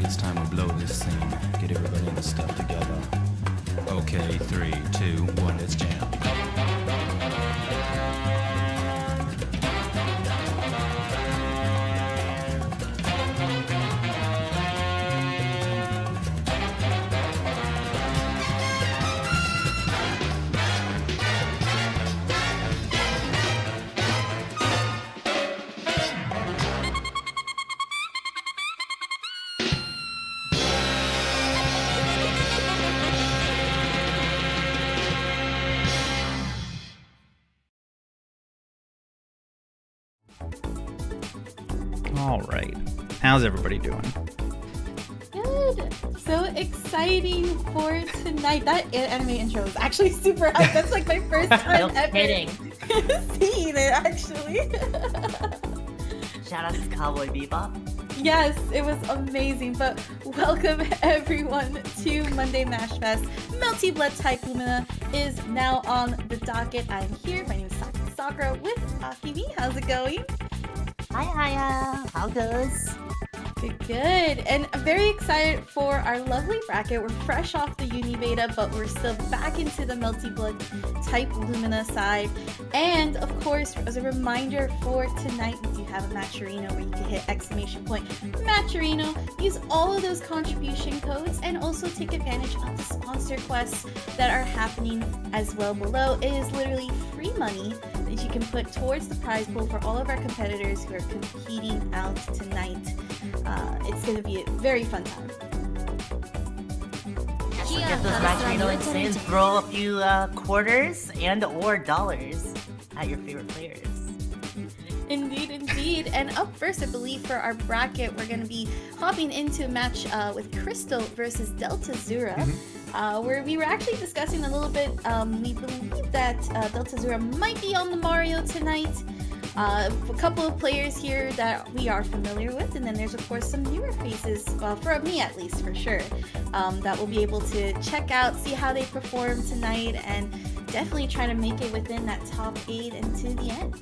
it's time to blow this scene. Get everybody in the stuff together. Okay, 3, 2, 1, let's jam. All right. How's everybody doing? Good. So exciting for tonight. That anime intro was actually super hype. That's like my first time ever seeing it, actually. Shout out to Cowboy Bebop. Yes, it was amazing. But welcome everyone to Monday Mashfest. Melty Blood type Lumina is now on the docket. I'm here. My name is SakuSakura with Akimi. How's it going? Hi, how goes? Good. And I'm very excited for our lovely bracket. We're fresh off the uni beta, but we're still back into the Melty Blood type Lumina side. And of course, as a reminder for tonight, we do have a Matcherino where you can hit !Matcherino, use all of those contribution codes, and also take advantage of the sponsor quests that are happening as well below. It is literally free money that you can put towards the prize pool for all of our competitors who are competing out tonight. It's going to be a very fun time. So get those Matcherino in, throw a few quarters and or dollars at your favorite players. Indeed. And up first, I believe for our bracket, we're going to be hopping into a match with Crystal versus deltazura. Where we were actually discussing a little bit, we believe that deltazura might be on the Mario tonight. A couple of players here that we are familiar with, and then there's of course some newer faces, for me at least, for sure, that we'll be able to check out, see how they perform tonight, and definitely try to make it within that top 8 and to the end.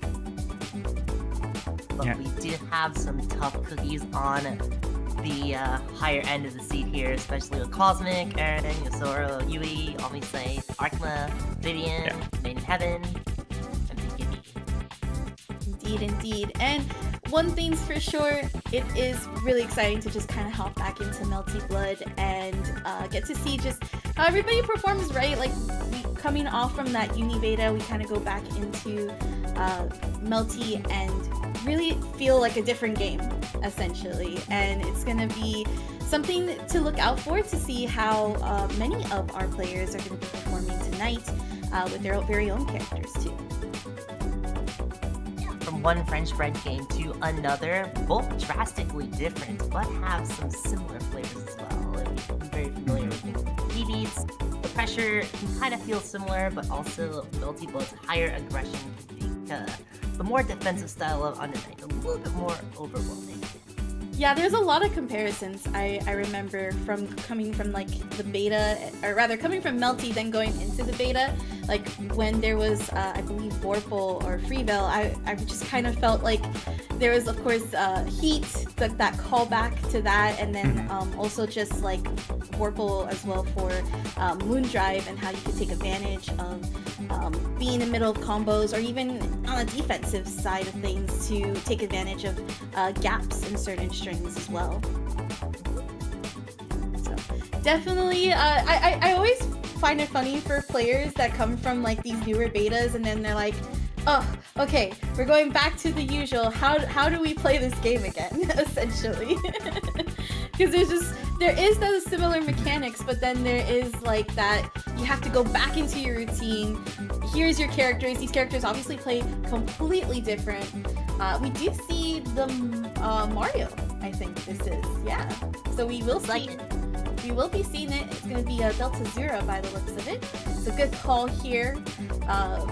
But we did have some tough cookies on the higher end of the seat here, especially with Cosmic, Erin, Yosoro, Yui, OmniSScythe, Arhkma, Vivian, MadeInHeaven, and Akimi. Indeed. And one thing's for sure, it is really exciting to just kind of hop back into Melty Blood and get to see just how everybody performs, right? Like, coming off from that uni beta, we kind of go back into Melty and really feel like a different game, essentially. And it's going to be something to look out for, to see how many of our players are going to be performing tonight with their very own characters, too. From one French bread game to another, both drastically different, but have some similar flavors as well. If you're very familiar with the beats, the pressure can kind of feel similar, but also Melty Blood's higher aggression can make the more defensive style of Under Night a little bit more overwhelming. Yeah, there's a lot of comparisons I remember from coming from like the beta, or rather coming from Melty then going into the beta. Like when there was, I believe, Vorpal or Freeville, I just kind of felt like there was, of course, Heat, that callback to that, and then also just like Vorpal as well for Moondrive, and how you could take advantage of being in the middle of combos, or even on the defensive side of things to take advantage of gaps in certain strings as well. So definitely, I always find it funny for players that come from like these newer betas, and then they're like, oh, okay, we're going back to the usual. How do we play this game again? Essentially, because there is those similar mechanics, but then there is like that you have to go back into your routine. Here's your characters. These characters obviously play completely different. We do see the Mario, I think this is, yeah. So we will see it. We will be seeing it. It's going to be a deltazura by the looks of it. It's a good call here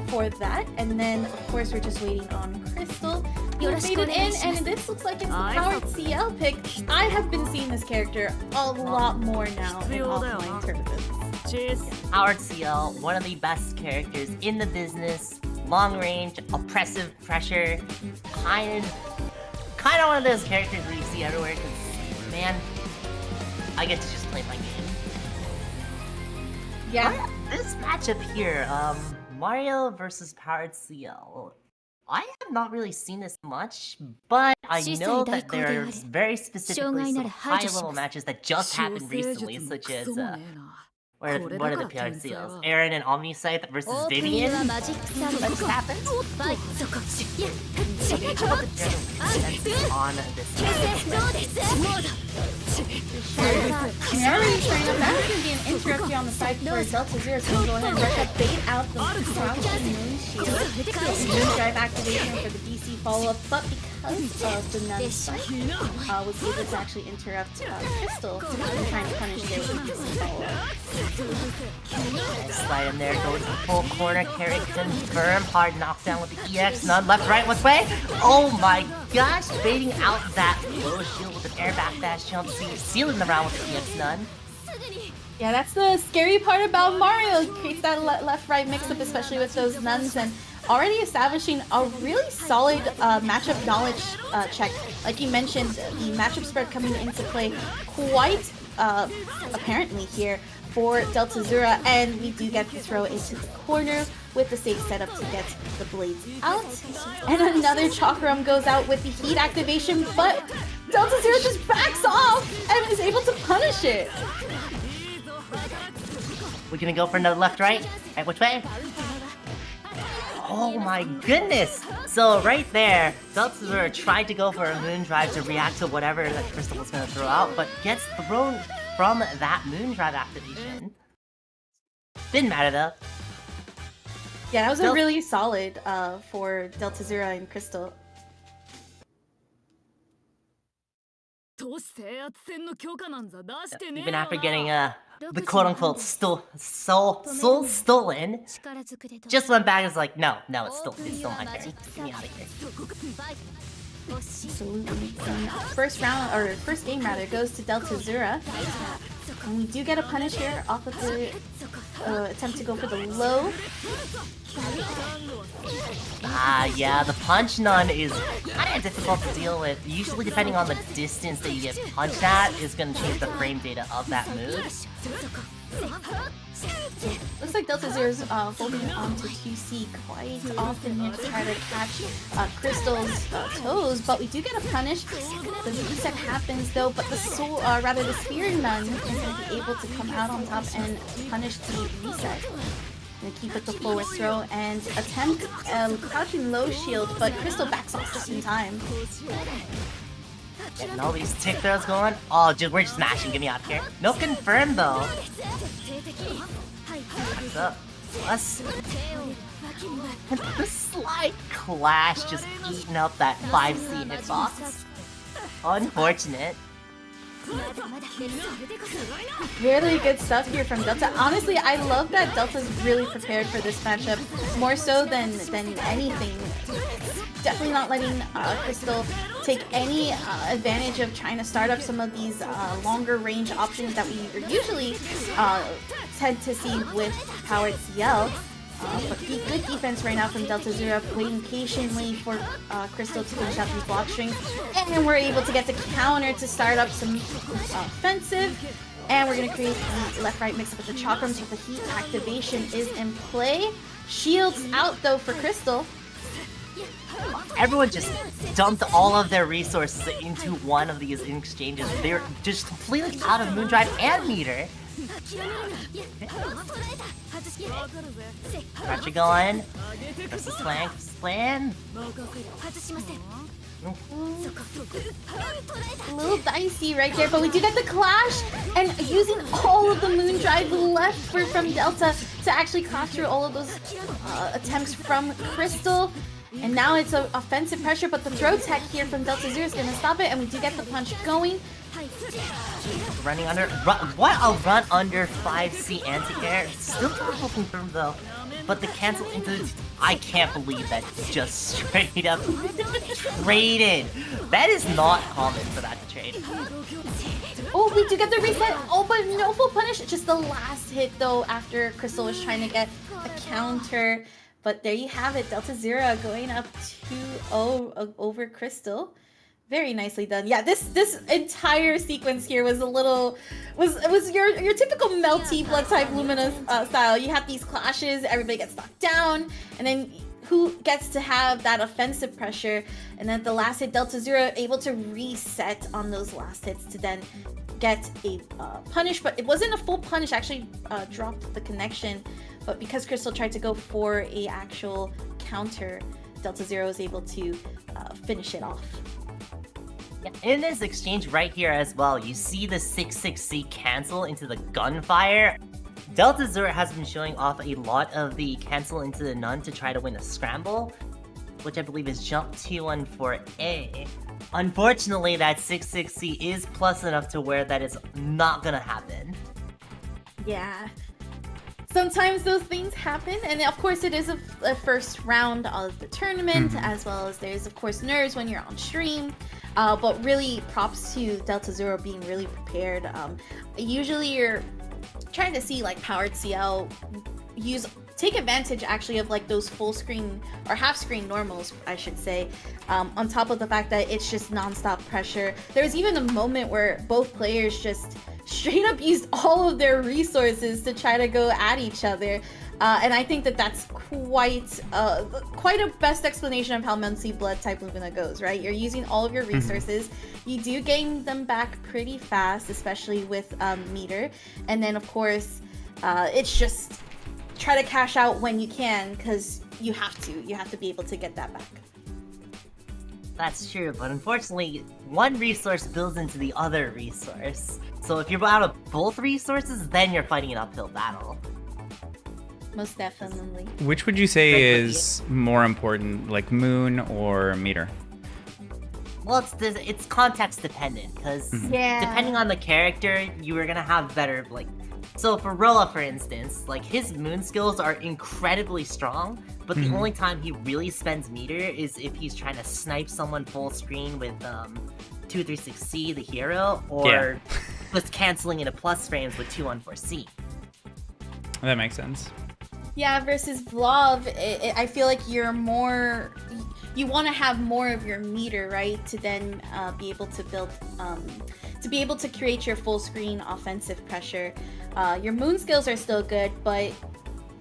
for that. And then, of course, we're just waiting on Crystal. Who made it in, and this looks like it's the powered Ciel pick. I have been seeing this character a lot more now in offline tournaments. Cheers. Powered Ciel, one of the best characters in the business. Long range, oppressive pressure. Kind of one of those characters that you see everywhere, because, man, I get to just play my game. Yeah. This matchup here, Mario versus Powered Ciel. I have not really seen this much, but I know that there are very specifically some high-level matches that just happened recently, such as what are the Powered Ciels? Erin and OmniSScythe versus Vivian. That just happened. On this Erin trying to back and be an interrupt here on the side for deltazura, so we'll go ahead and rush up, bait out the crouching moon shield. Moon drive activation for the DC follow-up, but because of the nun spike, was able to actually interrupt Crystal trying to punish their DC follow-up. Slide in there, goes full corner, carry confirm, hard knockdown with the EX, none left, right, which way? Oh my gosh, baiting out that low shield with an air backdash jump, sealing the round with the EX none. Yeah, that's the scary part about Mario. It creates that left-right mix-up, especially with those nuns, and already establishing a really solid matchup knowledge check. Like you mentioned, the matchup spread coming into play quite apparently here for deltazura, and we do get the throw into the corner with the safe setup to get the blades out. And another Chakram goes out with the heat activation, but deltazura just backs off and is able to punish it. We're gonna go for another left-right? Right, which way? Oh my goodness! So right there, deltazura tried to go for a moon drive to react to whatever that Crystal was gonna throw out, but gets thrown from that moon drive activation. Didn't matter though. Yeah, that was a really solid for deltazura and Crystal. Even after getting the quote-unquote soul stolen, just went back and was like, no, it's still my turn. Get me out of here. Absolutely. First round, or first game rather, goes to deltazura. And we do get a punish here off of the attempt to go for the low. Yeah, the punch nun is kind of difficult to deal with. Usually, depending on the distance that you get punched at, is going to change the frame data of that move. Looks like deltazura's holding on to 2C quite often here to try to catch Crystal's toes, but we do get a punish. The reset happens though, but the soul, rather the spear nun is going to be able to come out on top and punish the reset. Gonna keep with the forward throw and attempt crouching low shield, but Crystal backs off just in time. Getting all these tick throws going. Oh, we're just smashing. Get me out of here. No confirm though. What's up? Plus, the slight clash just eating up that 5C hitbox. Unfortunate. Really good stuff here from Delta. Honestly, I love that Delta's really prepared for this matchup, more so than anything. Definitely not letting Crystal take any advantage of trying to start up some of these longer range options that we usually tend to see with Powered Ciel. But good defense right now from deltazura, waiting patiently for Crystal to finish out these block strings. And we're able to get the counter to start up some offensive. And we're going to create the left-right mix-up with the Chakrams, so the heat activation is in play. Shields out though for Crystal. Everyone just dumped all of their resources into one of these exchanges. They're just completely out of moon drive and meter. Pressure going. Versus plan. A little dicey right there, but we do get the clash, and using all of the moon drive left from Delta to actually clash through all of those attempts from Crystal. And now it's an offensive pressure, but the throw tech here from deltazura is going to stop it, and we do get the punch going. Running under, what a run under 5C anti-air. Still not confirmed though, but the cancel into, I can't believe that just straight up traded. That is not common for that to trade. Oh, we do get the reset. Oh, but no full punish. Just the last hit though after Crystal was trying to get a counter. But there you have it, deltazura going up 2-0 over Crystal. Very nicely done. Yeah, this entire sequence here was was your typical Melty blood type Lumina style. You have these clashes, everybody gets knocked down, and then who gets to have that offensive pressure, and then the last hit, deltazura able to reset on those last hits to then get a punish, but it wasn't a full punish, actually dropped the connection, but because Crystal tried to go for a actual counter, deltazura was able to finish it off. Yeah, in this exchange right here as well, you see the 6-6C cancel into the gunfire. deltazura has been showing off a lot of the cancel into the none to try to win a scramble, which I believe is jump 2-1 for A. Unfortunately, that 6-6C is plus enough to where that is not gonna happen. Yeah. Sometimes those things happen, and of course it is a first round of the tournament, as well as there's of course nerves when you're on stream, but really props to deltazura being really prepared. Usually you're trying to see like powered CL take advantage actually of like those full screen or half screen normals, I should say, on top of the fact that it's just non-stop pressure. There was even a moment where both players just straight up used all of their resources to try to go at each other, and I think that that's quite a best explanation of how Melty blood type Lumina goes, right? You're using all of your resources, you do gain them back pretty fast, especially with meter, and then of course it's just try to cash out when you can, because you have to be able to get that back. That's true, but unfortunately, one resource builds into the other resource. So if you're out of both resources, then you're fighting an uphill battle. Most definitely. Which would you say is more important, like moon or meter? Well, it's context dependent, because depending on the character, you are gonna have better, like... So for Rolla, for instance, like his moon skills are incredibly strong, but the only time he really spends meter is if he's trying to snipe someone full screen with 236C, the hero, or just canceling into plus frames with 214C. That makes sense. Yeah, versus Vlov, I feel like you're more... You want to have more of your meter, right? To then be able to build... to be able to create your full screen offensive pressure. Your moon skills are still good, but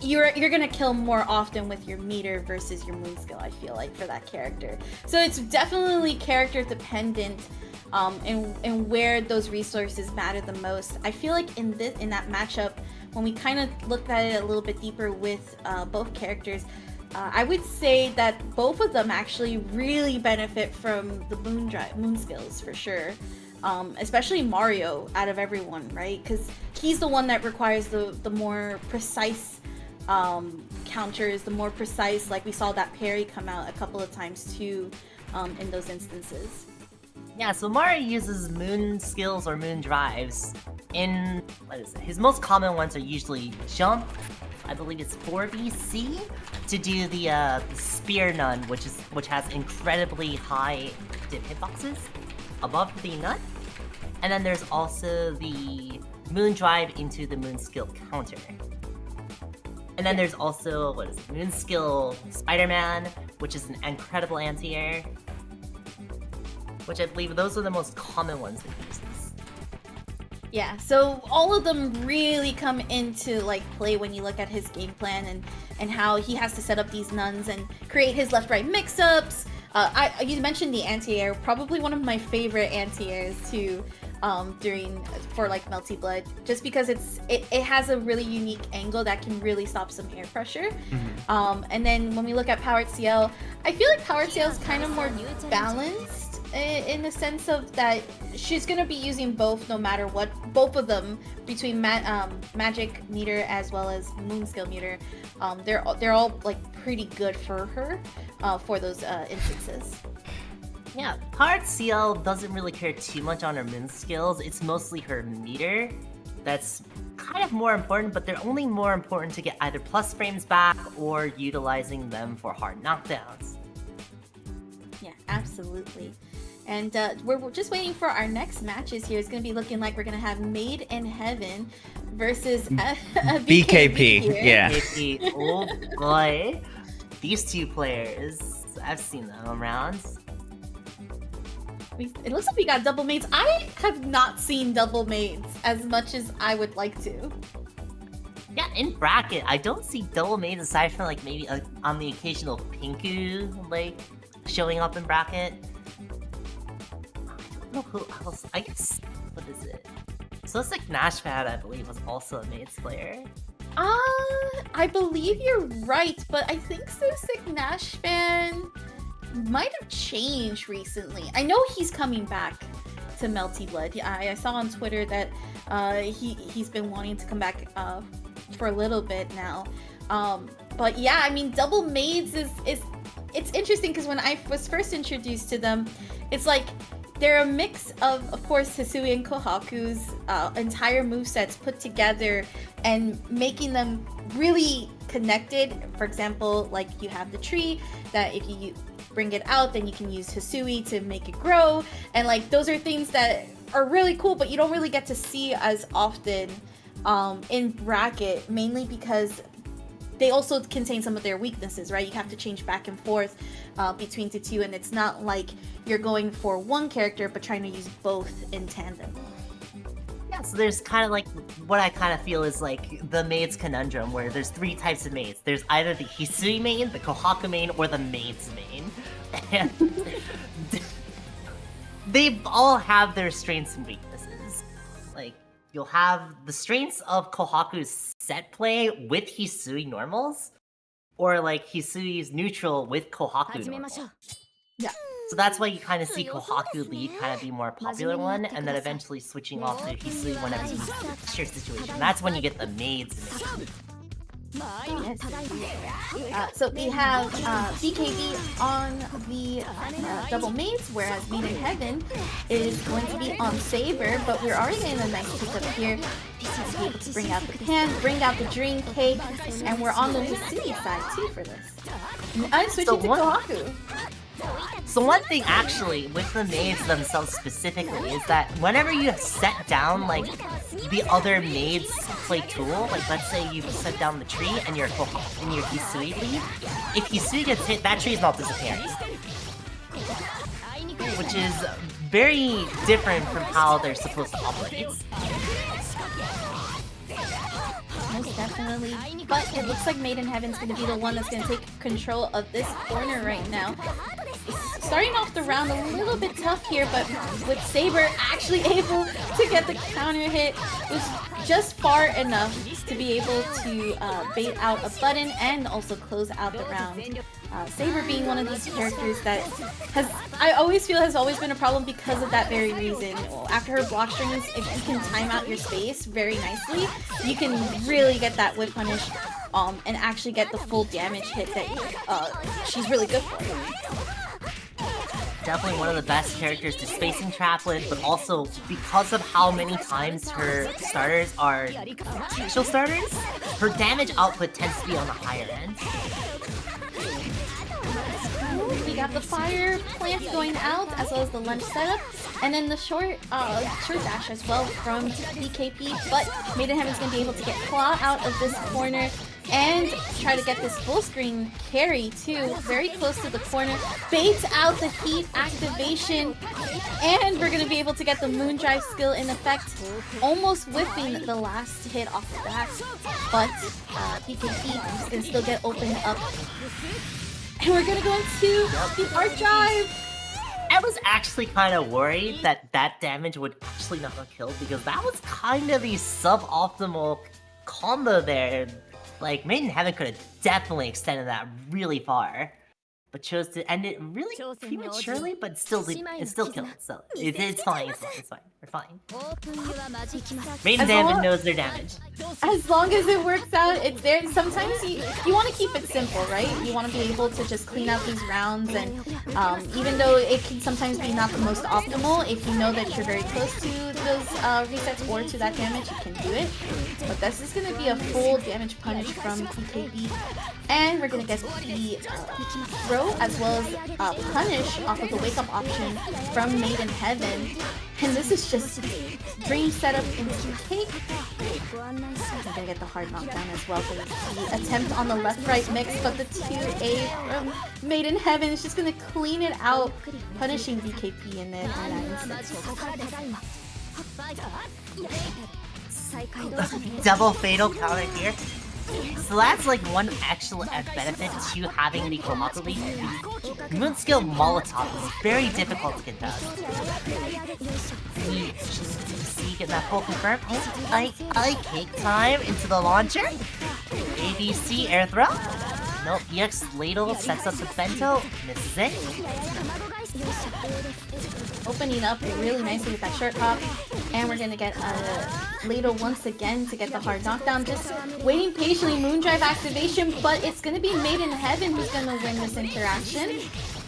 you're gonna kill more often with your meter versus your moon skill, I feel like, for that character. So it's definitely character dependent, and where those resources matter the most. I feel like in that matchup, when we kind of looked at it a little bit deeper with both characters, I would say that both of them actually really benefit from the moon skills for sure. Especially Mario out of everyone, right? Because he's the one that requires the more precise counters, the more precise, like we saw that parry come out a couple of times too in those instances. Yeah, so Mario uses moon skills or moon drives in, his most common ones are usually jump, I believe it's 4BC, to do the spear nun, which has incredibly high dip hitboxes above the nut. And then there's also the moon drive into the moon skill counter. And then there's also, moon skill Spider-Man, which is an incredible anti-air. Which I believe those are the most common ones that he uses. Yeah, so all of them really come into like play when you look at his game plan and how he has to set up these nuns and create his left-right mix-ups. You mentioned the anti-air, probably one of my favorite anti-airs too, for like Melty Blood, just because it has a really unique angle that can really stop some air pressure. And then when we look at Powered CL, I feel like Powered CL is kind of more balanced in the sense of that she's gonna be using both no matter what, both of them between magic meter as well as moon skill meter. They're all like pretty good for her for those instances. Yeah, Powered CL doesn't really care too much on her moon skills. It's mostly her meter that's kind of more important, but they're only more important to get either plus frames back or utilizing them for hard knockdowns. Yeah, absolutely. And we're just waiting for our next matches here. It's going to be looking like we're going to have MadeInHeaven versus BKP. here. Yeah. BKP, oh boy. These two players, I've seen them around. It looks like we got double Maids. I have not seen double Maids as much as I would like to. Yeah, in bracket, I don't see double Maids aside from like maybe on the occasional Pinku like showing up in bracket. I don't know who else. I guess what is it? So it's like Nashpad, I believe, was also a Maids player. I believe you're right, but I think Susik Nashfan might have changed recently. I know he's coming back to Melty Blood. I saw on Twitter that he's been wanting to come back for a little bit now. But yeah, I mean, double Maids is it's interesting because when I was first introduced to them, it's like they're a mix of course, Hisui and Kohaku's entire movesets put together and making them really connected. For example, like you have the tree that if you bring it out, then you can use Hisui to make it grow. And like those are things that are really cool, but you don't really get to see as often in bracket, mainly because they also contain some of their weaknesses, right? You have to change back and forth between the two, and it's not like you're going for one character but trying to use both in tandem. Yeah, so there's kind of like what I kind of feel is like the Maids conundrum, where there's three types of Maids. There's either the Hisui main, the Kohaku main, or the Maids main. And they all have their strengths and weaknesses. Like, you'll have the strengths of Kohaku's set play with Hisui normals, or like Hisui's neutral with Kohaku normals. Yeah. So that's why you kind of see Kohaku lead kind of be more popular one, and then eventually switching off to Hisui whenever you share situation. That's when you get the Maids main. Yes. So we have BKB on the double Maids, whereas MadeInHeaven is going to be on Saber, but we're already getting a nice pickup here. To be able to bring out the pan, bring out the dream cake, and we're on the Hisui side too for this. I'm switching to Kohaku. So one thing actually with the Maids themselves specifically is that whenever you set down like the other Maids play tool, like let's say you set down the tree and your Hisui lead, if Hisui gets hit, that tree is not disappearing. Which is very different from how they're supposed to operate. Most definitely. But it looks like MadeInHeaven's going to be the one that's going to take control of this corner right now. It's starting off the round a little bit tough here, but with Saber actually able to get the counter hit, was just far enough to be able to bait out a button and also close out the round. Saber being one of these characters that I always feel has always been a problem because of that very reason. After her block strings, if you can time out your space very nicely, you can really get that whip punish and actually get the full damage hit that she's really good for. Definitely one of the best characters to spacing trap with, but also because of how many times her starters are potential starters, her damage output tends to be on the higher end. We got the fire plant going out, as well as the lunge setup, and then the short dash as well from BKP, but MadeInHeaven's going to be able to get Claw out of this corner and try to get this full screen carry too, very close to the corner, baits out the heat activation, and we're going to be able to get the Moondrive skill in effect, almost whipping the last hit off the bat, but BKP can still get opened up. And we're gonna go into the Archdive! I was actually kind of worried that that damage would actually not have killed, because that was kind of the suboptimal combo there. Like, MadeInHeaven could have definitely extended that really far, but chose to end it really prematurely, but still killed. So it's fine. We're fine. MadeInHeaven knows their damage. As long as it works out, it's there. Sometimes you want to keep it simple, right? You want to be able to just clean out these rounds, and even though it can sometimes be not the most optimal, if you know that you're very close to those resets or to that damage, you can do it. But this is going to be a full damage punish from BKB, and we're going to get the throw as well as punish off of the wake up option from MadeInHeaven. And this is just dream setup into cake. We're gonna get the hard knockdown as well for the attempt on the left-right mix, but the 2A from MadeInHeaven is just gonna clean it out, punishing BKP in there in that instance. Double fatal counter here. So that's like one actual benefit to having the properly. Moon skill Molotov is very difficult to contest. See, get that full confirm. I cake time into the launcher. ABC air throw. Nope, EX Ladle sets up the bento, misses it. Opening up really nicely with that short hop, and we're gonna get a Ladle once again to get the hard knockdown. Just waiting patiently, Moondrive activation, but it's gonna be MadeInHeaven who's gonna win this interaction,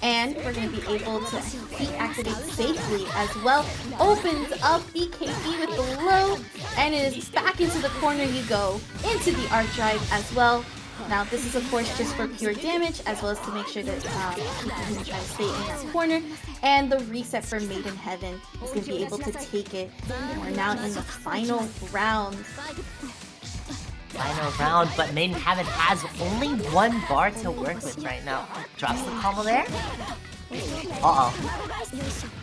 and we're gonna be able to heat activate safely as well. Opens up BKB with the low, and it is back into the corner you go, into the arc drive as well. Now this is of course just for pure damage, as well as to make sure that people try to stay in that corner. And the reset for MadeInHeaven is going to be able to take it. We're now in the final round. Final round, but MadeInHeaven has only one bar to work with right now. Drops the combo there. Uh-oh.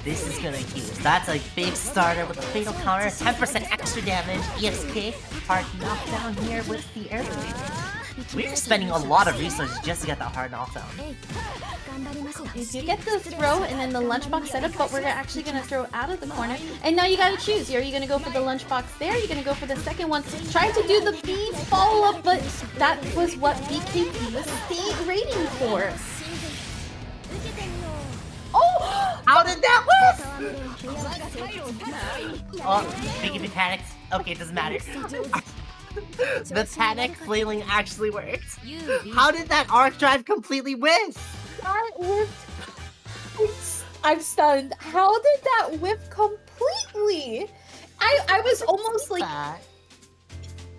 This is gonna be huge. That's a big starter with a fatal counter. 10% extra damage. EXK. Hard knockdown here with the air raid. We're spending a lot of resources just to get that hard knockdown. You do get the throw and then the lunchbox setup, but we're actually going to throw out of the corner. And now you got to choose. Are you going to go for the lunchbox there? Are you going to go for the second one? Trying to do the B follow-up, but that was what BKP was rating for. Oh! How did that work? Oh, BKP panicked. Okay, it doesn't matter. The panic flailing actually worked. How did that arc drive completely whiff? That whiffed. I'm stunned. How did that whiff completely? I was almost like,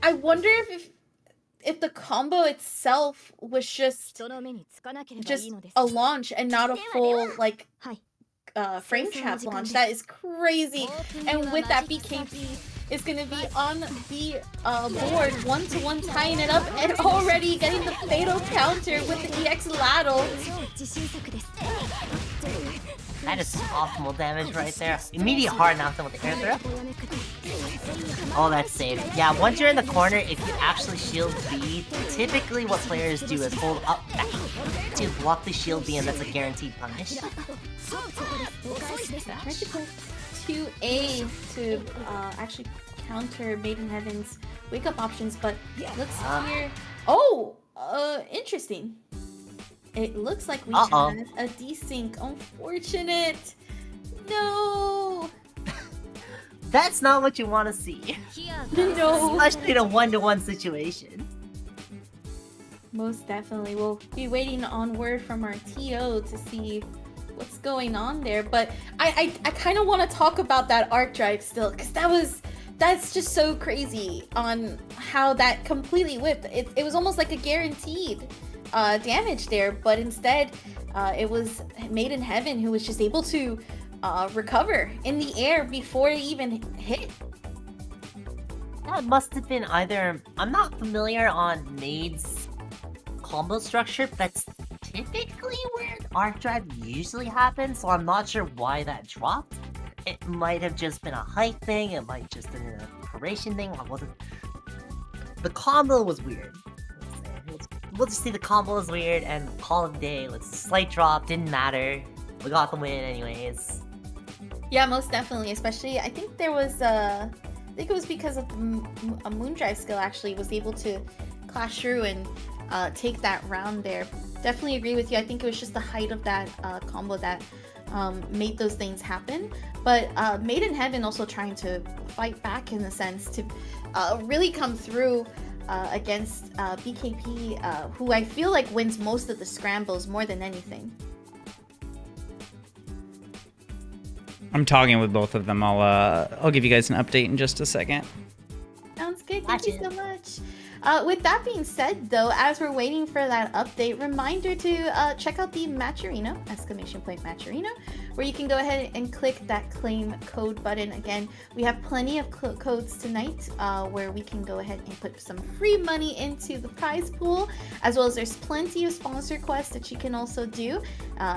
I wonder if the combo itself was just a launch and not a full like frame trap launch. That is crazy. And with that BKB is going to be on the board, 1-to-1 tying it up and already getting the fatal counter with the EX Ladle. That is optimal damage right there. Immediate hard knockdown with the air throw. Oh, that's safe. Yeah, once you're in the corner, if you actually shield B, typically what players do is hold up back to block the shield B, and that's a guaranteed punish. 2A to actually counter MadeInHeaven's wake up options, but let's hear. Oh, interesting. It looks like we had a desync. Unfortunate. No. That's not what you want to see. No. Especially in a 1-to-1 situation. Most definitely. We'll be waiting on word from our TO to see what's going on there, but I kind of want to talk about that arc drive still, because that's just so crazy on how that completely whipped. It was almost like a guaranteed damage there, but instead it was MadeInHeaven who was just able to recover in the air before it even hit. That must have been either, I'm not familiar on Maids combo structure, but that's typically where arc drive usually happens, so I'm not sure why that dropped. It might have just been a height thing, it might just been an operation thing. The combo was weird. We'll just see the combo was weird and call it a day. Let's slight drop, didn't matter. We got the win anyways. Yeah, most definitely. Especially, I think there was I think it was because of a Moondrive skill actually was able to clash through and take that round there. Definitely agree with you. I think it was just the height of that combo that made those things happen. But MadeInHeaven also trying to fight back in a sense to really come through against BKP, who I feel like wins most of the scrambles more than anything. I'm talking with both of them. I'll give you guys an update in just a second. Sounds good. Thank you so much. With that being said, though, as we're waiting for that update, reminder to check out the Match Arena, !Match Arena, where you can go ahead and click that claim code button. Again, we have plenty of codes tonight where we can go ahead and put some free money into the prize pool, as well as there's plenty of sponsor quests that you can also do,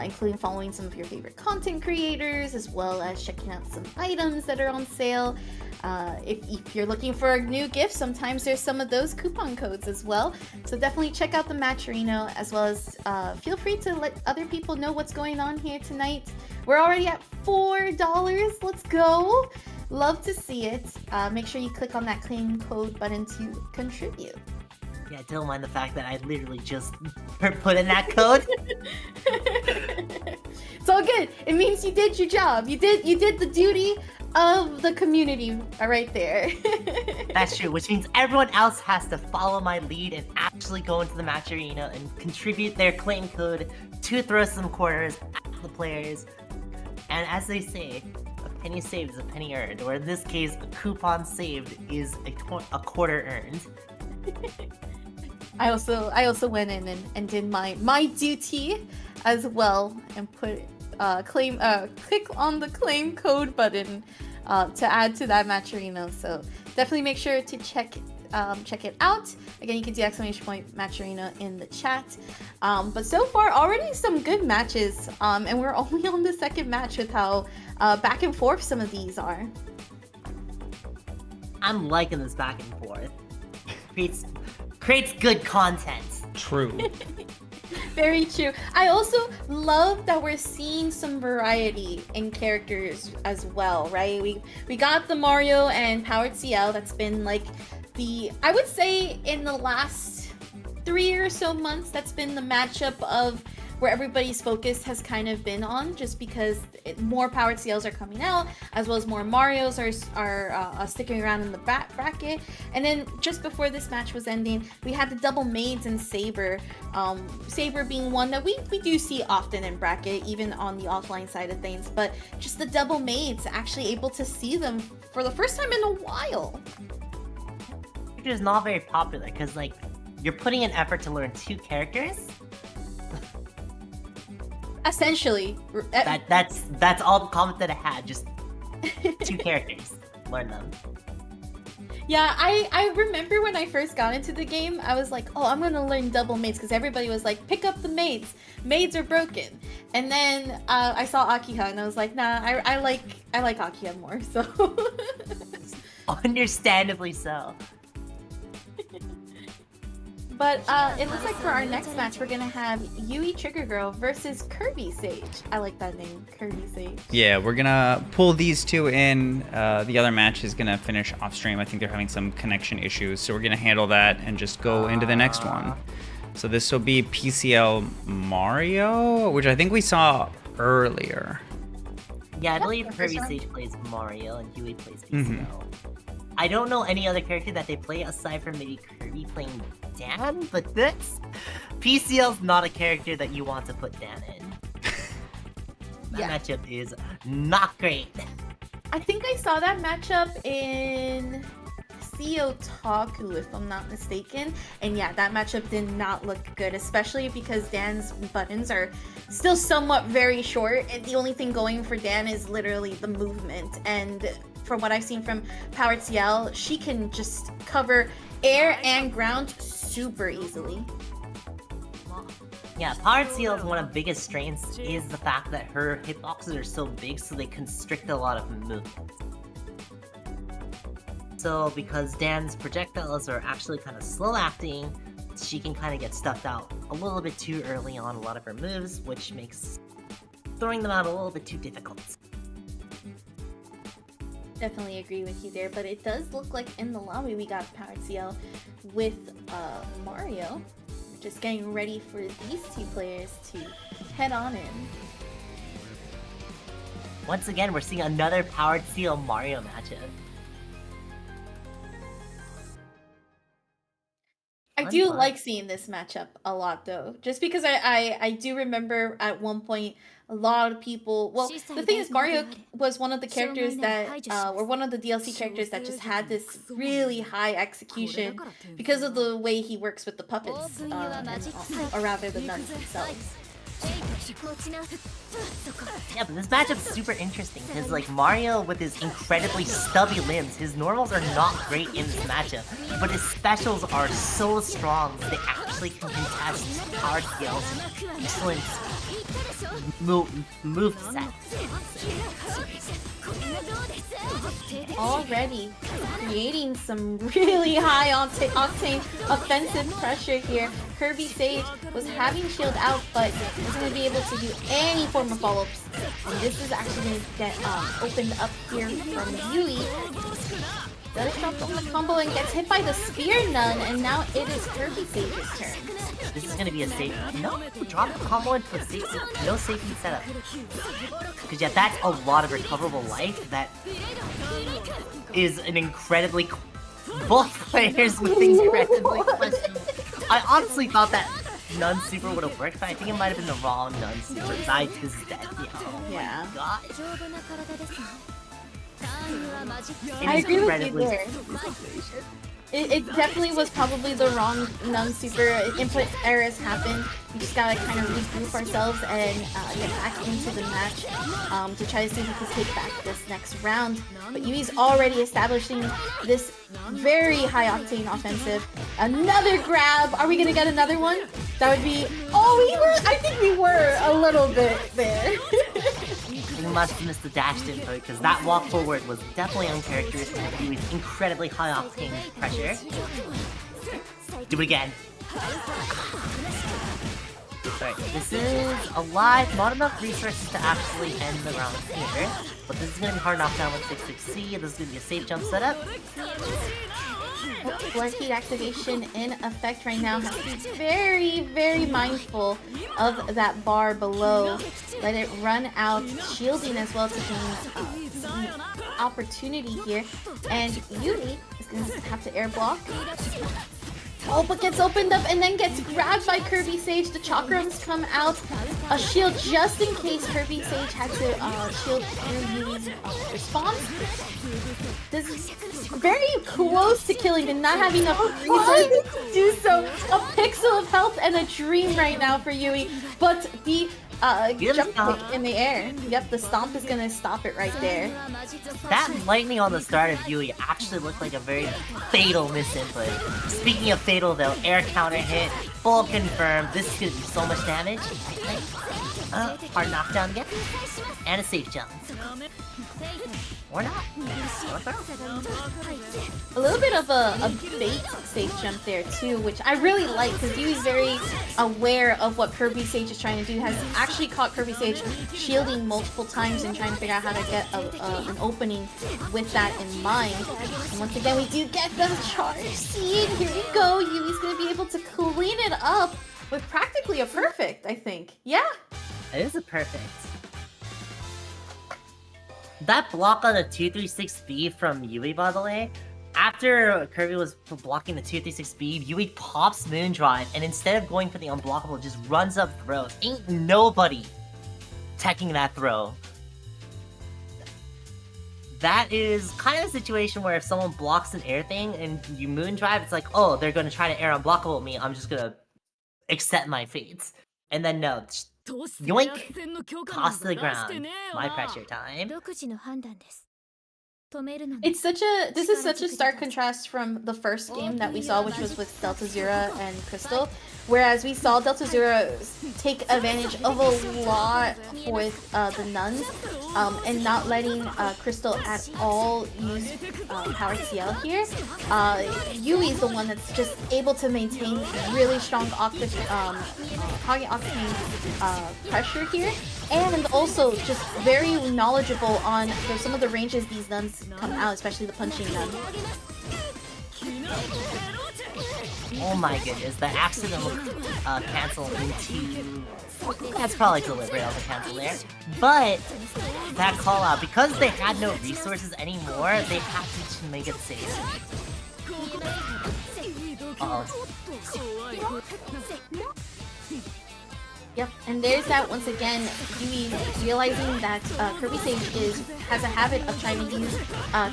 including following some of your favorite content creators, as well as checking out some items that are on sale. If you're looking for a new gift, sometimes there's some of those coupon codes as well. So definitely check out the match arena, as well as feel free to let other people know what's going on here tonight. We're already at $4. Let's go. Love to see it. Make sure you click on that claim code button to contribute. Yeah, don't mind the fact that I literally just put in that code. It's all good. It means you did your job. You did the duty of the community right there. That's true, which means everyone else has to follow my lead and actually go into the match arena and contribute their claim code to throw some quarters at the players. And as they say, a penny saved is a penny earned, or in this case, a coupon saved is a quarter earned. I also went in and did my duty as well and put click on the claim code button to add to that match arena. So definitely make sure to check it out. Again, you can do !match arena in the chat. But so far, already some good matches, and we're only on the second match with how back and forth some of these are. I'm liking this back and forth. Creates good content. True. Very true. I also love that we're seeing some variety in characters as well, right? We got the Mario and Powered Ciel. That's been like I would say in the last 3 or so months, that's been the matchup of where everybody's focus has kind of been on, just because more Powered Ciels are coming out, as well as more Marios are sticking around in the bracket. And then just before this match was ending, we had the double Maids and Saber. Saber being one that we do see often in bracket, even on the offline side of things, but just the double Maids, actually able to see them for the first time in a while. It is not very popular, because like, you're putting an effort to learn 2 characters. Essentially, that's all the comment that I had. Just 2 characters, learn them. Yeah, I remember when I first got into the game, I was like, oh, I'm gonna learn double Maids, because everybody was like, pick up the Maids. Maids are broken. And then I saw Akima, and I was like, nah, I like Akima more. So Understandably so. But it looks like for our next match, we're gonna have Yui Trigger Girl versus KirbySage. I like that name, KirbySage. Yeah, we're gonna pull these two in. The other match is gonna finish off stream. I think they're having some connection issues, so we're gonna handle that and just go into the next one. So this will be PCL Mario, which I think we saw earlier. Yeah, I believe KirbySage plays Mario and Yui plays PCL. I don't know any other character that they play aside from maybe Kirby playing Dan, but this PCL's not a character that you want to put Dan in. That matchup is not great. I think I saw that matchup in Otaku, if I'm not mistaken. And yeah, that matchup did not look good, especially because Dan's buttons are still somewhat very short, and the only thing going for Dan is literally the movement. And from what I've seen from Powered Ciel, she can just cover air and ground super easily. Yeah, Powered Ciel's one of the biggest strengths is the fact that her hitboxes are so big, so they constrict a lot of movement. So because Dan's projectiles are actually kind of slow acting, she can kind of get stuffed out a little bit too early on a lot of her moves, which makes throwing them out a little bit too difficult. Definitely agree with you there, but it does look like in the lobby we got Powered Ciel with Mario. We're just getting ready for these 2 players to head on in. Once again, we're seeing another Powered Ciel Mario matchup. I do like seeing this matchup a lot, though, just because I do remember at one point a lot of people. Well, the thing is, Mario was one of the characters that, or one of the DLC characters that just had this really high execution because of the way he works with the puppets, or rather the nuns themselves. Yeah, but this matchup's super interesting because like Mario with his incredibly stubby limbs, his normals are not great in this matchup, but his specials are so strong that they actually can contest Ciel's excellent moveset. Already creating some really high octane offensive pressure here. KirbySage was having shield out, but wasn't going to be able to do any form of follow-ups. And this is actually going to get opened up here from Yui. Does drop on the combo and gets hit by the spear nun, and now it is KirbySage's turn. This is gonna be a safe. No, drop the combo into a safety. No safety setup. Because yeah, that's a lot of recoverable life. That is an incredibly. Both players with incredibly questionable. I honestly thought that Nun Super would have worked, but I think it might have been the wrong Nun Super. Knight is dead. Yeah. Oh my god. I agree with you there. It definitely was probably the wrong Nun Super. Input errors happen. We just gotta kind of regroup ourselves and get back into the match to try to see if we can take back this next round. But Yui's already establishing this very high octane offensive. Another grab. Are we gonna get another one? That would be. Oh, we were. I think we were a little bit there. You must have missed the dash input because that walk forward was definitely uncharacteristic of Yui's incredibly high octane pressure. Do it again. Alright, this is alive, not enough resources to actually end the round here. But this is going to be hard knockdown with 66C. This is going to be a safe jump setup. Blood Heat activation in effect right now. Has to be very, very mindful of that bar below. Let it run out, shielding as well to gain some opportunity here. And Yui is going to have to air block. Oh, but gets opened up and then gets grabbed by KirbySage. The chakrams come out. A shield just in case KirbySage had to shield through Yui's response. This is very close to killing and not having enough resources to do so. A pixel of health and a dream right now for Yui. But the jump kick in the air. Yep, the stomp is gonna stop it right there. That lightning on the start of Yui actually looked like a very fatal misinput. Speaking of fatal though, air counter hit, full confirmed. This is gonna do so much damage. Hard knockdown again. And a safe jump. Or not. A little bit of a bait safe jump there too, which I really like because Yui's very aware of what KirbySage is trying to do. Has actually caught KirbySage shielding multiple times and trying to figure out how to get an opening with that in mind. And once again, we do get the charge seed. Here we go. Yui's going to be able to clean it up with practically a perfect, I think. Yeah. It is a perfect. That block on the 236B from Yui, by the way, after Kirby was blocking the 236B, Yui pops Moondrive, and instead of going for the unblockable, just runs up throws. Ain't nobody teching that throw. That is kind of a situation where if someone blocks an air thing and you Moondrive, it's like, oh, they're going to try to air unblockable me, I'm just going to accept my fates. And then no, yoink! Toss to the ground. My pressure time. This is such a stark contrast from the first game that we saw, which was with deltazura and Crystal. Whereas we saw deltazura take advantage of a lot with the nuns and not letting Crystal at all use power Ciel here. Yui is the one that's just able to maintain really strong octane pressure here, and also just very knowledgeable on some of the ranges these nuns come out, especially the punching nun. Oh my goodness, the accidental cancel into... That's probably deliberate on the cancel there. But that call out, because they had no resources anymore, they had to make it safe. Yep, and there's that once again, Yui realizing that KirbySage has a habit of trying to use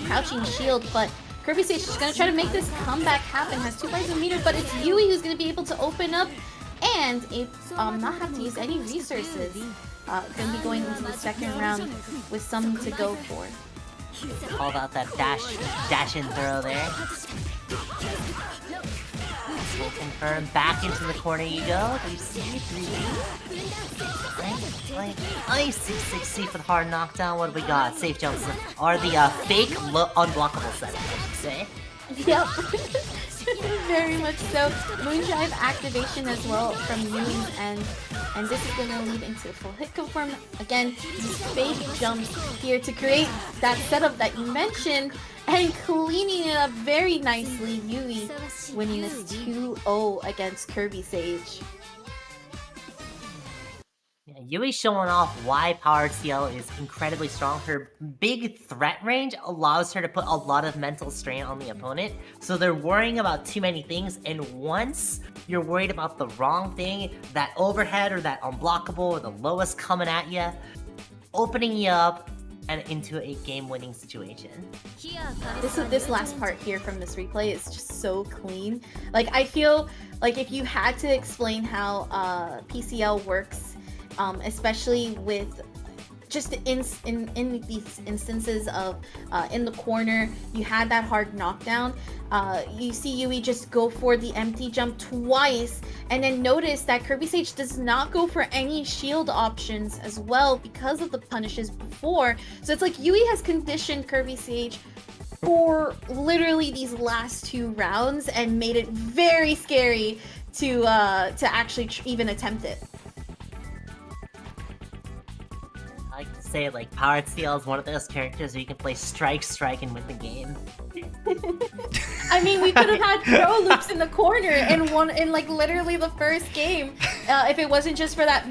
crouching shield, but KirbySage is going to try to make this comeback happen. Has 2 bars of meter, but it's Yui who's going to be able to open up and not have to use any resources. Gonna be going into the second round with some to go for. Called out that dash and throw there. We'll confirm back into the corner you go. You see 3D. Nice 660 for the hard knockdown. What do we got? Safe jumps are the fake unblockable setting, I should say. Yep. Very much so. Moondrive activation as well from Yui's end. And this is going to lead into a full hit confirm. Again, these fake jumps here to create that setup that you mentioned. And cleaning it up very nicely. Yui winning this 2-0 against KirbySage. Yeah, Yui showing off why powered Ciel is incredibly strong. Her big threat range allows her to put a lot of mental strain on the opponent. So they're worrying about too many things, and once you're worried about the wrong thing, that overhead or that unblockable or the lowest coming at you, opening you up and into a game-winning situation. This last part here from this replay is just so clean. Like, I feel like if you had to explain how PCL works, especially with just in these instances of in the corner, you had that hard knockdown. You see Yui just go for the empty jump twice, and then notice that KirbySage does not go for any shield options as well because of the punishes before. So it's like Yui has conditioned KirbySage for literally these last 2 rounds and made it very scary to actually even attempt it. I like to say, like, powered Ciel is one of those characters where you can play strike, and win the game. I mean, we could have had throw loops in the corner in like literally the first game, if it wasn't just for that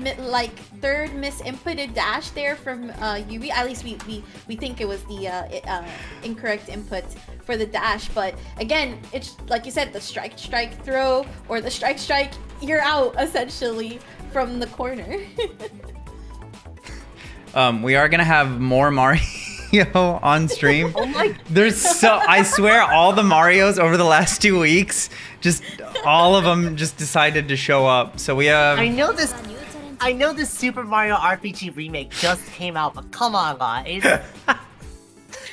third misinputted dash there from Yui. At least we think it was the incorrect input for the dash. But again, it's like you said, the strike throw or the strike, you're out essentially from the corner. We are gonna have more Mario on stream. Oh my! I swear, all the Marios over the last 2 weeks, just all of them just decided to show up. So we have. I know this Super Mario RPG remake just came out, but come on, guys.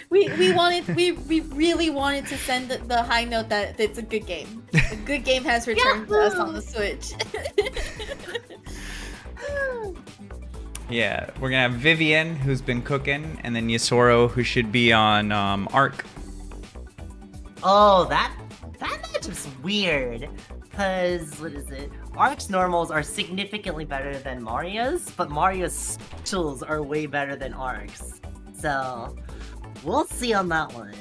We really wanted to send the high note that it's a good game. A good game has returned to us on the Switch. Yeah, we're gonna have Vivian, who's been cooking, and then Yasoro, who should be on Arc. Oh, that matchup's weird. Cause what is it? Arc's normals are significantly better than Mario's, but Mario's specials are way better than Arc's. So we'll see on that one.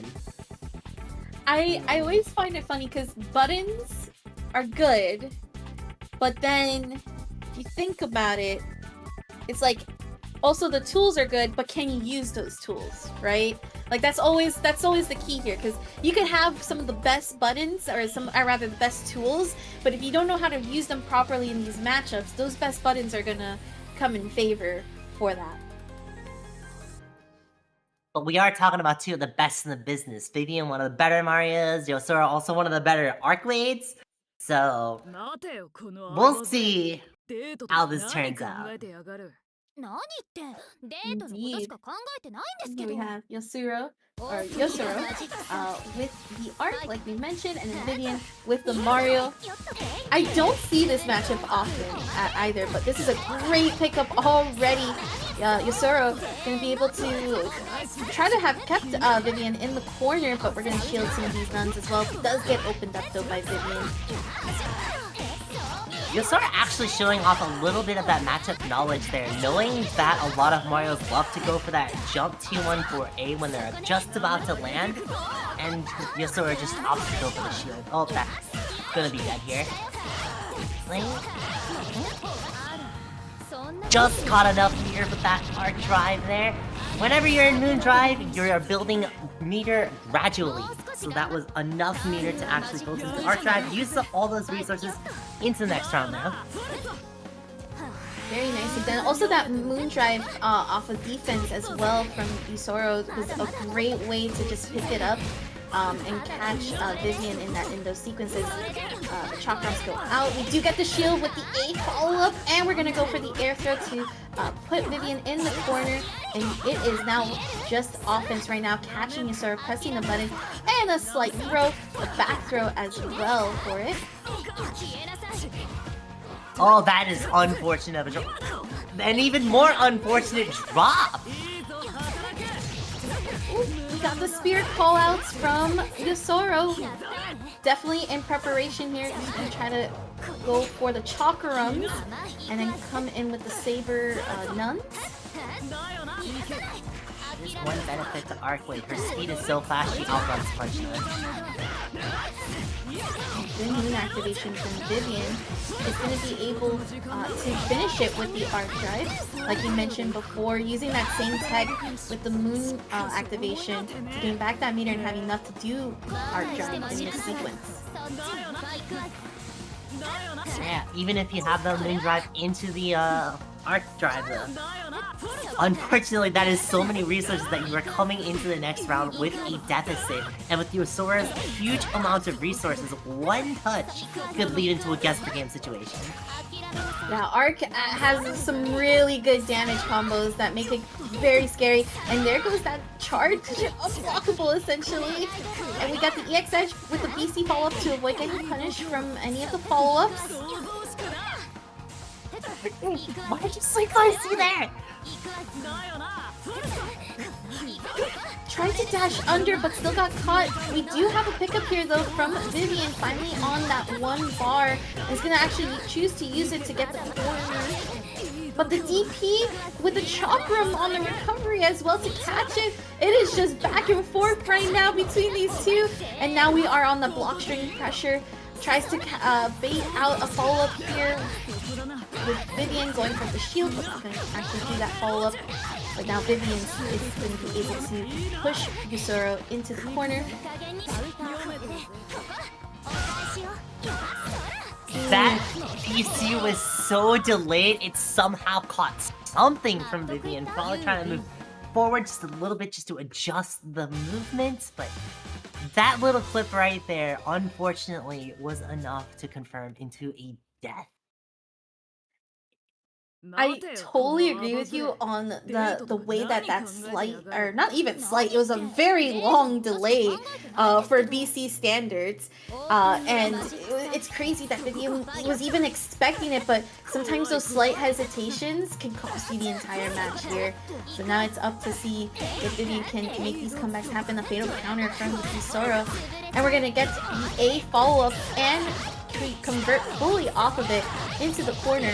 I always find it funny because buttons are good, but then if you think about it, it's like also the tools are good, but can you use those tools, right? Like that's always the key here, because you could have some of the best buttons or rather the best tools, but if you don't know how to use them properly in these matchups, those best buttons are gonna come in favor for that. But we are talking about 2 of the best in the business. Vivian, one of the better Marios. Yosura, also one of the better Arcueids. So we'll see how this turns out. Indeed. We have Yosuro with the Arc, like we mentioned, and then Vivian with the Mario. I don't see this matchup often either, but this is a great pickup already. Yosuro gonna be able to try to have kept Vivian in the corner, but we're gonna shield some of these runs as well. It does get opened up though by Vivian. Yosura actually showing off a little bit of that matchup knowledge there, knowing that a lot of Marios love to go for that jump T1 for A when they're just about to land, and Yosura just opts to go for the shield. Oh, that's gonna be dead here. Just caught enough meter with that arc drive there. Whenever you're in Moon Drive, you're building meter gradually. So that was enough meter to actually go into Arc Drive, use up all those resources into the next round now. Very nicely done. Also that Moon Drive off of defense as well from Yosuro was a great way to just pick it up and catch Vivian in those sequences. The chakras go out. We do get the shield with the A follow-up, and we're gonna go for the air throw to put Vivian in the corner, and it is now just offense right now, catching Yusora, pressing the button, and a slight throw, a back throw as well for it. Oh, that is unfortunate. An even more unfortunate drop. We got the spirit callouts from Yusora. Definitely in preparation here. He's gonna try to go for the chakrams and then come in with the Saber nuns. There's one benefit to Arcueid. Her speed is so fast, she outruns Punch Nut. The moon activation from Vivian is going to be able to finish it with the Arc Drive. Like you mentioned before, using that same tech with the moon activation to gain back that meter and have enough to do Arc Drive in this sequence. Yeah, even if you have the moon drive into the Arc Drive, unfortunately, that is so many resources that you are coming into the next round with a deficit. And with Yusora's huge amount of resources, one touch could lead into a guess per game situation. Yeah, Arc has some really good damage combos that make it very scary. And there goes that charge, unblockable essentially. And we got the EX Edge with the BC follow-up to avoid getting punished from any of the follow-ups. Why did you sleep icy there? Tried to dash under, but still got caught. We do have a pickup here, though, from Vivian, finally on that one bar. Is going to actually choose to use it to get the corner. But the DP with the chakram on the recovery as well to catch it. It is just back and forth right now between these two. And now we are on the block string pressure. Tries to bait out a follow-up here with Vivian going for the shield, but not going to actually do that follow-up. But now Vivian is going to be able to push Yusora into the corner. That BC was so delayed, it somehow caught something from Vivian. Probably trying to move forward just a little bit just to adjust the movement, but that little clip right there, unfortunately, was enough to confirm into a death. I totally agree with you on the way that slight, or not even slight, it was a very long delay for BC standards. And it's crazy that Vivian was even expecting it, but sometimes those slight hesitations can cost you the entire match here. So now it's up to see if Vivian can make these comebacks happen. A fatal counter from Yusora. And we're going to get the A follow-up and convert fully off of it into the corner.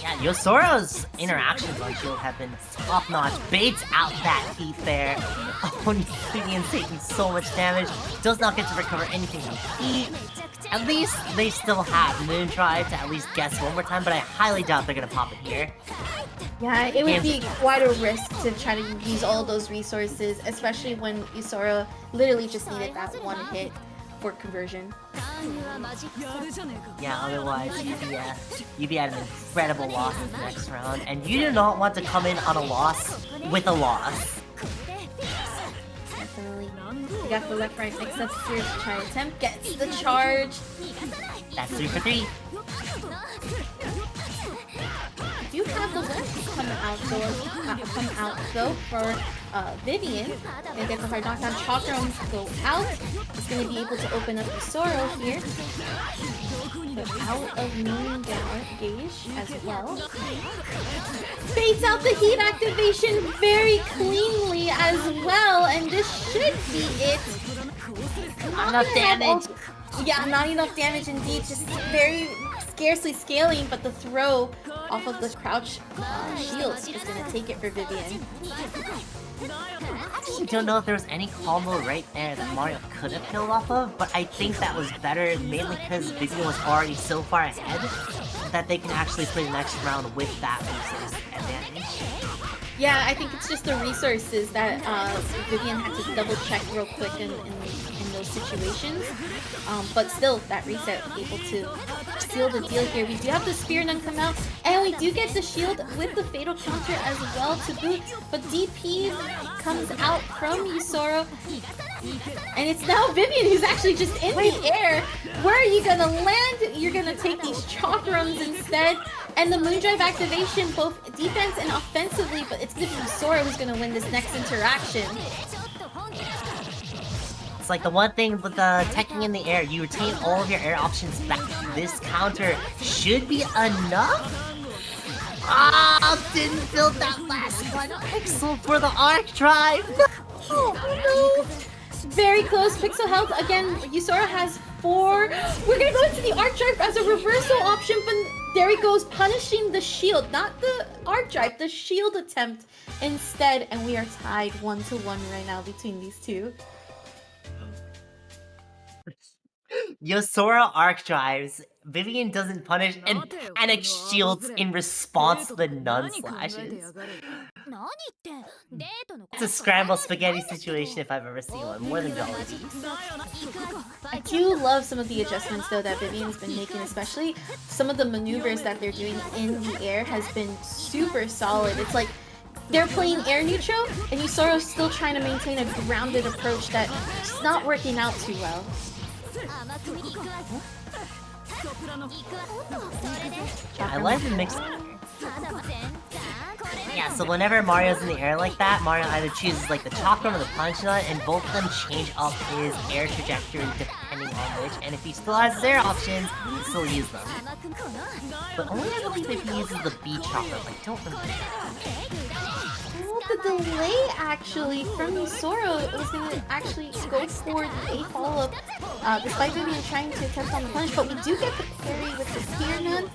Yeah, Yusora's interactions on Shield have been top-notch. Baits out that heat there. Oh, Vivian's taking so much damage. Does not get to recover anything from heat. At least they still have Moon Drive to at least guess one more time, but I highly doubt they're gonna pop it here. Yeah, it would be quite a risk to try to use all those resources, especially when Yusora literally just needed that one hit for conversion. Yeah, otherwise you'd be at an incredible loss in the next round, and you do not want to come in on a loss with a loss. Definitely. We got the left right mix up here to try to attempt, gets the charge. That's 3 for 3. Do have the left come out though for Vivian. And get the hard knockdown. Chakrams go out. It's going to be able to open up the Yusora here. But out of Moon Gauge as well. Baits out the heat activation very cleanly as well. And this should be it. Not enough damage. Yeah, not enough damage indeed. Just very scarcely scaling, but the throw off of the crouch shield is going to take it for Vivian. I actually don't know if there was any combo right there that Mario could have killed off of, but I think that was better mainly because Vivian was already so far ahead that they can actually play the next round with that resource advantage. Yeah, I think it's just the resources that Vivian had to double check real quick in those situations. But still, that reset able to seal the deal here. We do have the Spear Nun come out, and we do get the shield with the Fatal Counter as well to boot. But DP comes out from Yusoro, and it's now Vivian who's actually just in the air. Where are you gonna land? You're gonna take these chakrams instead. And the Moondrive activation, both defense and offensively, but it's gonna be Sora who's gonna win this next interaction. It's like the one thing with the teching in the air, you retain all of your air options back. This counter should be enough? Ah, didn't build that last one pixel for the Arc Drive. Oh no! Very close. Pixel health again. Yusora has 4. We're gonna go into the Arc Drive as a reversal option, but there he goes, punishing the shield, not the Arc Drive, the shield attempt instead, and we are tied 1-1 right now between these two. Yusora Arc Drives. Vivian doesn't punish and panic shields in response to the Nun Slashes. It's a scramble spaghetti situation if I've ever seen one, more than Jollibee. I do love some of the adjustments though that Vivian's been making, especially some of the maneuvers that they're doing in the air has been super solid. It's like they're playing air neutral and Yusoro's still trying to maintain a grounded approach that's not working out too well. I like the mix. Yeah, so whenever Mario's in the air like that, Mario either chooses like the chakram or the punch nut, and both of them change up his air trajectory depending on which, and if he still has his air options, he still use them. But only I believe if he uses the B chakram, I don't remember. The delay actually from Yusoro was going to actually go for the A follow-up despite Vivian trying to attempt on the punch, but we do get the parry with the Spear Nun.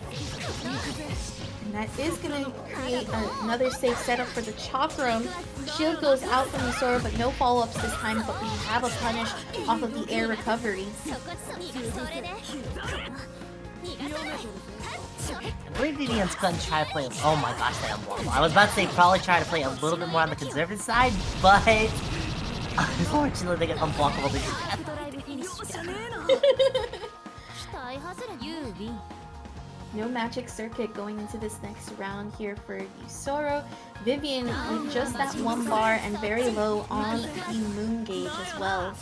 And that is going to create another safe setup for the Chakram. Shield goes out from Yusoro, but no follow-ups this time, but we have a punish off of the air recovery. I believe Vivian's gonna try to play. Oh my gosh, that unblockable. I was about to say probably try to play a little bit more on the conservative side, but unfortunately they get unblockable to death. No magic circuit going into this next round here for Yusoro. Vivian with just that 1 bar and very low on the moon gauge as well.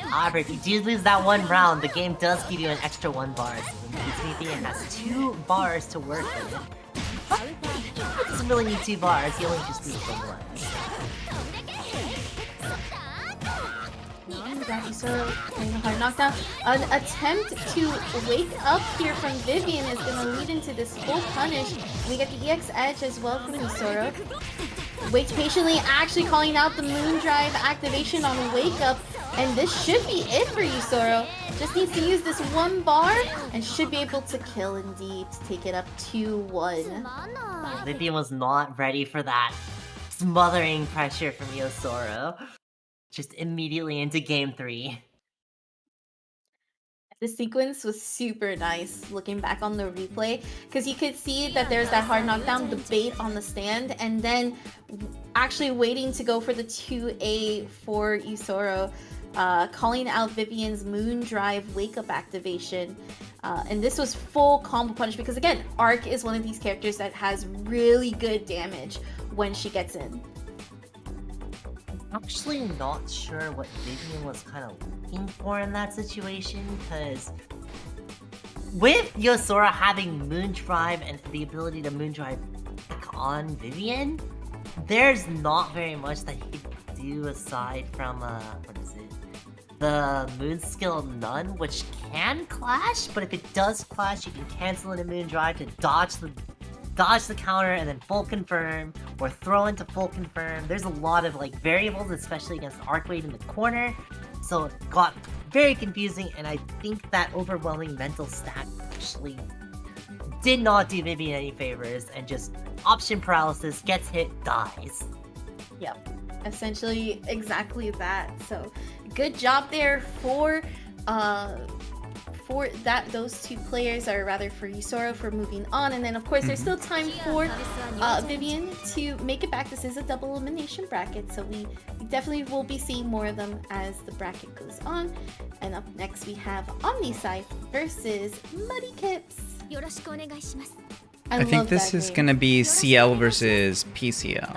However, if you do lose that 1 round, the game does give you an extra 1 bar. So Vivian has 2 bars to work with. He doesn't really need 2 bars, he only just needs 1. Yusoro getting a hard knockdown. An attempt to wake up here from Vivian is going to lead into this full punish. We get the EX Edge as well from Yusoro. Waits patiently, actually calling out the Moondrive activation on Wake Up. And this should be it for Yusoro. Just needs to use this 1 bar and should be able to kill indeed to take it up 2-1. Vivian was not ready for that smothering pressure from Yusoro. Just immediately into game 3. The sequence was super nice looking back on the replay because you could see that there's that hard knockdown, the bait on the stand, and then actually waiting to go for the 2A for Yusoro, calling out Vivian's Moondrive Wake Up activation. And this was full combo punish because again, Arc is one of these characters that has really good damage when she gets in. Actually not sure what Vivian was kind of looking for in that situation, because with Yusoro having Moondrive and the ability to Moondrive on Vivian, there's not very much that he could do aside from, what is it? The Moon Skill Nun, which can clash, but if it does clash, you can cancel it in Moondrive to dodge the counter and then full confirm, or throw into full confirm. There's a lot of like variables, especially against Arcueid in the corner, so it got very confusing, and I think that overwhelming mental stack actually did not do Vivian any favors, and just option paralysis, gets hit, dies. Yep, essentially exactly that. So good job there for for those two players, or rather for Yusoro, for moving on. And then of course there's still time for Vivian to make it back. This is a double elimination bracket, so we definitely will be seeing more of them as the bracket goes on. And up next we have OmniSScythe versus MuddyKipz. I think this is gonna be CL versus PCL.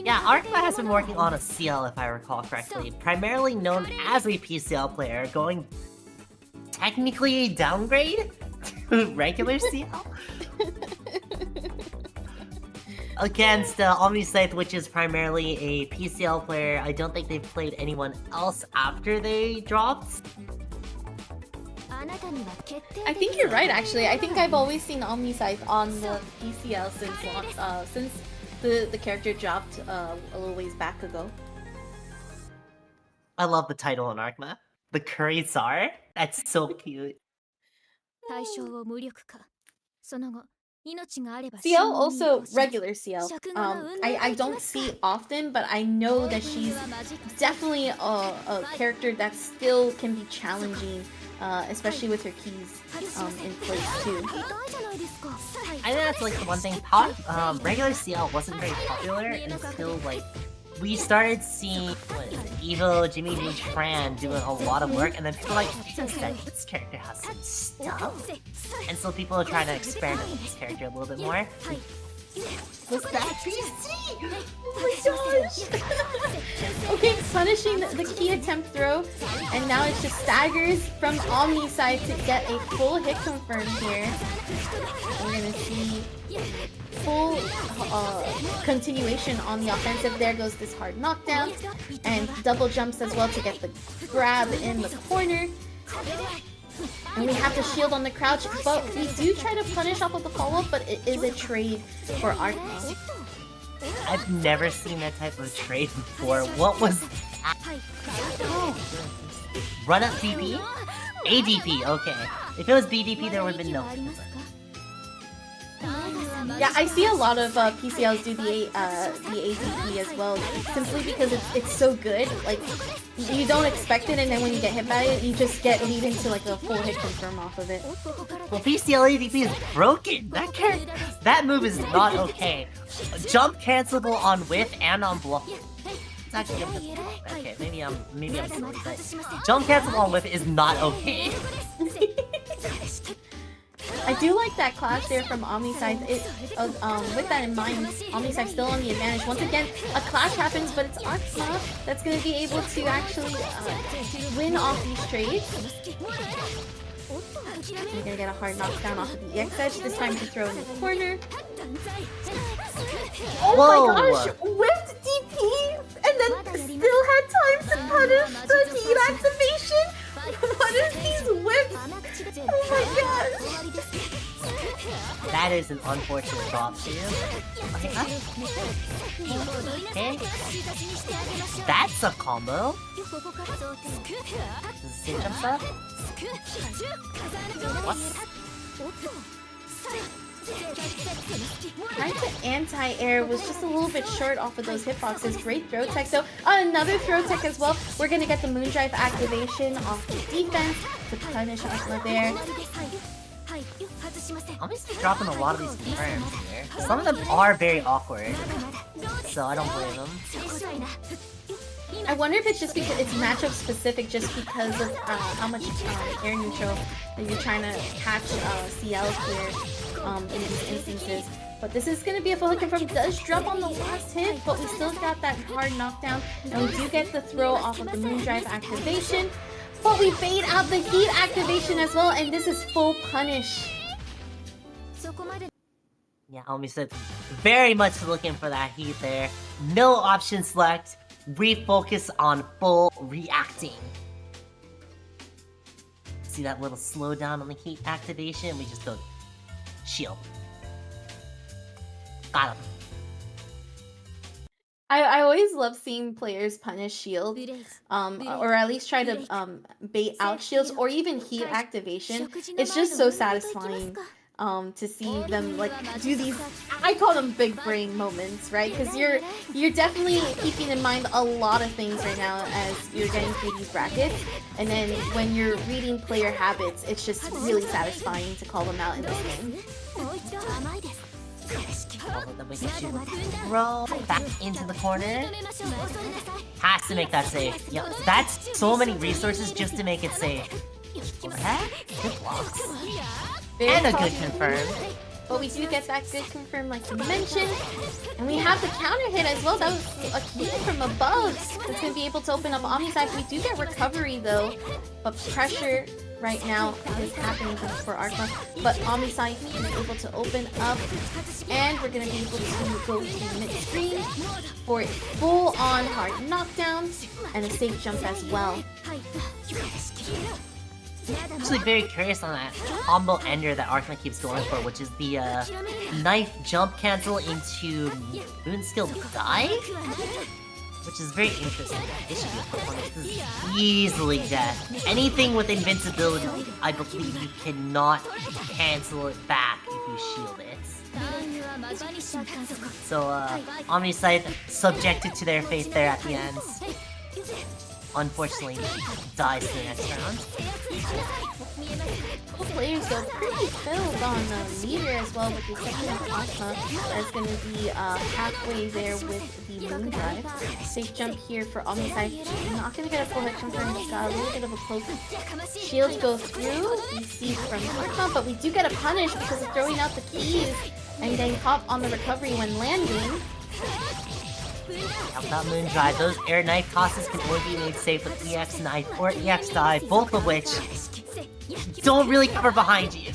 Yeah, Arhkma has been working on a CL, if I recall correctly, primarily known as a PCL player, going technically a downgrade to regular CL against OmniSScythe, which is primarily a PCL player. I don't think they've played anyone else after they dropped. I think you're right, actually. I think I've always seen OmniSScythe on the PCL since the character dropped a little ways back ago. I love the title on Arhkma. The Curry Tsar? That's so cute. CL, also regular CL. I don't see often, but I know that she's definitely a character that still can be challenging, especially with her keys in place too. I think that's like the one thing. Regular CL wasn't very popular until like we started seeing Evo, Jimmy J, Tran doing a lot of work, and then people were like, this character has some stuff. And so people are trying to experiment with this character a little bit more. Was that PC? Oh my gosh! Okay, punishing the key attempt throw, and now it's just staggers from OmniSScythe to get a full hit confirmed here. We're gonna see full continuation on the offensive. There goes this hard knockdown, and double jumps as well to get the grab in the corner. And we have the shield on the crouch, but we do try to punish off of the follow-up, but it is a trade for Arhkma. I've never seen that type of trade before. What was that? Run up DP? ADP, okay. If it was BDP, there would have been no. Yeah, I see a lot of PCLs do the ADP as well, simply because it's so good. Like, you don't expect it, and then when you get hit by it, you just get lead into like a full hit confirm off of it. Well, PCL ADP is broken. That move is not okay. Jump cancelable on whiff and on block. It's actually okay. Maybe I'm silly, but jump cancelable on whiff is not okay. I do like that clash there from OmniSScythe. With that in mind, OmniSScythe still on the advantage. Once again, a clash happens, but it's Arhkma that's going to be able to actually win off these trades. We're going to get a hard knockdown off of the EX edge, this time to throw in the corner. Oh Whoa. my gosh! Whipped DP! And then still had time to punish the heat activation? What is these whips? Oh my gosh! That is an unfortunate drop too. Okay. That's a combo. Does it say jumps up? What? Trying to anti-air was just a little bit short off of those hitboxes. Great throw tech though. Another throw tech as well. We're gonna get the Moondrive activation off the defense to punish Arhkma there. I'm just dropping a lot of these confirms here. Some of them are very awkward, so I don't blame them. I wonder if it's just because it's matchup specific, just because of how much air neutral that you're trying to catch CL here in these instances. But this is going to be a full hit confirm. Does drop on the last hit, but we still got that hard knockdown, and we do get the throw off of the Moondrive activation. But we fade out the heat activation as well, and this is full punish. Yeah, OmniSScythe very much looking for that heat there. No option select. Refocus on full reacting. See that little slowdown on the heat activation? We just go shield. Got him. I always love seeing players punish shield, or at least try to bait out shields, or even heat activation. It's just so satisfying to see them like do these, I call them big brain moments, right? Because you're definitely keeping in mind a lot of things right now as you're getting through these brackets, and then when you're reading player habits, it's just really satisfying to call them out in this game. Roll back into the corner. Has to make that safe. Yep, that's so many resources just to make it safe. Overhead, good blocks. And a good confirm. But we do get that good confirm like you mentioned. And we have the counter hit as well. That was a key from above that's going to be able to open up OmniSScythe. We do get recovery though. But pressure right now is happening for Arhkma. But OmniSScythe is able to open up. And we're going to be able to go to mid-screen for a full-on hard knockdown. And a safe jump as well. I'm actually very curious on that combo ender that Arhkma keeps going for, which is the knife jump cancel into Moonskill dive, which is very interesting. This should be a fun one. This is easily death. Anything with invincibility, I believe you cannot cancel it back if you shield it. So OmniSScythe subjected to their fate there at the end. Unfortunately, dies in the next round. Both players go pretty filled on the meter as well, with the exception of Arhkma. That's going to be halfway there with the moon drive. Safe jump here for OmniSScythe. Not going to get a full hit confirm. He's got a little bit of a poke. Shields go through. We see from Arhkma, but we do get a punish because of throwing out the keys and getting caught on the recovery when landing. Help that moon drive. Those air knife tosses can only be made safe with EX knife or EX dive, both of which don't really cover behind you.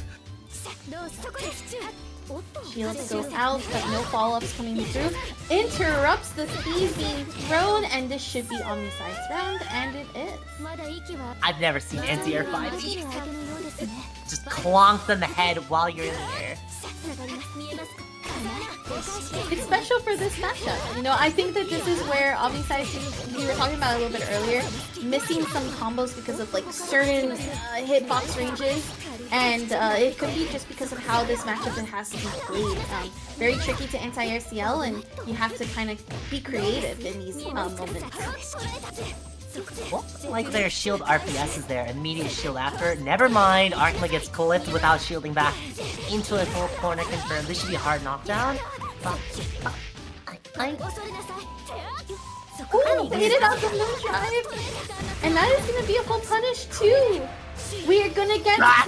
Shields go out, but no follow-ups coming through. Interrupts the keys being thrown, and this should be OmniSScythe's round, and it is. I've never seen anti-air 5e. Just clonked on the head while you're in the air. It's special for this matchup. You know, I think that this is where OmniSScythe, we were talking about a little bit earlier, missing some combos because of like certain hitbox ranges, and it could be just because of how this matchup has to be played. Very tricky to anti-air Ciel, and you have to kind of be creative in these moments. Like their shield RPS is there, immediate shield after. Never mind, Arhkma gets clipped without shielding back into a full corner confirmed. This should be a hard knockdown. Ooh, hit it out the moon drive! And that is going to be a full punish too! We are going to get our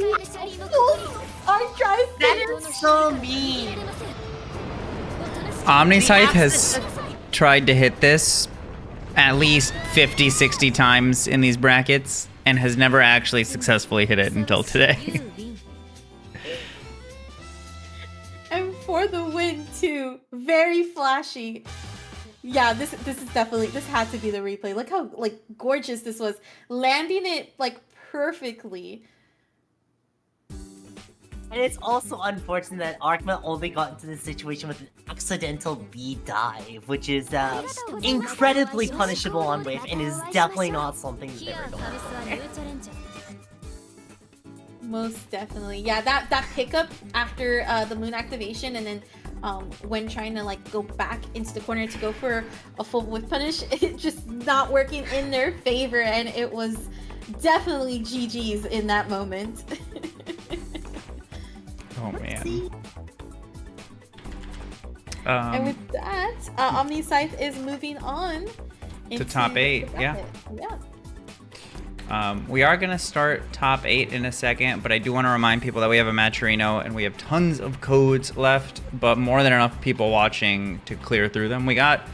drive finish! That is so mean! OmniSScythe has tried to hit this at least 50-60 times in these brackets and has never actually successfully hit it until today. And for the win too, very flashy. Yeah, this is definitely, this had to be the replay. Look how like gorgeous this was, landing it like perfectly. And it's also unfortunate that Arhkma only got into this situation with an accidental B dive, which is incredibly punishable on Whiff and is definitely not something you've ever done before. Most definitely. Yeah, that pickup after the moon activation, and then when trying to like go back into the corner to go for a full whiff punish, it just not working in their favor, and it was definitely GG's in that moment. Oh man. And with that, OmniSScythe is moving on to top 8. Yeah. We are gonna start top 8 in a second, but I do want to remind people that we have a Matcherino and we have tons of codes left, but more than enough people watching to clear through them. We got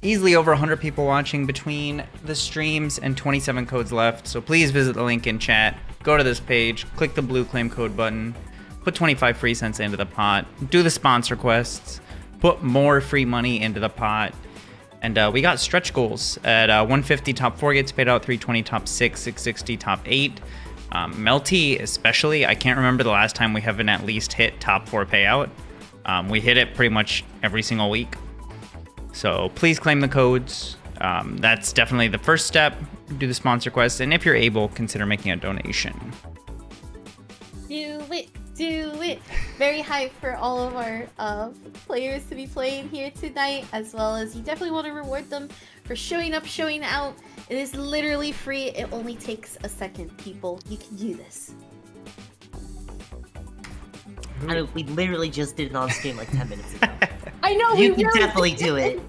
easily over 100 people watching between the streams and 27 codes left, so please visit the link in chat, go to this page, click the blue claim code button, put 25 free cents into the pot, do the sponsor quests, put more free money into the pot, and we got stretch goals at 150 top 4 gets paid out, 320 top 6, 660 top 8. Melty especially, I can't remember the last time we haven't at least hit top 4 payout. We hit it pretty much every single week. So please claim the codes. That's definitely the first step. Do the sponsor quest, and if you're able, consider making a donation. Do it, do it. Very hyped for all of our players to be playing here tonight, as well as you definitely want to reward them for showing up, showing out. It is literally free. It only takes a second, people. You can do this. I mean, we literally just did it on stream like 10 minutes ago. I know, You we can really definitely do it.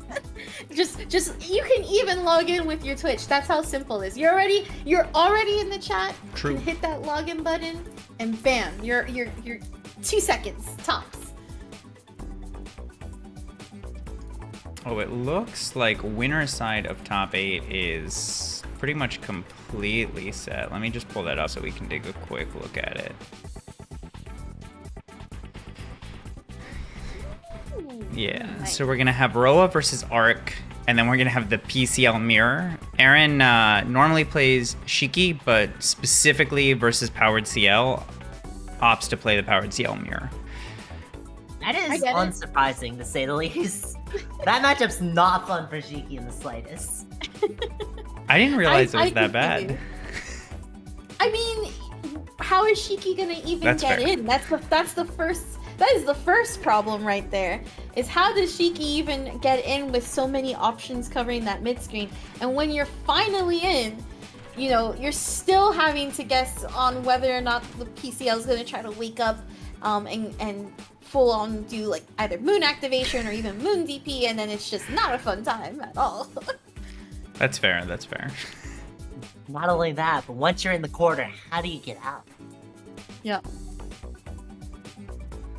just you can even log in with your Twitch. That's how simple it is. You're already in the chat. True. You can hit that login button and bam, you're 2 seconds tops. Oh, it looks like winner's side of top 8 is pretty much completely set. Let me just pull that up so we can take a quick look at it. Yeah, Nice. so we're gonna have Roa versus Arc, and then we're gonna have the PCL mirror. Erin normally plays Shiki, but specifically versus powered CL, opts to play the powered CL mirror. That I is get it. unsurprising, to say the least. That matchup's not fun for Shiki in the slightest. I didn't realize it was that continue. bad. I mean, how is Shiki gonna even That's get fair. in? That is the first problem right there. Is how does Shiki even get in with so many options covering that mid screen? And when you're finally in, you know, you're still having to guess on whether or not the PCL is gonna try to wake up and full on do like either moon activation or even moon DP, and then it's just not a fun time at all. That's fair, that's fair. Not only that, but once you're in the corner, how do you get out? Yeah.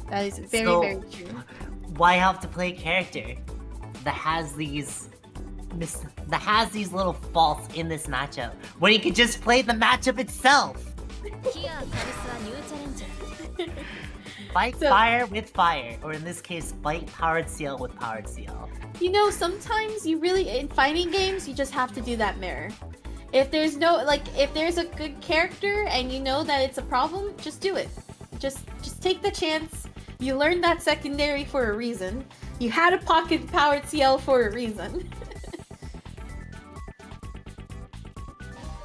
That is very, So- very true. Why have to play a character that has these little faults in this matchup when you could just play the matchup itself? Fight So- fire with fire, or in this case, fight powered CL with powered CL. You know, sometimes you really, in fighting games, you just have to do that mirror. If there's no, like, if there's a good character and you know that it's a problem, just do it. Just take the chance. You learned that secondary for a reason. You had a pocket powered CL for a reason.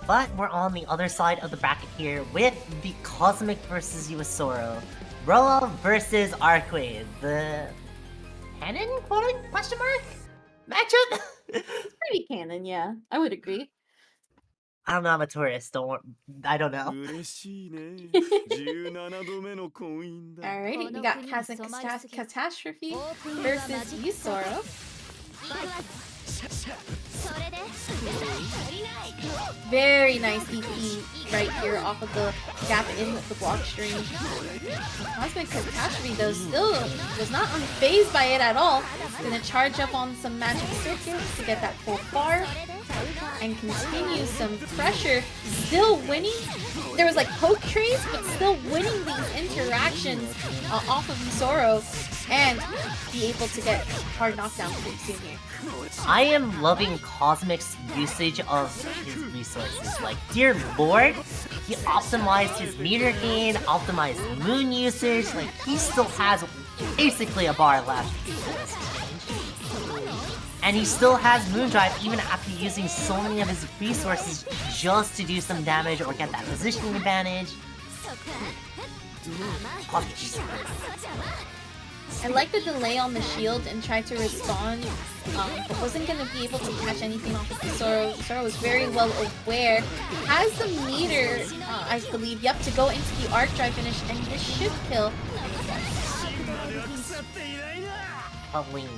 But we're on the other side of the bracket here with the Cosmic versus Yasuo. Roa versus Arcueid. The canon question mark matchup? Pretty canon, yeah. I would agree. I don't know, I'm a tourist, I don't know. Alrighty, we got CosmicCatastrophe versus Yasuo. Very nice EP right here off of the gap in the block string. Cosmic Catastrophe though still was not unfazed by it at all. Gonna charge up on some magic circuits to get that full bar and continue some pressure. Still winning. There was like poke trades, but still winning these interactions off of Yasuo and be able to get hard knockdown pretty soon here. I am loving Cosmic's usage of his resources. Like, dear lord, he optimized his meter gain, optimized moon usage, like, he still has basically a bar left. And he still has Moondrive even after using so many of his resources just to do some damage or get that positioning advantage. I like the delay on the shield and tried to respond, but wasn't going to be able to catch anything off of Yasuo. Yasuo was very well aware. Has the meter, I believe, yep, to go into the arc drive finish, and this should kill. Helene.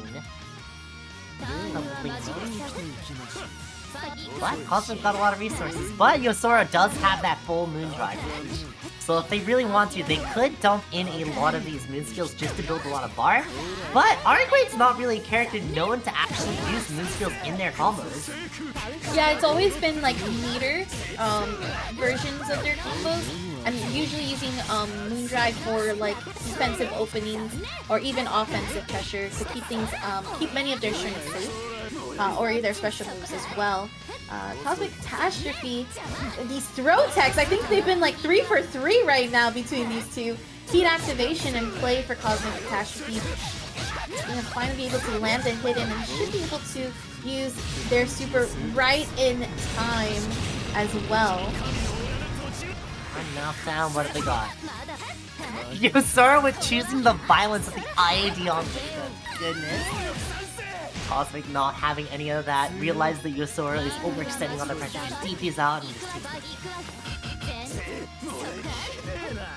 But Cosmic got a lot of resources. But Yasuo does have that full Moondrive range. So if they really want to, they could dump in a lot of these moon skills just to build a lot of bar. But Arcueid's not really a character known to actually use moon skills in their combos. Yeah, it's always been like meter versions of their combos. I'm usually using Moondrive for like defensive openings or even offensive pressure to keep things, keep many of their strings safe, or their special moves as well. Cosmic Catastrophe, these throw techs, I think they've been like 3 for 3 right now between these two. Heat activation and play for Cosmic Catastrophe. Gonna finally be able to land a hidden and should be able to use their super right in time as well. I'm now found what they got. Yosora with choosing the violence of the IAD on goodness. Cosmic not having any of that. Realize that Yosora is overextending on the pressure. Just DPs out and just takes it.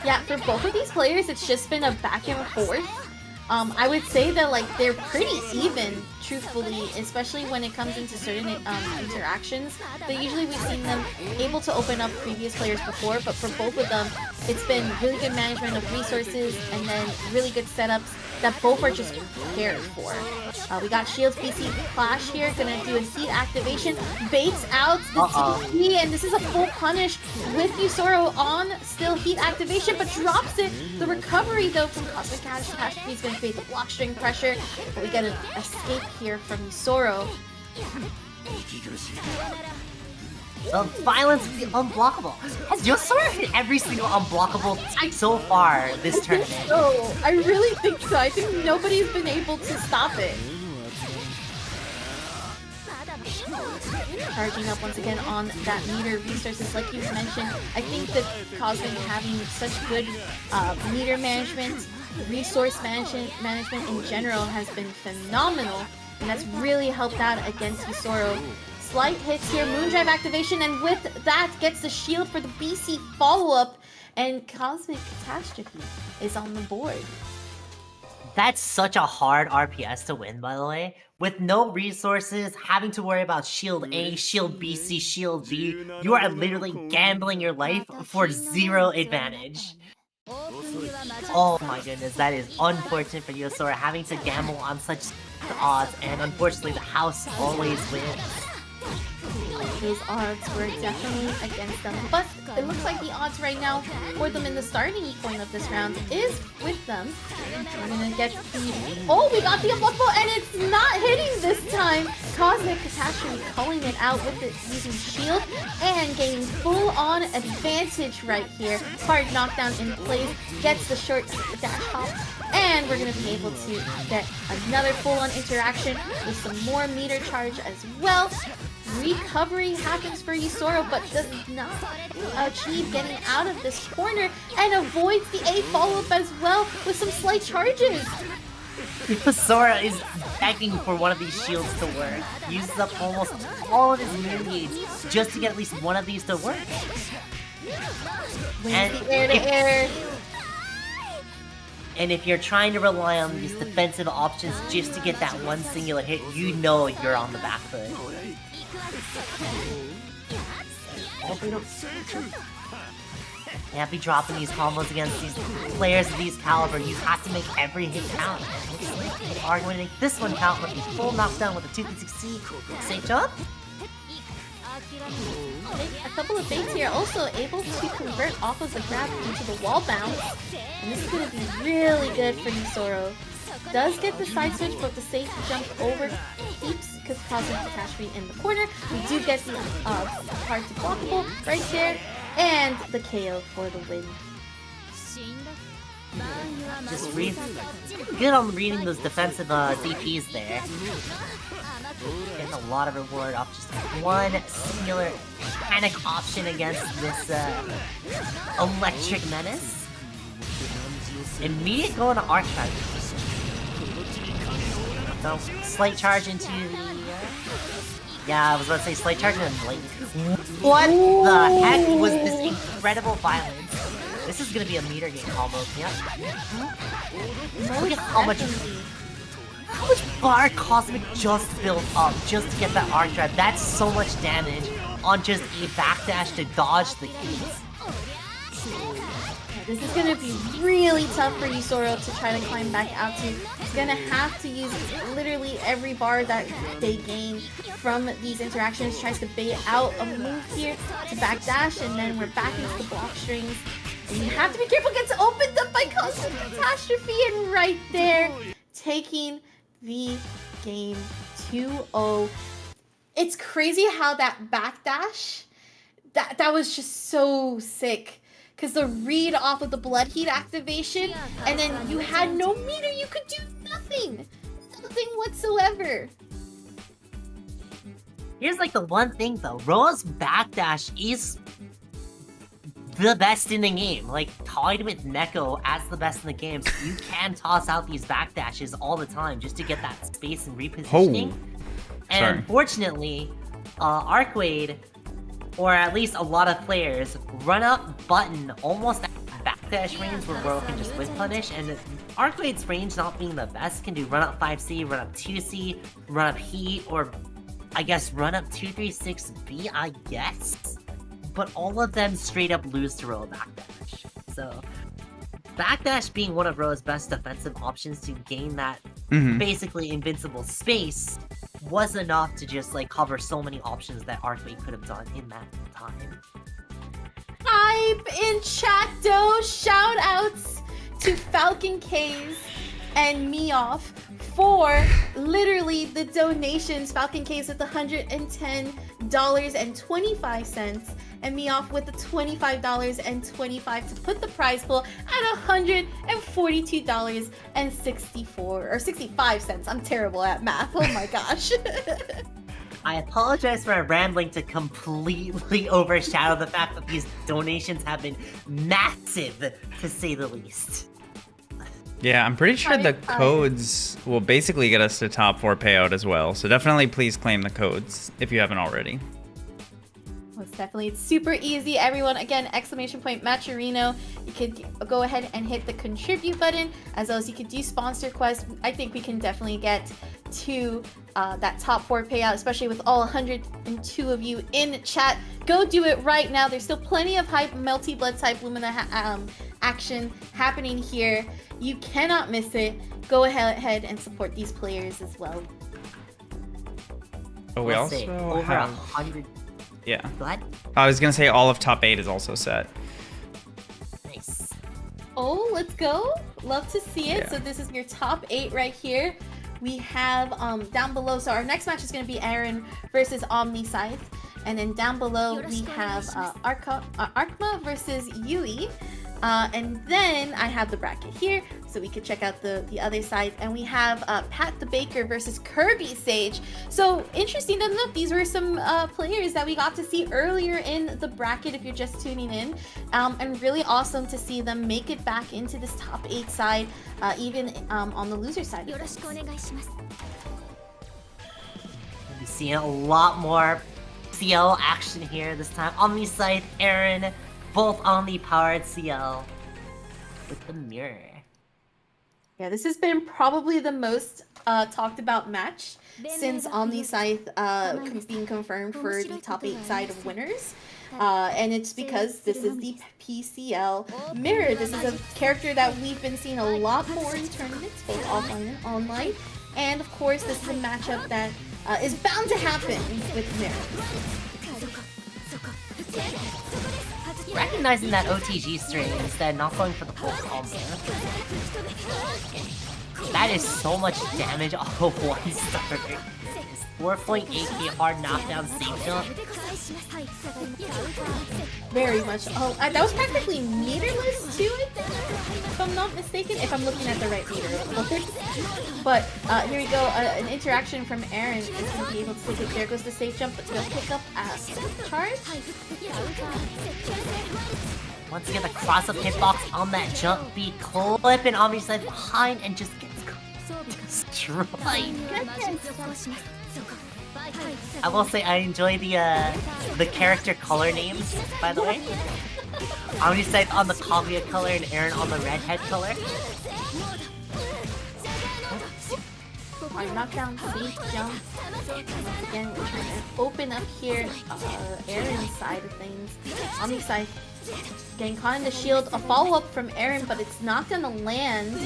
Yeah, for both of these players, it's just been a back and forth. I would say that like they're pretty even, truthfully, especially when it comes into certain interactions. But usually we've seen them able to open up previous players before, but for both of them, it's been really good management of resources and then really good setups that both are just prepared for. We got Shield's BC Clash here, gonna do a heat activation, baits out the TP, and this is a full punish with Yusoro on still heat activation, but drops it. The recovery though from CosmicCatastrophe is gonna create the block string pressure, but we get an escape here from Yusoro. The violence of the unblockable. Has Yosora hit every single unblockable type so far this tournament? Oh, I really think so. I think nobody's been able to stop it. Charging up once again on that meter resources, like you mentioned. I think that Cosmic having such good meter management, resource management in general has been phenomenal, and that's really helped out against Yusoro. Slight hits here, Moondrive activation, and with that gets the shield for the BC follow-up, and CosmicCatastrophe is on the board. That's such a hard RPS to win, by the way. With no resources, having to worry about Shield A, Shield BC, Shield B, you are literally gambling your life for 0 advantage. Oh my goodness, that is unfortunate for Yosora, having to gamble on such odds, and unfortunately the house always wins. Those odds were definitely against them, but it looks like the odds right now for them in the starting point of this round is with them. We're gonna get the... Oh, we got the unblockable, and it's not hitting this time! CosmicCatastrophe calling it out with it using shield and gaining full-on advantage right here. Hard knockdown in place, gets the short dash hop, and we're gonna be able to get another full-on interaction with some more meter charge as well. Recovery happens for Yusoro, but does not achieve getting out of this corner and avoids the A follow-up as well with some slight charges. Yosora is begging for one of these shields to work. Uses up almost all of his meter needs just to get at least one of these to work. And air to air. And if you're trying to rely on these defensive options just to get that one singular hit, you know you're on the back foot. Can't be dropping these combos against these players of these caliber. You have to make every hit count. And they are going to make this one count with a full knockdown with a 260. Sage up. A couple of baits here, also able to convert off of the grab into the wall bounce. And this is going to be really good for Yusoro. Does get the side switch, but the safe jump over keeps because CosmicCatastrophe in the corner. We do get the hard to blockable right there, and the KO for the win. Just good on reading those defensive DPs there. Getting a lot of reward off just one singular panic option against this electric menace. Immediate going to Arhkma. So, slight charge into the... yeah, I was about to say slight charge into the... What the heck was this incredible violence? This is gonna be a meter game combo, yeah. Look at how much bar Cosmic just built up just to get that arc drive. That's so much damage on just a backdash to dodge the keys. This is going to be really tough for Yusoro to try to climb back out to. He's going to have to use literally every bar that they gain from these interactions. Tries to bait out a move here to backdash, and then we're back into the block strings. And you have to be careful, gets opened up by CosmicCatastrophe, and right there, taking the game 2-0. It's crazy how that backdash, that was just so sick. Because the read off of the blood heat activation, and then you had no meter, you could do nothing. Nothing whatsoever. Here's like the one thing though, Roa's backdash is the best in the game. Like, tied with Neko as the best in the game. So you can toss out these backdashes all the time just to get that space and repositioning. And Sorry. unfortunately, Arcueid, or at least a lot of players, run up button almost at backdash range where World can just whip punish, and Arcueid's range not being the best can do run up 5C, run up 2C, run up heat, or I guess run up 236B, I guess? But all of them straight up lose to roll backdash. So, backdash being one of Ro's best defensive options to gain that basically invincible space was enough to just like cover so many options that Arcueid could have done in that time. Type in chat though, shout outs to Falcon K's and Meoff for literally the donations. Falcon K's with $110.25 and Meoff with the $25.25 to put the prize pool at $142.64 or 65 cents. I'm terrible at math. Oh my gosh. I apologize for rambling to completely overshadow the fact that these donations have been massive, to say the least. Yeah, I'm pretty sure the codes will basically get us to top 4 payout as well. So definitely please claim the codes if you haven't already. Most definitely. It's super easy, everyone. Again, exclamation point Matcherino. You could go ahead and hit the contribute button, as well as you could do sponsor quest. I think we can definitely get to that top 4 payout, especially with all 102 of you in chat. Go do it right now. There's still plenty of hype, Melty Blood type Lumina action happening here. You cannot miss it. Go ahead and support these players as well. Oh, we Let's say, also over have... 100. Yeah. Go ahead. I was going to say all of top 8 is also set. Nice. Oh, let's go. Love to see it. Yeah. So this is your top 8 right here. We have down below, so our next match is going to be Erin versus OmniSScythe. And then down below we have Arhkma versus Yui. And then I have the bracket here, so we could check out the other side. And we have Patdabaker versus KirbySage. So interesting to note, these were some players that we got to see earlier in the bracket if you're just tuning in. And really awesome to see them make it back into this top 8 side, even on the loser side of things. We're seeing a lot more CL action here this time. OmniSScythe, Erin, both Omni-powered CL with the mirror. Yeah, this has been probably the most talked about match since OmniSScythe being confirmed for the top 8 side of winners. And it's because this is the PCL mirror. This is a character that we've been seeing a lot more in tournaments, both offline and online. And of course, this is a matchup that is bound to happen with mirror. Recognizing that OTG string instead, not going for the full combo. That is so much damage off of one star. 4.8k hard knockdown safe jump. Very much. Oh, that was practically meterless too, I think, if I'm not mistaken. If I'm looking at the right meter, of course. But here we go. An interaction from Erin is going to be able to take it. There goes the safe jump, but they'll pick up a charge. Once again, the cross-up hitbox on that jump beat, clipping OmniSScythe behind and just gets destroyed. I will say I enjoy the character color names, by the way. OmniSScythe on the Kaguya color and Erin on the redhead color. Our knockdown safe jump. Again, we're trying to open up here Erin's side of things. OmniSScythe getting caught in the shield. A follow-up from Erin, but it's not gonna land.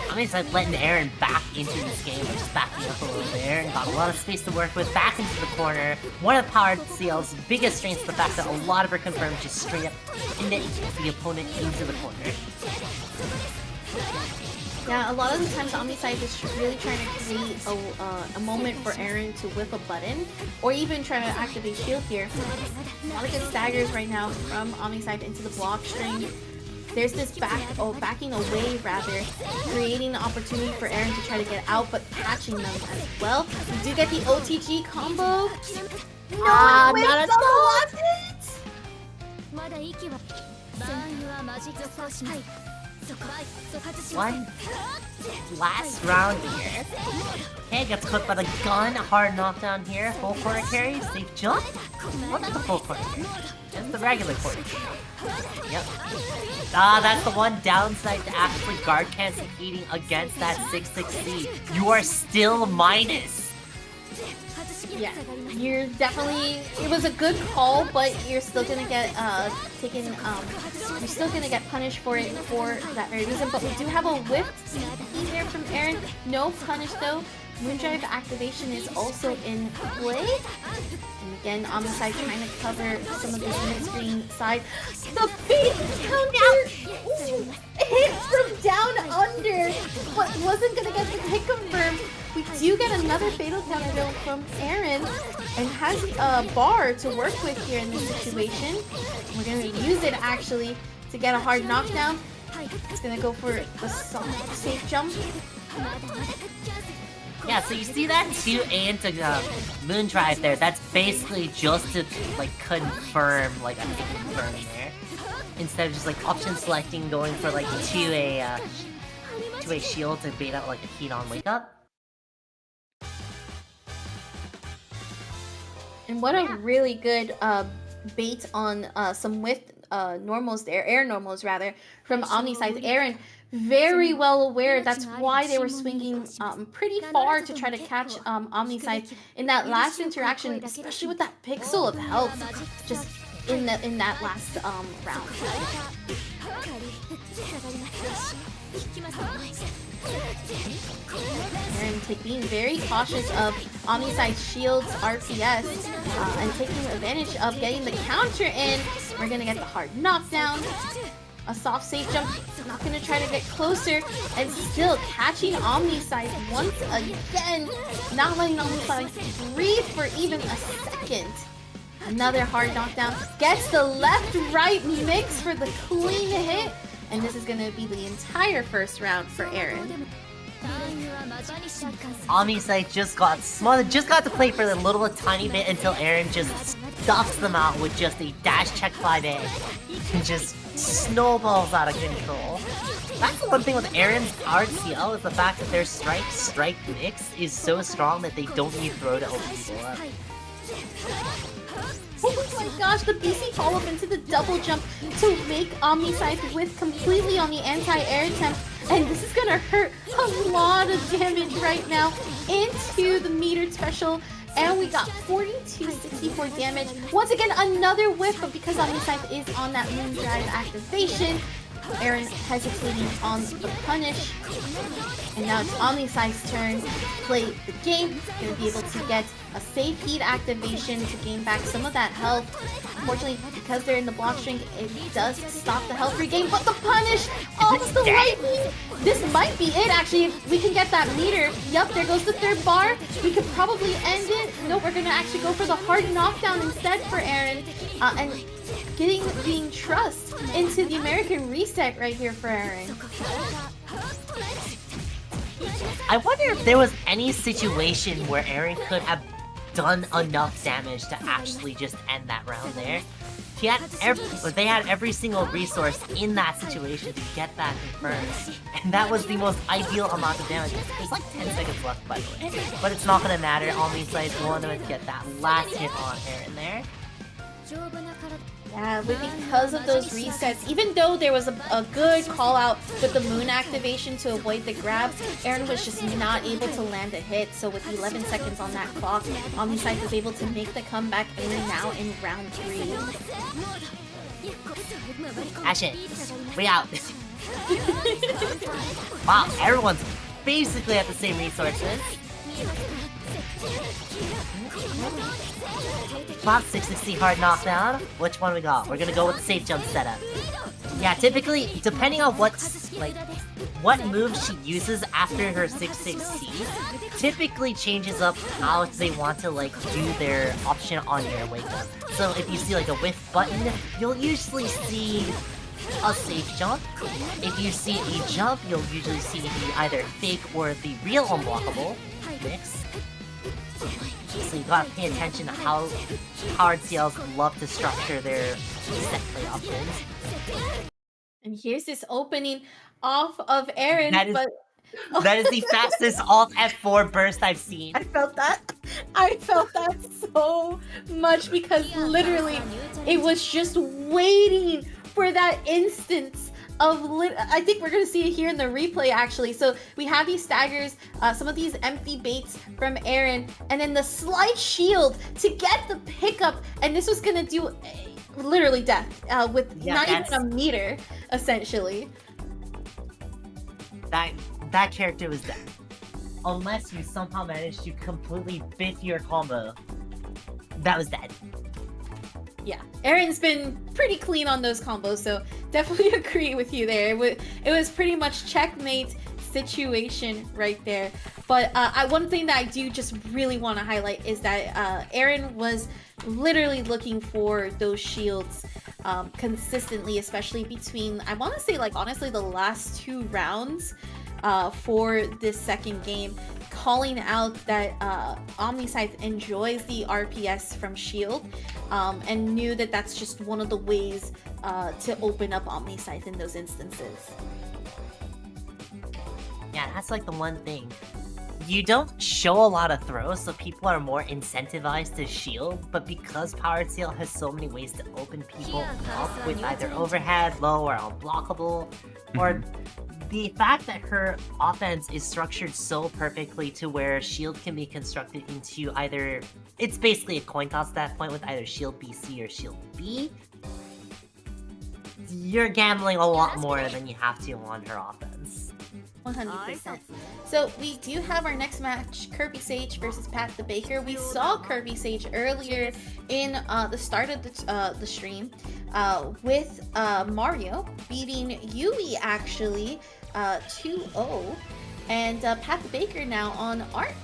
OmniSScythe letting Erin back into this game, just backing up a little bit. Erin got a lot of space to work with, back into the corner. One of Powered CL's biggest strengths is the fact that a lot of her confirmed just straight up knit the opponent into the corner. Yeah, a lot of the times OmniSScythe is really trying to create a moment for Erin to whip a button, or even trying to activate shield here. A lot of good staggers right now from OmniSScythe into the block string. There's this backing away rather, creating the opportunity for Erin to try to get out, but catching them as well. We do get the OTG combo. No, not wait, a the last hit! One last round here. Okay, gets cooked by the gun. Hard knockdown here. Full corner carry. Safe jump. Well, not the full corner carry. Just the regular corner carry. Yep. That's the one downside to actually guard cancel eating against that 6-6C. You are still minus. Yeah, you're definitely. It was a good call, but you're still gonna get taken. You're still gonna get punished for it for that very reason. But we do have a whiff CP here from Erin. No punish though. Moondrive activation is also in play. And again, OmniSScythe trying to cover some of this mid-screen side. The bait counter! Ooh, hit from down under, but wasn't gonna get the hit confirmed. We do get another fatal counter though from Erin, and has a bar to work with here in this situation. We're gonna use it actually to get a hard knockdown. It's gonna go for the soft safe jump. Yeah, so you see that 2A into Moondrive there. That's basically just to like confirm, like I'm confirming there, instead of just like option selecting, going for like 2A shield to bait out like a heat on wake up. And what a really good bait on some whiff normals there, air normals rather, from OmniSScythe. Erin very well aware that's why they were swinging pretty far to try to catch OmniSScythe in that last interaction, especially with that pixel of health just in that last round. Erin being very cautious of OmniSScythe's shields RPS and taking advantage of getting the counter in. We're gonna get the hard knockdown. A soft safe jump, not gonna try to get closer, and still catching OmniSScythe once again, not letting OmniSScythe breathe for even a second. Another hard knockdown, gets the left-right mix for the clean hit, and this is gonna be the entire first round for Erin. OmniSScythe just got smothered, just got to play for a little tiny bit until Erin just stuffs them out with just a dash check 5A and just snowballs out of control. That's the one thing with Erin's RCL is the fact that their strike mix is so strong that they don't need throw to open people up. Oh my gosh, the BC follow-up into the double jump to make OmniSScythe with completely on the anti-air attempt. And this is gonna hurt a lot of damage right now into the metered special. And we got 4264 damage. Once again, another whiff, but because OmniSScythe is on that Moondrive activation, Erin hesitating on the punish. And now it's OmniSScythe's turn to play the game. Gonna be able to get a safe heat activation to gain back some of that health. Unfortunately, because they're in the block string, it does stop the health regain, but the punish! Oh, the lightning! This might be it, actually, if we can get that meter. Yep, there goes the third bar. We could probably end it. No, we're gonna actually go for the hard knockdown instead for Erin. And being trust into the American reset right here for Erin. I wonder if there was any situation where Erin could have done enough damage to actually just end that round there. They had every single resource in that situation to get that confirmed, and that was the most ideal amount of damage. There's like 10 seconds left, by the way, but it's not gonna matter. OmniSScythe wanted to get that last hit on Erin there. Yeah, but because of those resets, even though there was a good call out with the moon activation to avoid the grab, Erin was just not able to land a hit. So with 11 seconds on that clock, OmniSScythe was able to make the comeback in now in round 3. Ash it. We out. Wow, everyone's basically at the same resources. Pop 660 hard knockdown. Which one we got? We're gonna go with the safe jump setup. Yeah, typically, depending on what move she uses after her 660, typically changes up how they want to do their option on your wake up. So if you see like a whiff button, you'll usually see a safe jump. If you see a jump, you'll usually see the either fake or the real unblockable mix. Obviously, you gotta pay attention to how hard CLs love to structure their set play options. And here's this opening off of Erin, but that is the fastest Alt F4 burst I've seen. I felt that. I felt that so much because literally it was just waiting for that instance of I think we're gonna see it here in the replay actually. So we have these staggers, some of these empty baits from Erin, and then the slight shield to get the pickup, and this was gonna do literally death with not even a meter essentially. That character was dead. Unless you somehow managed to completely biff your combo, that was dead. Yeah, Erin's been pretty clean on those combos, so definitely agree with you there. It was pretty much checkmate situation right there. But one thing that I do just really want to highlight is that Erin was literally looking for those shields consistently, especially between, I want to say, like, honestly, the last 2 rounds for this second game, calling out that OmniSScythe enjoys the RPS from shield, and knew that that's just one of the ways to open up OmniSScythe in those instances. Yeah, that's like the one thing. You don't show a lot of throws, so people are more incentivized to shield, but because Powered CL has so many ways to open people up with either overhead, low, or unblockable, or the fact that her offense is structured so perfectly to where shield can be constructed into either, it's basically a coin toss at that point with either shield BC or shield B, you're gambling a lot more than you have to on her offense. 100%. So we do have our next match, KirbySage versus Patdabaker. We saw KirbySage earlier in the start of the stream with Mario beating Yui actually 2-0, and Patdabaker now on Arc.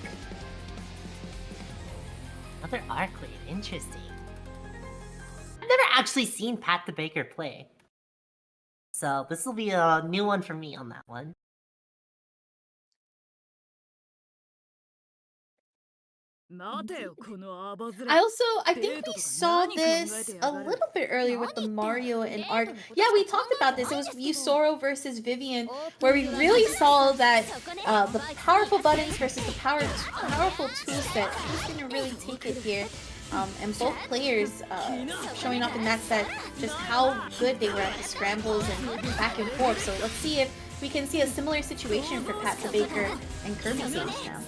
Another Arcueid, interesting. I've never actually seen Patdabaker play, so this will be a new one for me on that one. I think we saw this a little bit earlier with the Mario and Arc. Yeah, we talked about this. It was Yusoro versus Vivian, where we really saw that the powerful buttons versus the powerful toolset. Who's gonna really take it here? And both players showing off in that set just how good they were at the scrambles and back and forth. So let's see if we can see a similar situation for Patdabaker and KirbySage now.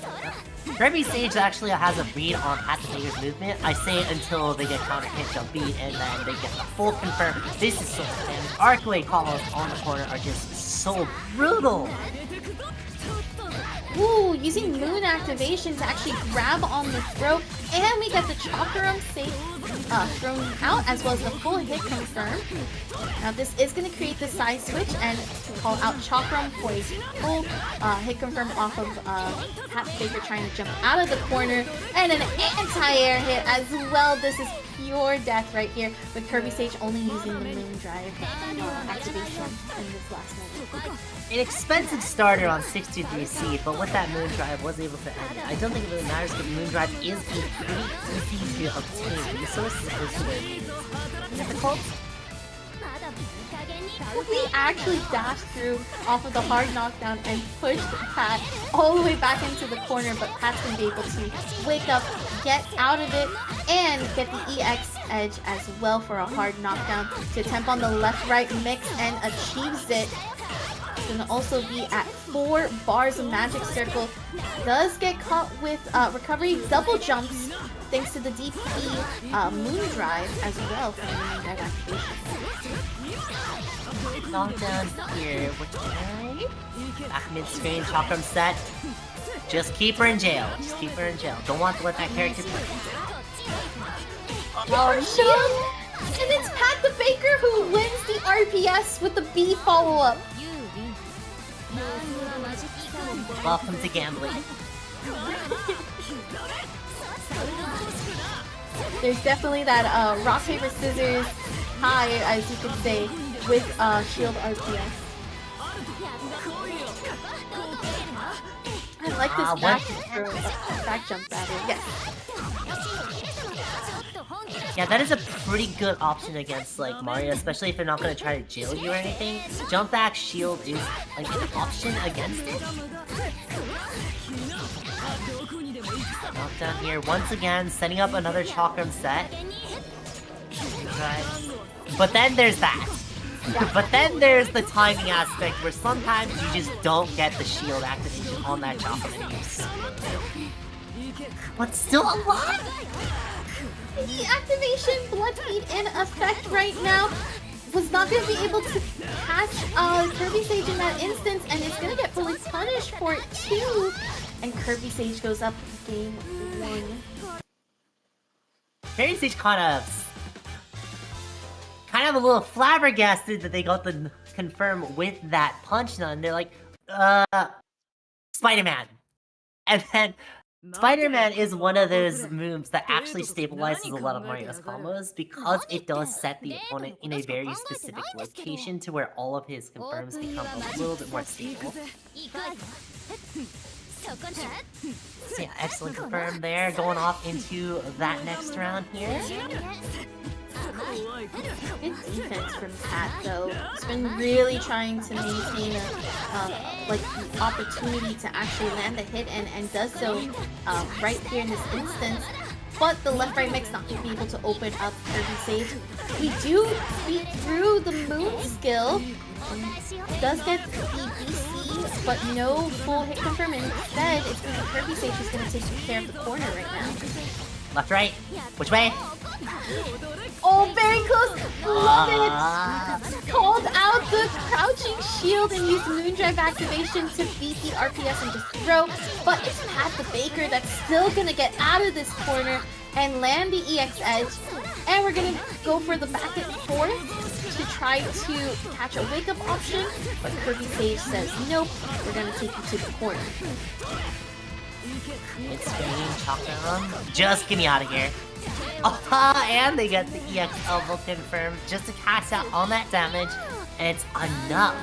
KirbySage actually has a read on Patdabaker's movement. I say it until they get counter hit, they'll beat, and then they get the full confirm. This is so good. And Arcueid combos on the corner are just so brutal. Ooh, using Moon activation to actually grab on the throw, and we get the Chakram safe thrown out, as well as the full hit confirm. Now this is going to create the side switch and call out Chakram for a full hit confirm off of Patdabaker trying to jump out of the corner, and an anti-air hit as well. This is pure death right here, with KirbySage only using the Moon Drive activation in this last moment. An expensive starter on 63C, but with that Moon Drive was able to end it. I don't think it really matters, but Moon Drive is a pretty easy to obtain resource as to where difficult. We actually dashed through off of the hard knockdown and pushed Pat all the way back into the corner, but Pat's gonna be able to wake up, get out of it, and get the EX edge as well for a hard knockdown to attempt on the left-right mix, and achieves it. Gonna also be at 4 bars of magic circle. Does get caught with recovery double jumps thanks to the DP Moon Drive as well from the Moon Drive activation. Knockdown here with Erin. Back mid-screen, Chakram set. Just keep her in jail. Just keep her in jail. Don't want to let that character play. Oh, shield! And it's Patdabaker who wins the RPS with the B follow-up. Welcome to gambling. There's definitely that rock, paper, scissors high, as you could say, with shield RPS. I like this back jump rather. Yes. Yeah, that is a pretty good option against like Mario, especially if they're not gonna try to jail you or anything. Jump back shield is like an option against it. Knockdown here once again, setting up another chakram set. Right. But then there's that. But then there's the timing aspect where sometimes you just don't get the shield activation on that chakram and you screw. But still alive! The activation blood feed in effect right now was not going to be able to catch KirbySage in that instance, and it's going to get fully punished for it too. And KirbySage goes up game 1. KirbySage kind of a little flabbergasted that they got the confirm with that punch none. They're like, Spider-Man. And then Spider-Man is one of those moves that actually stabilizes a lot of Mario's combos because it does set the opponent in a very specific location to where all of his confirms become a little bit more stable. So yeah, excellent confirm there, going off into that next round here. Good defense from Pat though. He's been really trying to maintain like the opportunity to actually land the hit and does so right here in this instance. But the left-right mix not going to be able to open up KirbySage. We do beat through the moon skill. Does get the BC, but no full hit confirm. Instead, it's going to be KirbySage who's going to take care of the corner right now. Left, right? Which way? Oh, very close! Love it! Called out the crouching shield and used Moondrive activation to beat the RPS and just throw. But it's Patdabaker that's still gonna get out of this corner and land the EX edge. And we're gonna go for the back and forth to try to catch a wake-up option. But KirbySage says, nope, we're gonna take you to the corner. It's spinning, chop down. Just get me out of here. And they get the EX elbow confirmed just to cast out all that damage, and it's enough.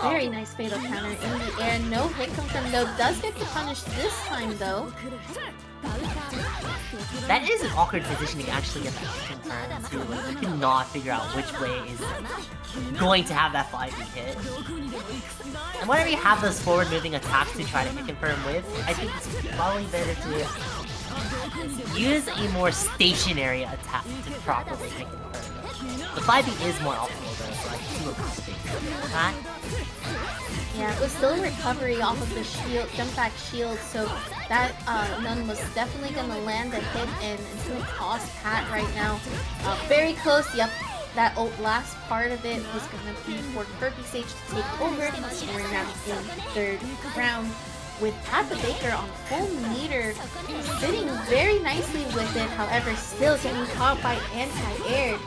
Very nice fatal counter in the air. No hit confirmed though. Does get to punish this time though. That is an awkward position to actually get that confirmed too. Like, you cannot figure out which way is going to have that 5D hit. And whenever you have those forward moving attacks to try to hit confirm with, I think it's probably better to use a more stationary attack to properly hit confirm. The 5D is more optimal though, so I can see what that. Yeah, it was still a recovery off of the shield, jump back shield, so that none was definitely gonna land a hit and it's gonna toss Pat right now. Very close, yep. That last part of it was gonna be for KirbySage to take over, and we're now in the third round with Patdabaker on full meter, sitting very nicely with it, however still getting caught by anti-air.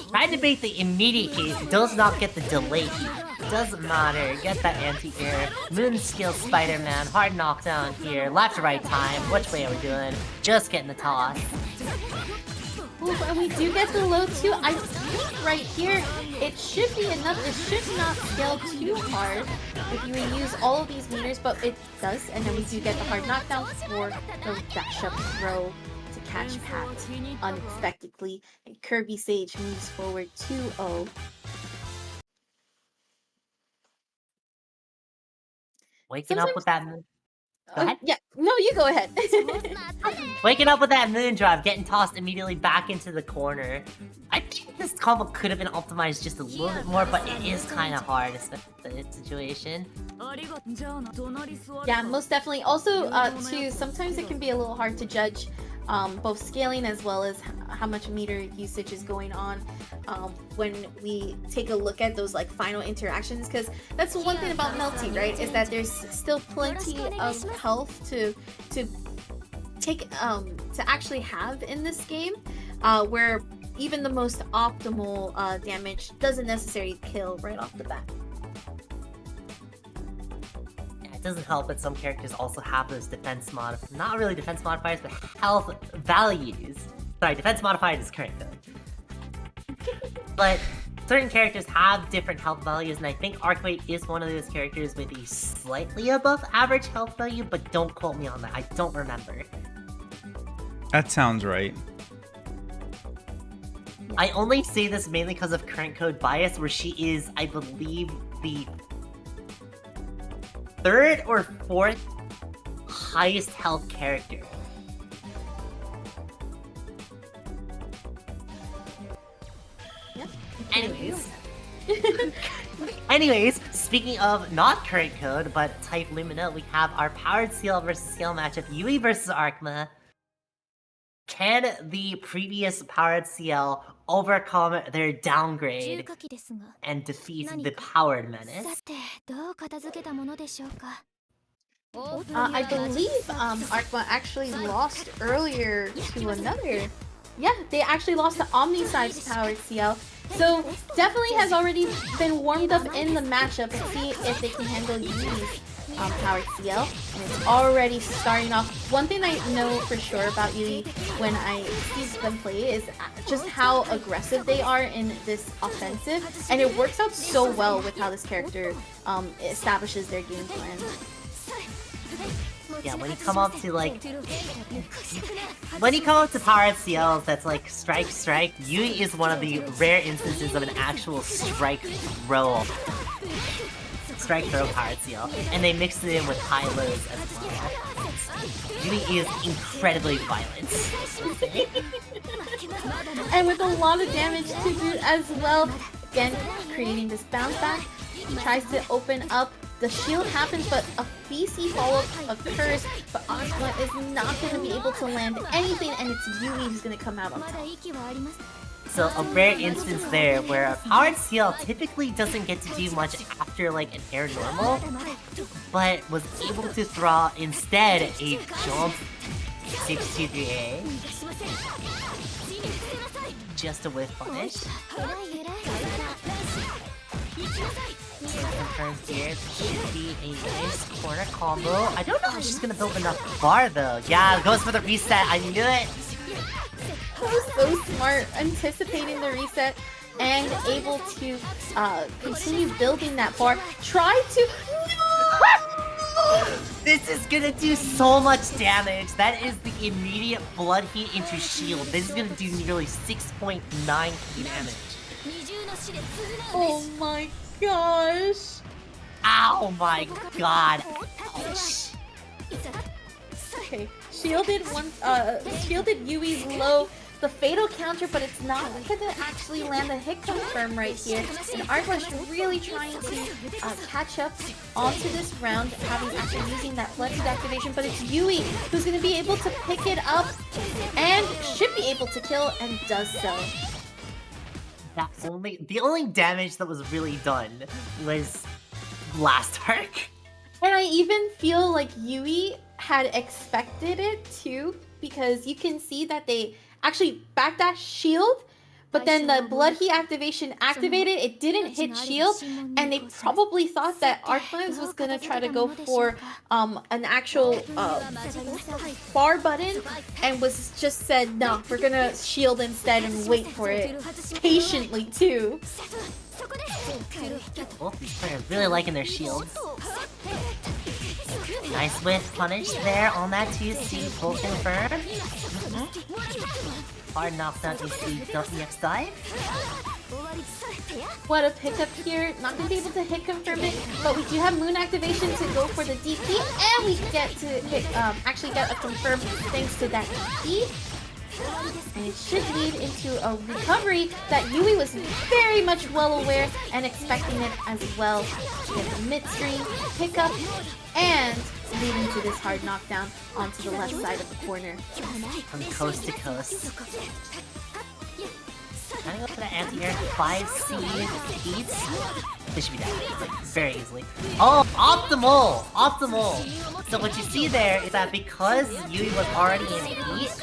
Try to bait the immediate case, does not get the delay heat. Doesn't matter, get that anti-air. Moon skill Spider-Man, hard knockdown here, left to right time, which way are we doing? Just getting the toss. Ooh, and we do get the low too. I think right here, it should be enough. It should not scale too hard if you use all of these meters, but it does. And then we do get the hard knockdown for the dash up throw to catch Pat unexpectedly. And KirbySage moves forward 2-0. Waking up with that moon. Go ahead. Yeah, no, you go ahead. Waking up with that moon drive, getting tossed immediately back into the corner. I think this combo could have been optimized just a little bit more, but it is kind of hard, especially in this situation. Yeah, most definitely. Also, too, sometimes it can be a little hard to judge both scaling as well as how much meter usage is going on when we take a look at those like final interactions, because that's the one thing about Melty, right, is that there's still plenty of health to take to actually have in this game, where even the most optimal damage doesn't necessarily kill right off the bat. It doesn't help that some characters also have those defense not really defense modifiers, but health values. Sorry, defense modifiers is current though. but certain characters have different health values, and I think Arcueid is one of those characters with a slightly above average health value, but don't quote me on that. I don't remember. That sounds right. I only say this mainly because of current code bias, where she is, I believe, the 3rd or 4th highest health character. Anyways, speaking of not current code, but type Lumina, we have our powered Ciel versus Ciel matchup, Yui versus Arhkma. Can the previous powered Ciel overcome their downgrade and defeat the powered menace? I believe Arhkma actually lost earlier to another. Yeah, they actually lost to OmniSScythe's powered Ciel. So definitely has already been warmed up in the matchup. Let's see if they can handle Yui's powered Ciel. And it's already starting off. One thing I know for sure about Yui when I see them play is just how aggressive they are in this offensive. And it works out so well with how this character establishes their game plan. Yeah, when you come up to like... When you come up to powered Ciels that's like strike, Yui is one of the rare instances of an actual strike throw powered Ciel. And they mix it in with high lows as well. Yui is incredibly violent. And with a lot of damage to boot as well. Again, creating this bounce back. He tries to open up. The shield happens, but a BC follow-up occurs, but Arhkma is not going to be able to land anything, and it's Yui who's going to come out on top. So a rare instance there where a powered Ciel typically doesn't get to do much after like an air normal, but was able to throw instead a jump 623A. Just a whiff punish. Confirmed here, should be a nice corner combo. I don't know how she's gonna build enough bar though. Yeah, it goes for the reset. I knew it. That was so smart, anticipating the reset and able to continue building that bar. Try to. This is gonna do so much damage. That is the immediate blood heat into shield. This is gonna do nearly 6.9 damage. Oh my gosh. Ow my god. Ouch. Okay, shielded Yui's low, the fatal counter, but it's not gonna actually land a hit confirm right here. And Arhkma really trying to catch up onto this round, after using that Bloodheat activation, but it's Yui who's gonna be able to pick it up and should be able to kill, and does so. The only damage that was really done was last arc. And I even feel like Yui had expected it too, because you can see that they actually backdash shield, but then the blood heat activation activated, it didn't hit shield, and they probably thought that Arhkma was gonna try to go for an actual bar button, and was just said, no, we're gonna shield instead and wait for it patiently too. Both these players really liking their shields. Nice whiff punish there on that 2C, full confirm. Hard knockdown is the EX dive. What a pickup here. Not gonna be able to hit confirm it, but we do have moon activation to go for the DP, and we get to hit, actually get a confirm thanks to that DP. And it should lead into a recovery that Yui was very much well aware and expecting it as well. Get the mid-stream, pick up, and leading to this hard knockdown onto the left side of the corner. From coast to coast. Can I go for that anti-air 5C beats? This should be that, like, very easily. Oh, optimal! Optimal! So what you see there is that because Yui was already in heat,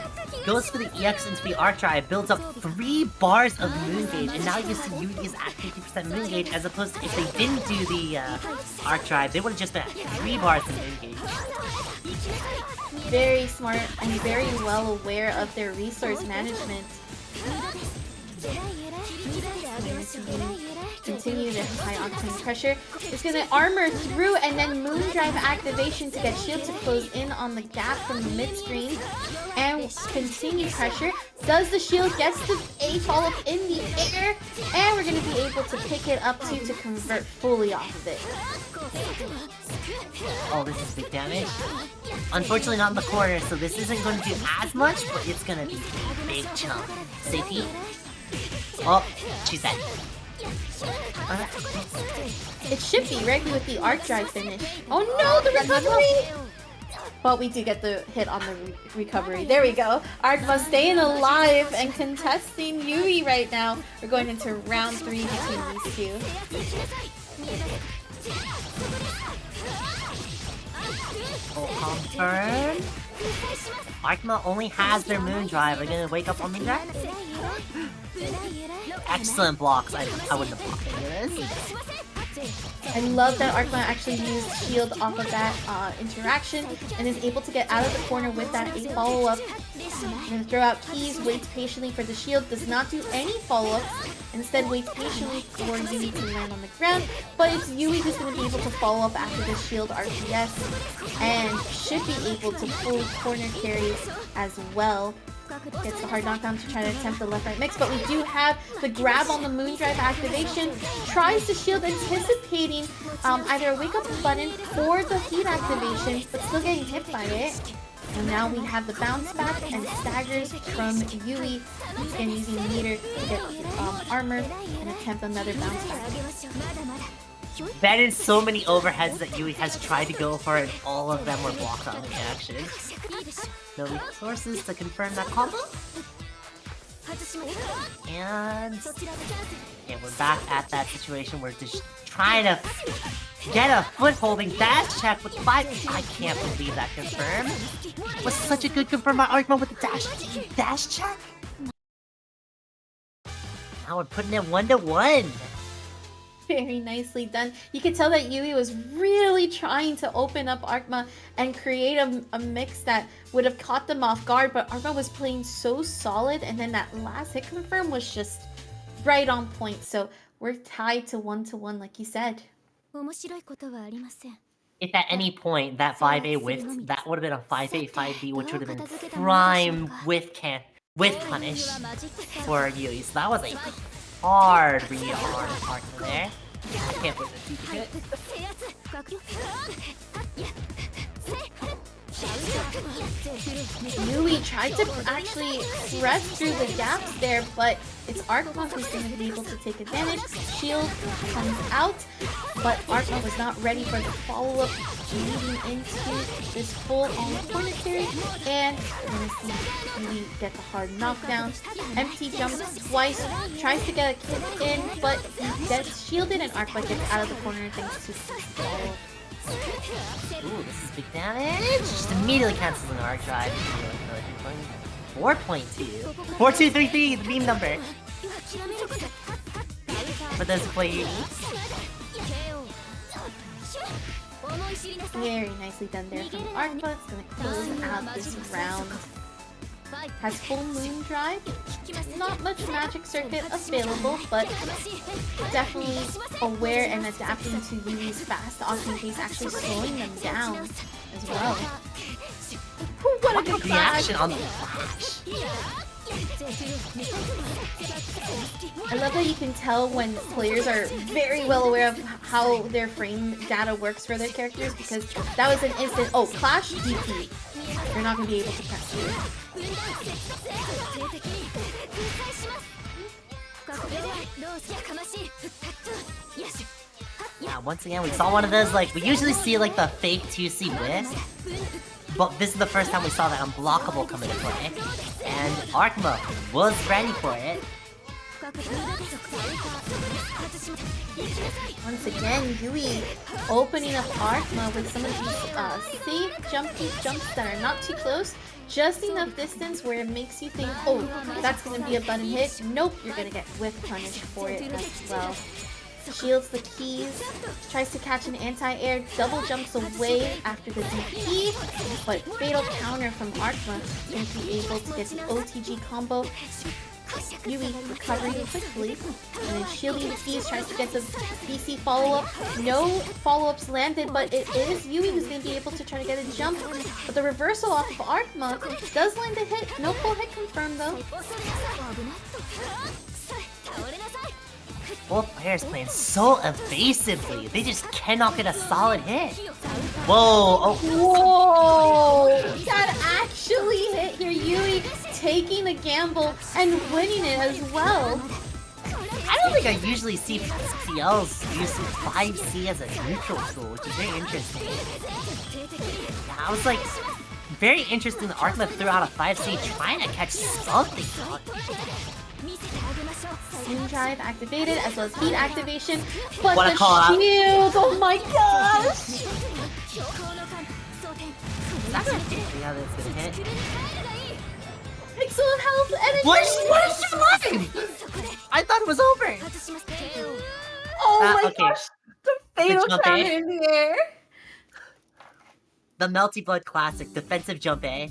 goes for the EX into the arc drive, builds up 3 bars of moon gauge, and now you see Yui is at 50% moon gauge, as opposed to if they didn't do the arc drive, they would have just been at 3 bars of moon gauge. Very smart and very well aware of their resource management. to continue the high octane pressure. It's gonna armor through and then Moondrive activation to get shield to close in on the gap from the mid screen and continue pressure. Does the shield gets the A follow up in the air, and we're gonna be able to pick it up to convert fully off of it. Oh, this is big damage. Unfortunately not in the corner, so this isn't going to do as much, but it's gonna be a big chunk. Safety. Oh, she's dead. It should be right with the arc drive finish. Oh no, the recovery! But we do get the hit on the recovery. There we go. Arhkma staying alive and contesting Yui right now. We're going into round 3 between these two. Oh, confirm. Arhkma only has their Moondrive. Are you gonna wake up on Moondrive? Excellent blocks. I wouldn't have blocked any of this. I love that Arhkma actually used shield off of that interaction and is able to get out of the corner with that A follow-up. I'm gonna throw out keys, waits patiently for the shield, does not do any follow-ups, instead waits patiently for Yui to land on the ground, but it's Yui who's gonna be able to follow up after the shield RTS and should be able to pull corner carries as well. Gets the hard knockdown to try to attempt the left-right mix, but we do have the grab on the Moondrive activation. Tries to shield, anticipating either a wake-up button or the heat activation, but still getting hit by it. And now we have the bounce back and staggers from Yui. And using meter to get armor and attempt another bounce back. That is so many overheads that Yui has tried to go for, and all of them were blocked on reaction. No resources to confirm that combo. And we're back at that situation where just trying to get a foot-holding dash check with 5. I can't believe that confirm. Was such a good confirm by Arhkma with the dash check. Now we're putting it 1-1. Very nicely done. You can tell that Yui was really trying to open up Arhkma and create a mix that would have caught them off guard, but Arhkma was playing so solid, and then that last hit confirm was just right on point. So we're tied to 1-1, like you said. If at any point that 5A whiffed, that would have been a 5A 5B, which would have been prime with punish for Yui. So that was a hard read on Arhkma there. I can't believe that you could do it. Yui tried to actually press through the gaps there, but it's Arhkma who's going to be able to take advantage. Shield comes out, but Arhkma was not ready for the follow-up leading into this full-on corner carry, and we're going to see Yui get the hard knockdown. Empty jumps twice, tries to get a kick in, but he gets shielded, and Arhkma gets out of the corner thanks to follow-up. Ooh, this is big damage. Just immediately cancels an arc drive. 4.2. 4233, the beam number. For those who play Yui. Very nicely done there from Arhkma. It's going to close out this round. Has full Moondrive. Not much magic circuit available, but definitely aware and adapting to Yui's fast octane pace, actually slowing them down as well. What a good reaction on the flash. I love that you can tell when players are very well aware of how their frame data works for their characters, because that was an instant, oh, clash, DP. You're not going to be able to press through. Yeah, once again, we saw one of those, like, we usually see, like, the fake 2C whiff, but this is the first time we saw that unblockable come into play, and Arhkma was ready for it. Once again, Yui opening up Arhkma with some of these safe jumpy jumps that are not too close, just enough distance where it makes you think, oh, that's going to be a button hit. Nope, you're going to get whiff punished for it as well. Shields the keys, tries to catch an anti-air, double jumps away after the DP, but fatal counter from Arhkma, going to be able to get the OTG combo. Yui recovering quickly, and then shielding the keys, tries to get the BC follow-up. No follow-ups landed, but it is Yui who's going to be able to try to get a jump. But the reversal off of Arhkma does land a hit. No full hit confirmed though. Both players playing so evasively. They just cannot get a solid hit. Whoa! Oh. Whoa! That actually hit here. Yui taking the gamble and winning it as well. I don't think I usually see CLs use 5C as a neutral tool, which is very interesting. Yeah, I was like, very interesting that Arhkma threw out a 5C trying to catch something. Spin drive activated as well as heat activation, but what the shield! Oh my gosh! Yeah, that's gonna hit. Pixel of health and What is she lying? I thought it was over. Oh my okay. gosh! The fatal crown in the air. The Melty Blood classic, defensive jump A.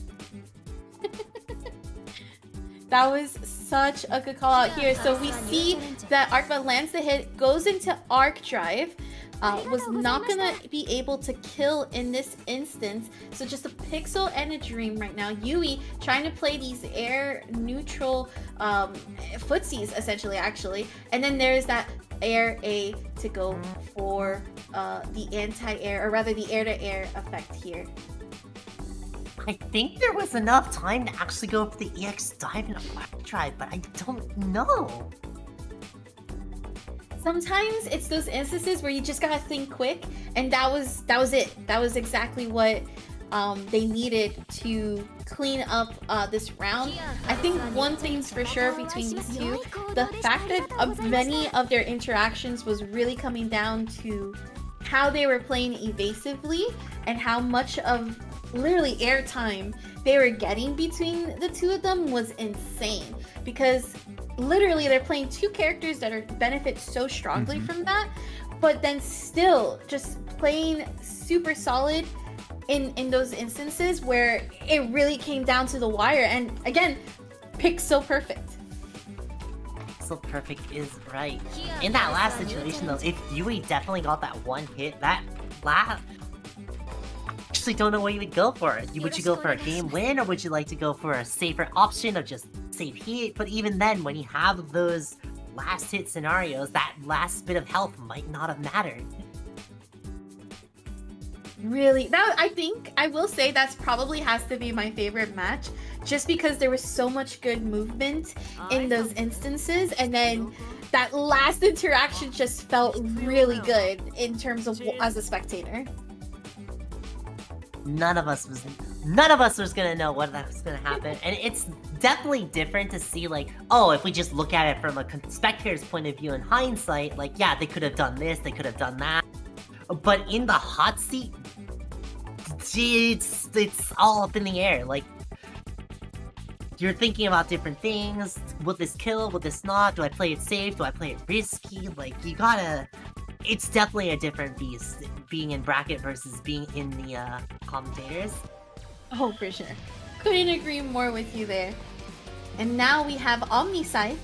That was such a good call out here. So we see that Arhkma lands the hit, goes into Arc Drive, was not gonna be able to kill in this instance. So just a pixel and a dream right now. Yui trying to play these air neutral footsies essentially, actually. And then there's that air A to go for the anti-air, or rather the air-to-air effect here. I think there was enough time to actually go for the EX dive and Arc Drive, but I don't know. Sometimes it's those instances where you just gotta think quick, and that was it. That was exactly what they needed to clean up this round. I think one thing's for sure between these two, the fact that many of their interactions was really coming down to how they were playing evasively and how much of literally airtime they were getting between the two of them was insane, because literally they're playing two characters that are benefit so strongly from that, but then still just playing super solid in those instances where it really came down to the wire. And again, Pixel perfect. Pixel perfect is right. In that last situation though, if Yui definitely got that one hit, that last, I don't know what you would go for. Would you go for a game win, or would you like to go for a safer option of just save heat? But even then, when you have those last hit scenarios, that last bit of health might not have mattered. Really, that I think I will say that's probably has to be my favorite match, just because there was so much good movement in those instances, and then that last interaction just felt really good in terms of as a spectator. None of us was gonna know what was gonna happen, and it's definitely different to see, like, oh, if we just look at it from a spectator's point of view in hindsight, like, yeah, they could have done this, they could have done that, but in the hot seat, it's all up in the air. Like, you're thinking about different things. Will this kill? Will this not? Do I play it safe? Do I play it risky? Like, you gotta. It's definitely a different beast being in bracket versus being in the commentators. Oh, for sure. Couldn't agree more with you there. And now we have OmniSScythe,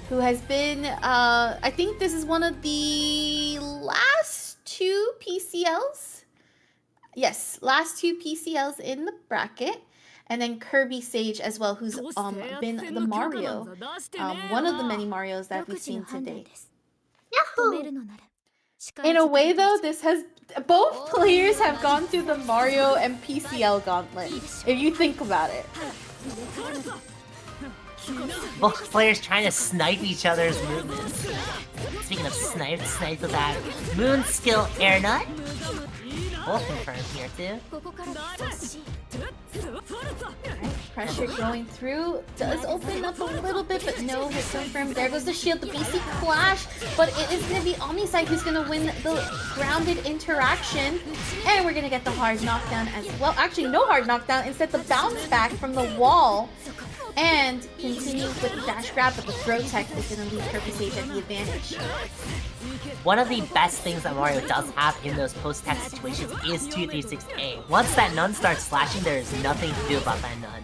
who has been, I think this is one of the last two PCLs. Yes, last two PCLs in the bracket. And then KirbySage as well, who's been the Mario. One of the many Marios that we've seen today. Yahoo! In a way though, this has both players have gone through the Mario and PCL gauntlet, if you think about it. Both players trying to snipe each other's movements. Speaking of snipe with that moon skill air nut. Both confirmed here too. Pressure going through does open up a little bit, but no hit confirmed. There goes the shield, the BC clash, but it is going to be OmniSScythe who's going to win the grounded interaction, and we're going to get the hard knockdown as well. Actually, no hard knockdown, instead the bounce back from the wall, and continue with the dash grab, but the throw tech is going to leave KirbySage at the advantage. One of the best things that Mario does have in those post-tech situations is 236A. Once that nun starts slashing, there is nothing to do about that nun.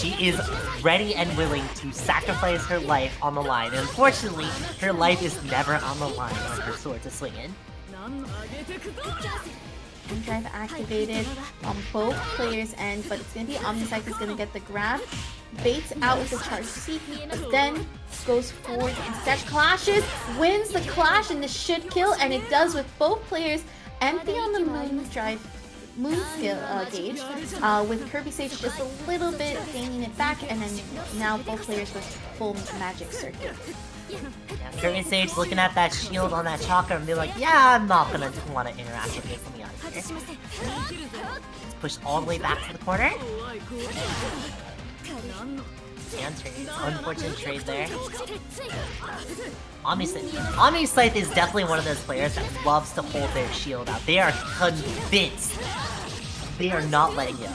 She is ready and willing to sacrifice her life on the line. And unfortunately, her life is never on the line on her sword to swing in. Drive activated on both players' end, but it's going to be OmniSScythe is going to get the grab. Baits out with the charge C, but then goes forward instead. Clashes, wins the clash, and this should kill, and it does with both players empty on the moon skill gauge, with KirbySage just a little bit gaining it back, and then now both players with full magic circuit. Yeah, KirbySage looking at that shield on that chakra and be like, yeah, I'm not gonna want to interact with this. Let me out of here. Let's push all the way back to the corner. And trade. Unfortunate trade there. OmniSScythe is definitely one of those players that loves to hold their shield out. They are convinced they are not letting go.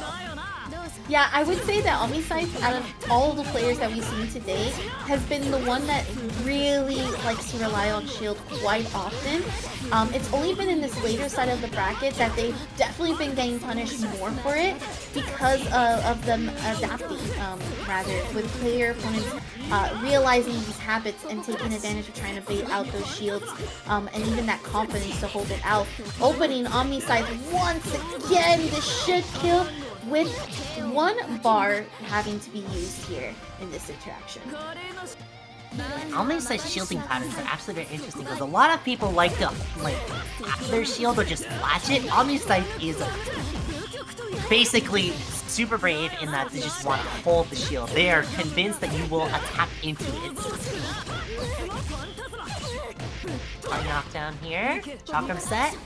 Yeah, I would say that OmniSScythe, out of all the players that we've seen today, has been the one that really likes to rely on shield quite often. It's only been in this later side of the bracket that they've definitely been getting punished more for it because of them adapting, rather, with player opponents realizing these habits and taking advantage of trying to bait out those shields, and even that confidence to hold it out. Opening OmniSScythe once again, this should kill, with one bar having to be used here in this interaction. OmniSScythe shielding patterns are absolutely very interesting because a lot of people like to tap their shield or just flash it. OmniSScythe is basically super brave in that they just want to hold the shield. They are convinced that you will attack into it. Hard knockdown here. Chakram set.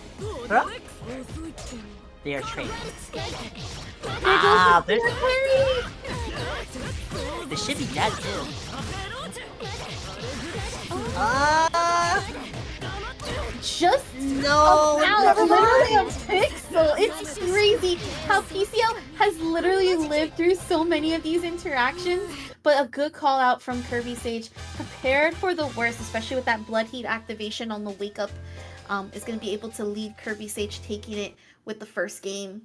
They are trading. They should be dead too. Just no, literally a pixel. It's crazy how PCL has literally lived through so many of these interactions. But a good call out from KirbySage, prepared for the worst, especially with that blood heat activation on the wake up, is going to be able to lead KirbySage taking it with the first game.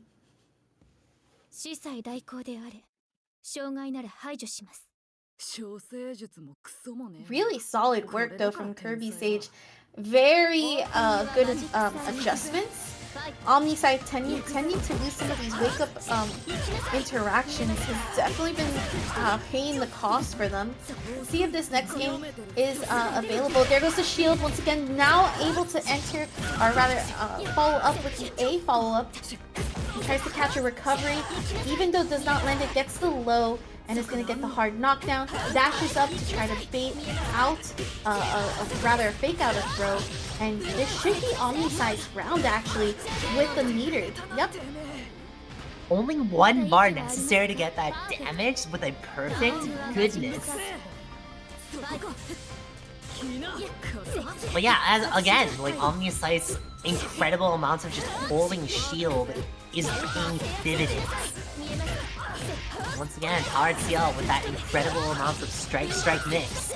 Really solid work though from KirbySage. Very good adjustments. OmniSScythe tending to lose some of these wake up interactions has definitely been paying the cost for them. See if this next game is available. There goes the shield once again, now able to enter, or rather follow up with the A follow up. He tries to catch a recovery, even though it does not land, it gets the low and is going to get the hard knockdown. Dashes up to try to bait out, rather a fake out a throw. And this should be OmniSScythe's round actually with the meter. Yep. Only one bar necessary to get that damage with a perfect goodness. But yeah, as again, like OmniSScythe's incredible amounts of just holding shield is paying dividends. Once again, hard Ciel with that incredible amounts of strike mix.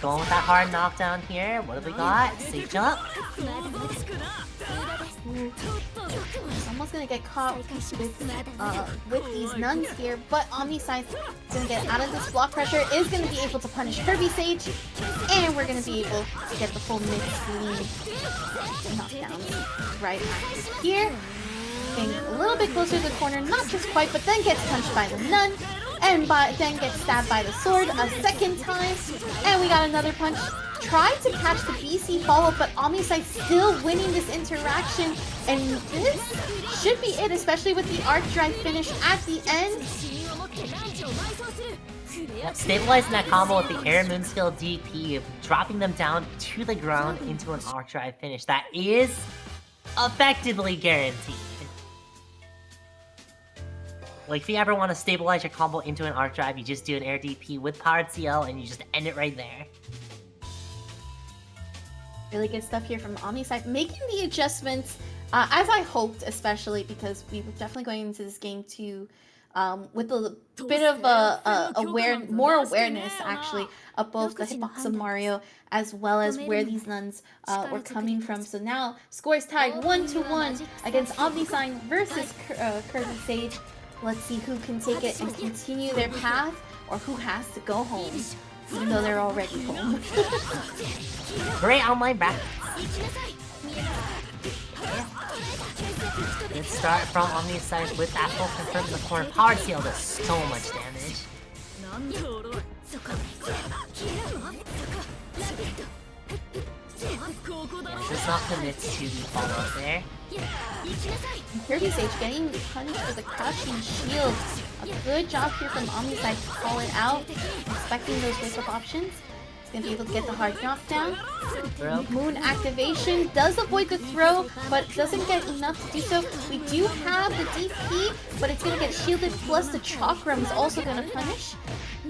Going with that hard knockdown here. What have we got? Safe jump. Someone's gonna get caught with these nuns here, but OmniSScythe is gonna get out of this block pressure, is gonna be able to punish KirbySage, and we're gonna be able to get the full mix lean knockdown right here. Getting a little bit closer to the corner, not just quite, but then gets punched by the nun, and then gets stabbed by the sword a second time, and we got another punch. Tried to catch the BC follow-up, but OmniSScythe still winning this interaction, and this should be it, especially with the arc drive finish at the end. Yep, stabilizing that combo with the air moonskill DP, dropping them down to the ground into an arc drive finish. That is effectively guaranteed. Like, if you ever want to stabilize your combo into an arc drive, you just do an air DP with powered CL and you just end it right there. Really good stuff here from OmniSScythe, making the adjustments as I hoped, especially because we were definitely going into this game to with a bit of more awareness actually of both the hitbox of Mario as well as where these nuns were coming from. So now scores tied 1-1 against OmniSScythe versus KirbySage. Let's see who can take it and continue their path, or who has to go home, even though they're already home. Great online brackets. Good start from OmniSScythe with that full confirmed in the corner. Power Ciel does so much damage. Does not commit to the follow-up there. KirbySage getting punished for the crouching shield. A good job here from OmniSScythe to call it out, expecting those wake-up options. He's gonna be able to get the hard knockdown. Moon activation does avoid the throw, but doesn't get enough to do so. We do have the DP, but it's gonna get shielded, plus the Chakram is also gonna punish.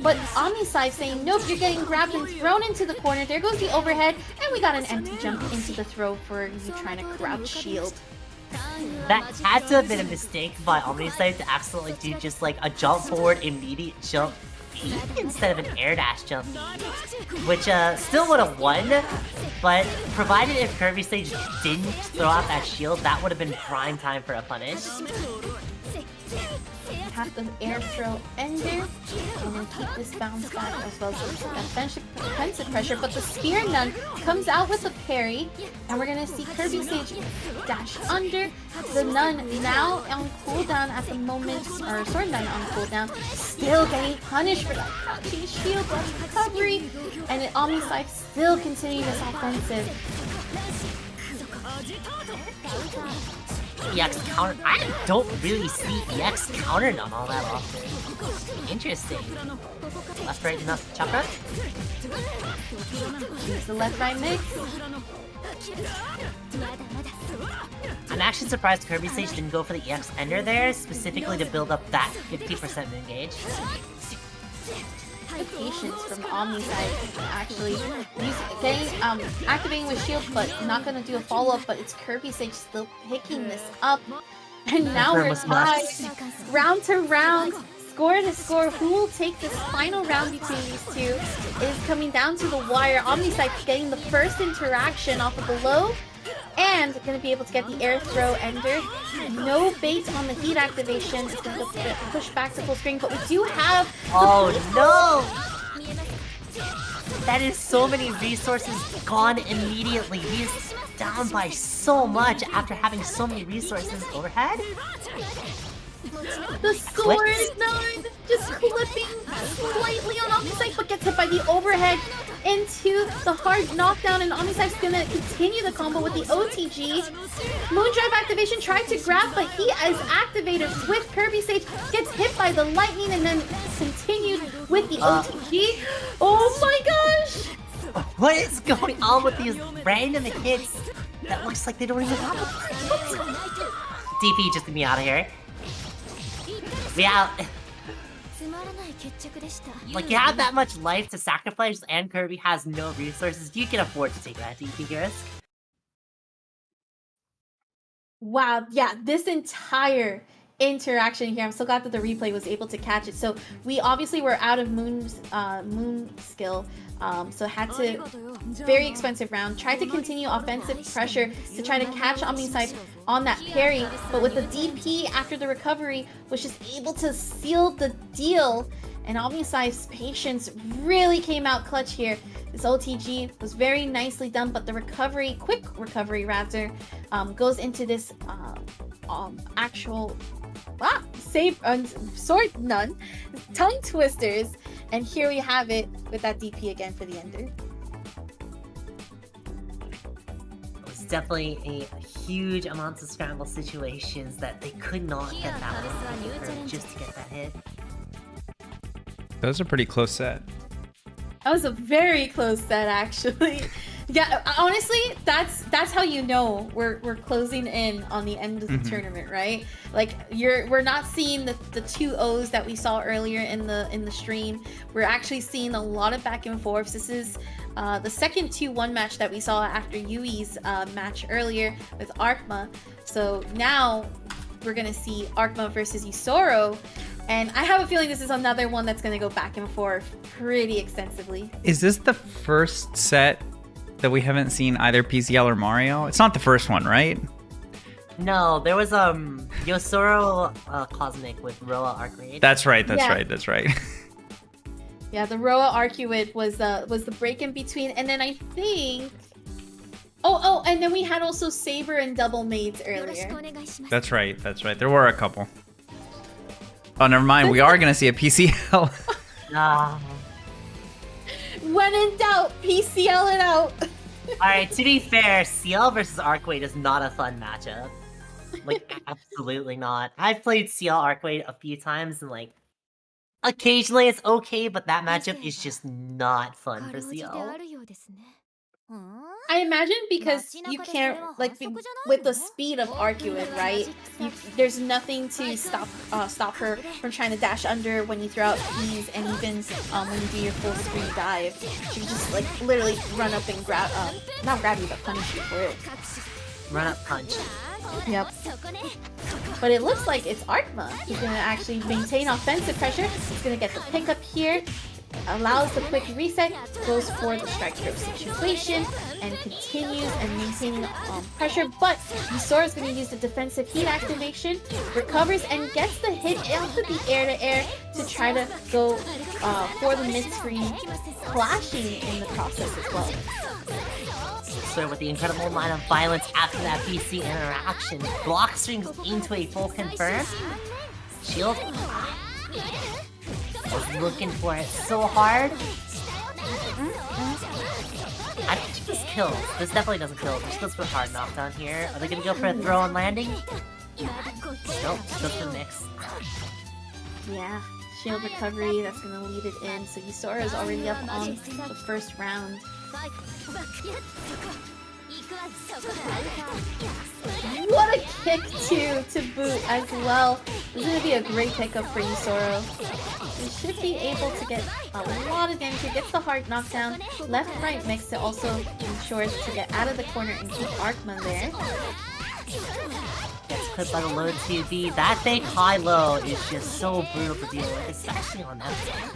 But OmniSScythe saying, nope, you're getting grabbed and thrown into the corner. There goes the overhead, and we got an empty jump into the throw for you trying to crouch shield. That had to have been a mistake by OmniSScythe to accidentally do just like a jump forward, immediate jump feed instead of an air dash jump feed, which still would have won, but provided if KirbySage didn't throw out that shield, that would have been prime time for a punish. Have the air throw ender, and then keep this bounce back as well as defensive pressure, but the spear nun comes out with a parry, and we're gonna see KirbySage dash under. The nun now on cooldown at the moment, or sword nun on cooldown, still getting punished for that crouching shield recovery, and OmniSScythe still continuing this offensive. EX counter. I don't really see EX counter none all that often. Interesting. Left, right, enough chakra. Here's the left right mix. I'm actually surprised KirbySage didn't go for the EX ender there, specifically to build up that 50% engage. Patience from OmniSScythe actually activating with shield, but not gonna do a follow-up, but it's KirbySage still picking this up. And now we're tied round to round, score to score. Who will take this final round between these two is coming down to the wire. OmniSScythe getting the first interaction off of the low, and gonna be able to get the air throw ender. No bait on the heat activation. It's gonna get pushed back to full screen, but we do have. Oh no! That is so many resources gone immediately. He's down by so much after having so many resources overhead. The sword nun just clipping slightly on OmniSScythe, but gets hit by the overhead into the hard knockdown, and OmniSScythe's gonna continue the combo with the OTG. Moondrive activation tried to grab, but he is activated with KirbySage, gets hit by the lightning, and then continued with the OTG. Oh my gosh! What is going on with these random hits that looks like they don't even have a DP, just get me out of here. We out. Like, you have that much life to sacrifice, and Kirby has no resources. You can afford to take that DP risk. Wow, yeah, this entire interaction here, I'm so glad that the replay was able to catch it. So we obviously were out of moon skill, so had to, very expensive round, tried to continue offensive pressure to try to catch OmniSScythe on that parry, but with the DP after the recovery was just able to seal the deal, and OmniSScythe's patience really came out clutch here. This OTG was very nicely done, but the recovery, quick recovery rather, goes into this actual sword nun, tongue twisters, and here we have it with that DP again for the ender. It was definitely a huge amount of scramble situations that they could not get that one just to get that hit. That was a pretty close set. That was a very close set, actually. Yeah, honestly, that's how you know we're closing in on the end of the tournament, right? Like we're not seeing the 2-0s that we saw earlier in the stream. We're actually seeing a lot of back and forths. This is the second 2-1 match that we saw after Yui's match earlier with Arhkma. So now we're gonna see Arhkma versus Yusoro. And I have a feeling this is another one that's gonna go back and forth pretty extensively. Is this the first set that we haven't seen either PCL or Mario? It's not the first one, right? No, there was Yosoro Cosmic with Roa Arcueid. That's right. That's Yeah. right. That's right. Yeah, the Roa Arcueid was the break in between, and then I think. Oh, and then we had also Saber and double Maids earlier. That's right. That's right. There were a couple. Oh, never mind. We are gonna see a PCL. Ah. When in doubt, PCL it out. Alright, to be fair, Ciel versus Arcueid is not a fun matchup. Like, absolutely not. I've played Ciel Arcueid a few times, and like, occasionally it's okay, but that matchup is just not fun for Ciel. I imagine because you can't, like, with the speed of Arcueid, right? There's nothing to stop her from trying to dash under when you throw out keys, and even when you do your full screen dive. She can just, like, literally run up and grab, not grab you, but punish you for it. Run up punch. Yep. But it looks like it's Arhkma who's gonna actually maintain offensive pressure. He's gonna get the pickup here. Allows the quick reset, goes for the strike throw situation, and continues and maintaining pressure. But Yusora is going to use the defensive heat activation, recovers and gets the hit off of the air to try to go for the mid screen, clashing in the process as well. So with the incredible amount of violence after that BC interaction, block strings into a full confirm. Shield. Was looking for it so hard. I think this kills. This definitely doesn't kill. This goes for hard knockdown here. Are they gonna go for a throw on landing? Nope, just goes for the mix. Yeah, shield recovery, that's gonna lead it in. So Yusora is already up on the first round. What a kick to boot as well. This is going to be a great pickup for Yusoro. He should be able to get a lot of damage. He gets the hard knockdown. Left-right mix to also ensure to get out of the corner and keep Arhkma there. Gets clipped by the low 2B. That fake high-low is just so brutal to deal with, especially on that side.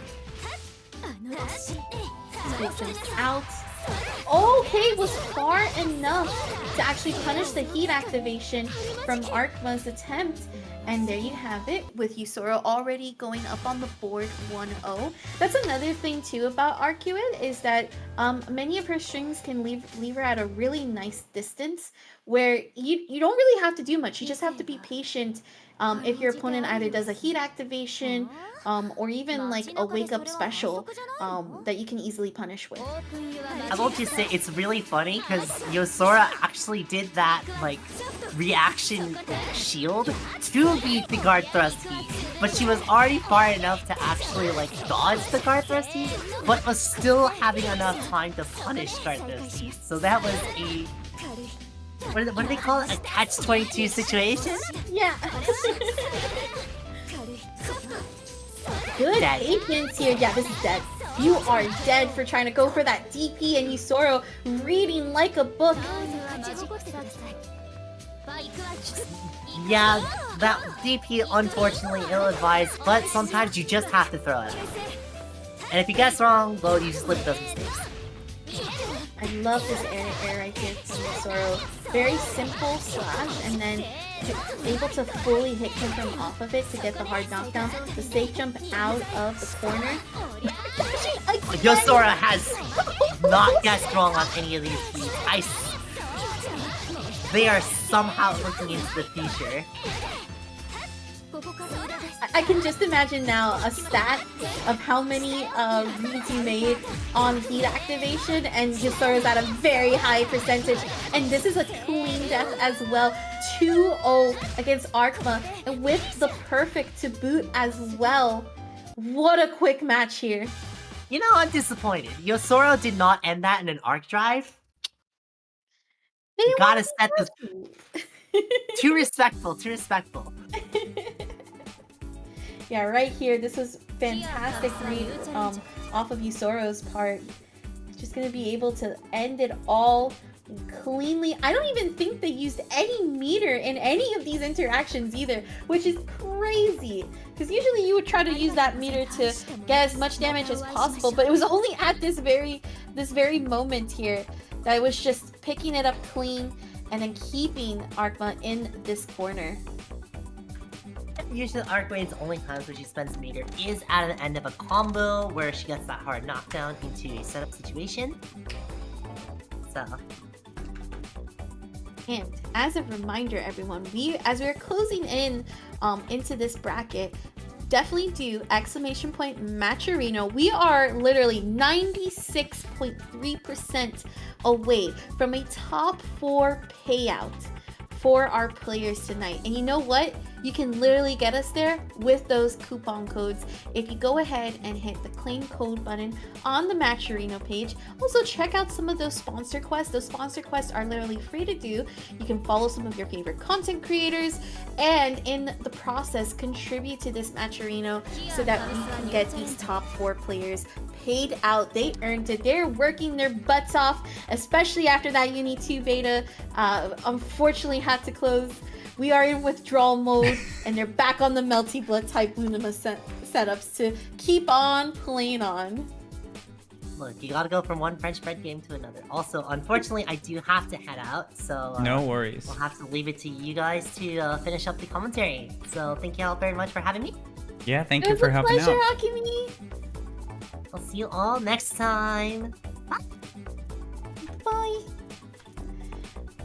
Takes him out. Okay, was far enough to actually punish the heat activation from Arhkma's attempt. And there you have it, with Yusoro already going up on the board 1-0. That's another thing too about Arcueid, is that many of her strings can leave her at a really nice distance, where you don't really have to do much. You just have to be patient. If your opponent either does a heat activation, or even like a wake up special that you can easily punish with. I will just say it's really funny because Yosora actually did that like reaction shield to beat the guard thrust heat, but she was already far enough to actually like dodge the guard thrust heat, but was still having enough time to punish guard thrust heat. So that was a what do they call it? A catch-22 situation? Yeah. Good Dead. patience here. Yeah, this is dead. You are dead for trying to go for that DP, and Yusoro reading like a book. Yeah, that DP unfortunately ill-advised, but sometimes you just have to throw it. And if you guess wrong, well, you just live those mistakes. I love this air right here from Yusoro. Very simple slash, and then able to fully hit him from off of it to get the hard knockdown. The safe jump out of the corner. Yosora has not guessed wrong on any of these feats. They are somehow looking into the future. I can just imagine now a stat of how many reads you made on heat activation, and Yusoro's at a very high percentage. And this is a clean death as well. 2-0 against Arhkma, and with the perfect to boot as well. What a quick match here. You know, I'm disappointed. Yosoro did not end that in an arc drive. You gotta set this... Too respectful, too respectful. Yeah, right here, this was fantastic read off of Yusoro's part. Just gonna be able to end it all cleanly. I don't even think they used any meter in any of these interactions either, which is crazy. Because usually you would try to use that meter to get as much damage as possible, but it was only at this very moment here that it was just picking it up clean and then keeping Arhkma in this corner. Usually Arcueid's only times where she spends meter is at the end of a combo where she gets that hard knockdown into a setup situation. So. And as a reminder, everyone, as we're closing in into this bracket, definitely do !Matcherino. We are literally 96.3% away from a top 4 payout for our players tonight. And you know what? You can literally get us there with those coupon codes if you go ahead and hit the claim code button on the Matcherino page. Also, check out some of those sponsor quests. Those sponsor quests are literally free to do. You can follow some of your favorite content creators and in the process contribute to this Matcherino so that we can get these top 4 players paid out. They earned it. They're working their butts off, especially after that Uni 2 beta unfortunately had to close. We are in withdrawal mode, and they're back on the Melty Blood type Lumina setups to keep on playing on. Look, you gotta go from one French bread game to another. Also, unfortunately, I do have to head out, so no worries. We'll have to leave it to you guys to finish up the commentary. So thank you all very much for having me. Yeah, thank you for helping out. It was a pleasure, Akimi. I'll see you all next time. Bye. Bye.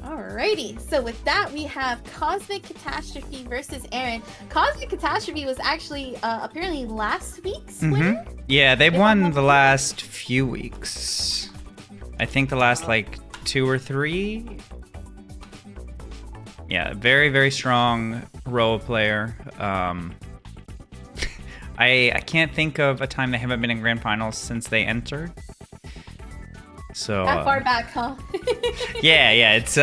Alrighty, so with that we have CosmicCatastrophe versus Erin. CosmicCatastrophe was actually apparently last week's winner. Yeah, they've won the last few weeks. I think the last like 2 or 3. Yeah, very, very strong role player. I can't think of a time they haven't been in grand finals since they entered. So that far back, huh? yeah, it's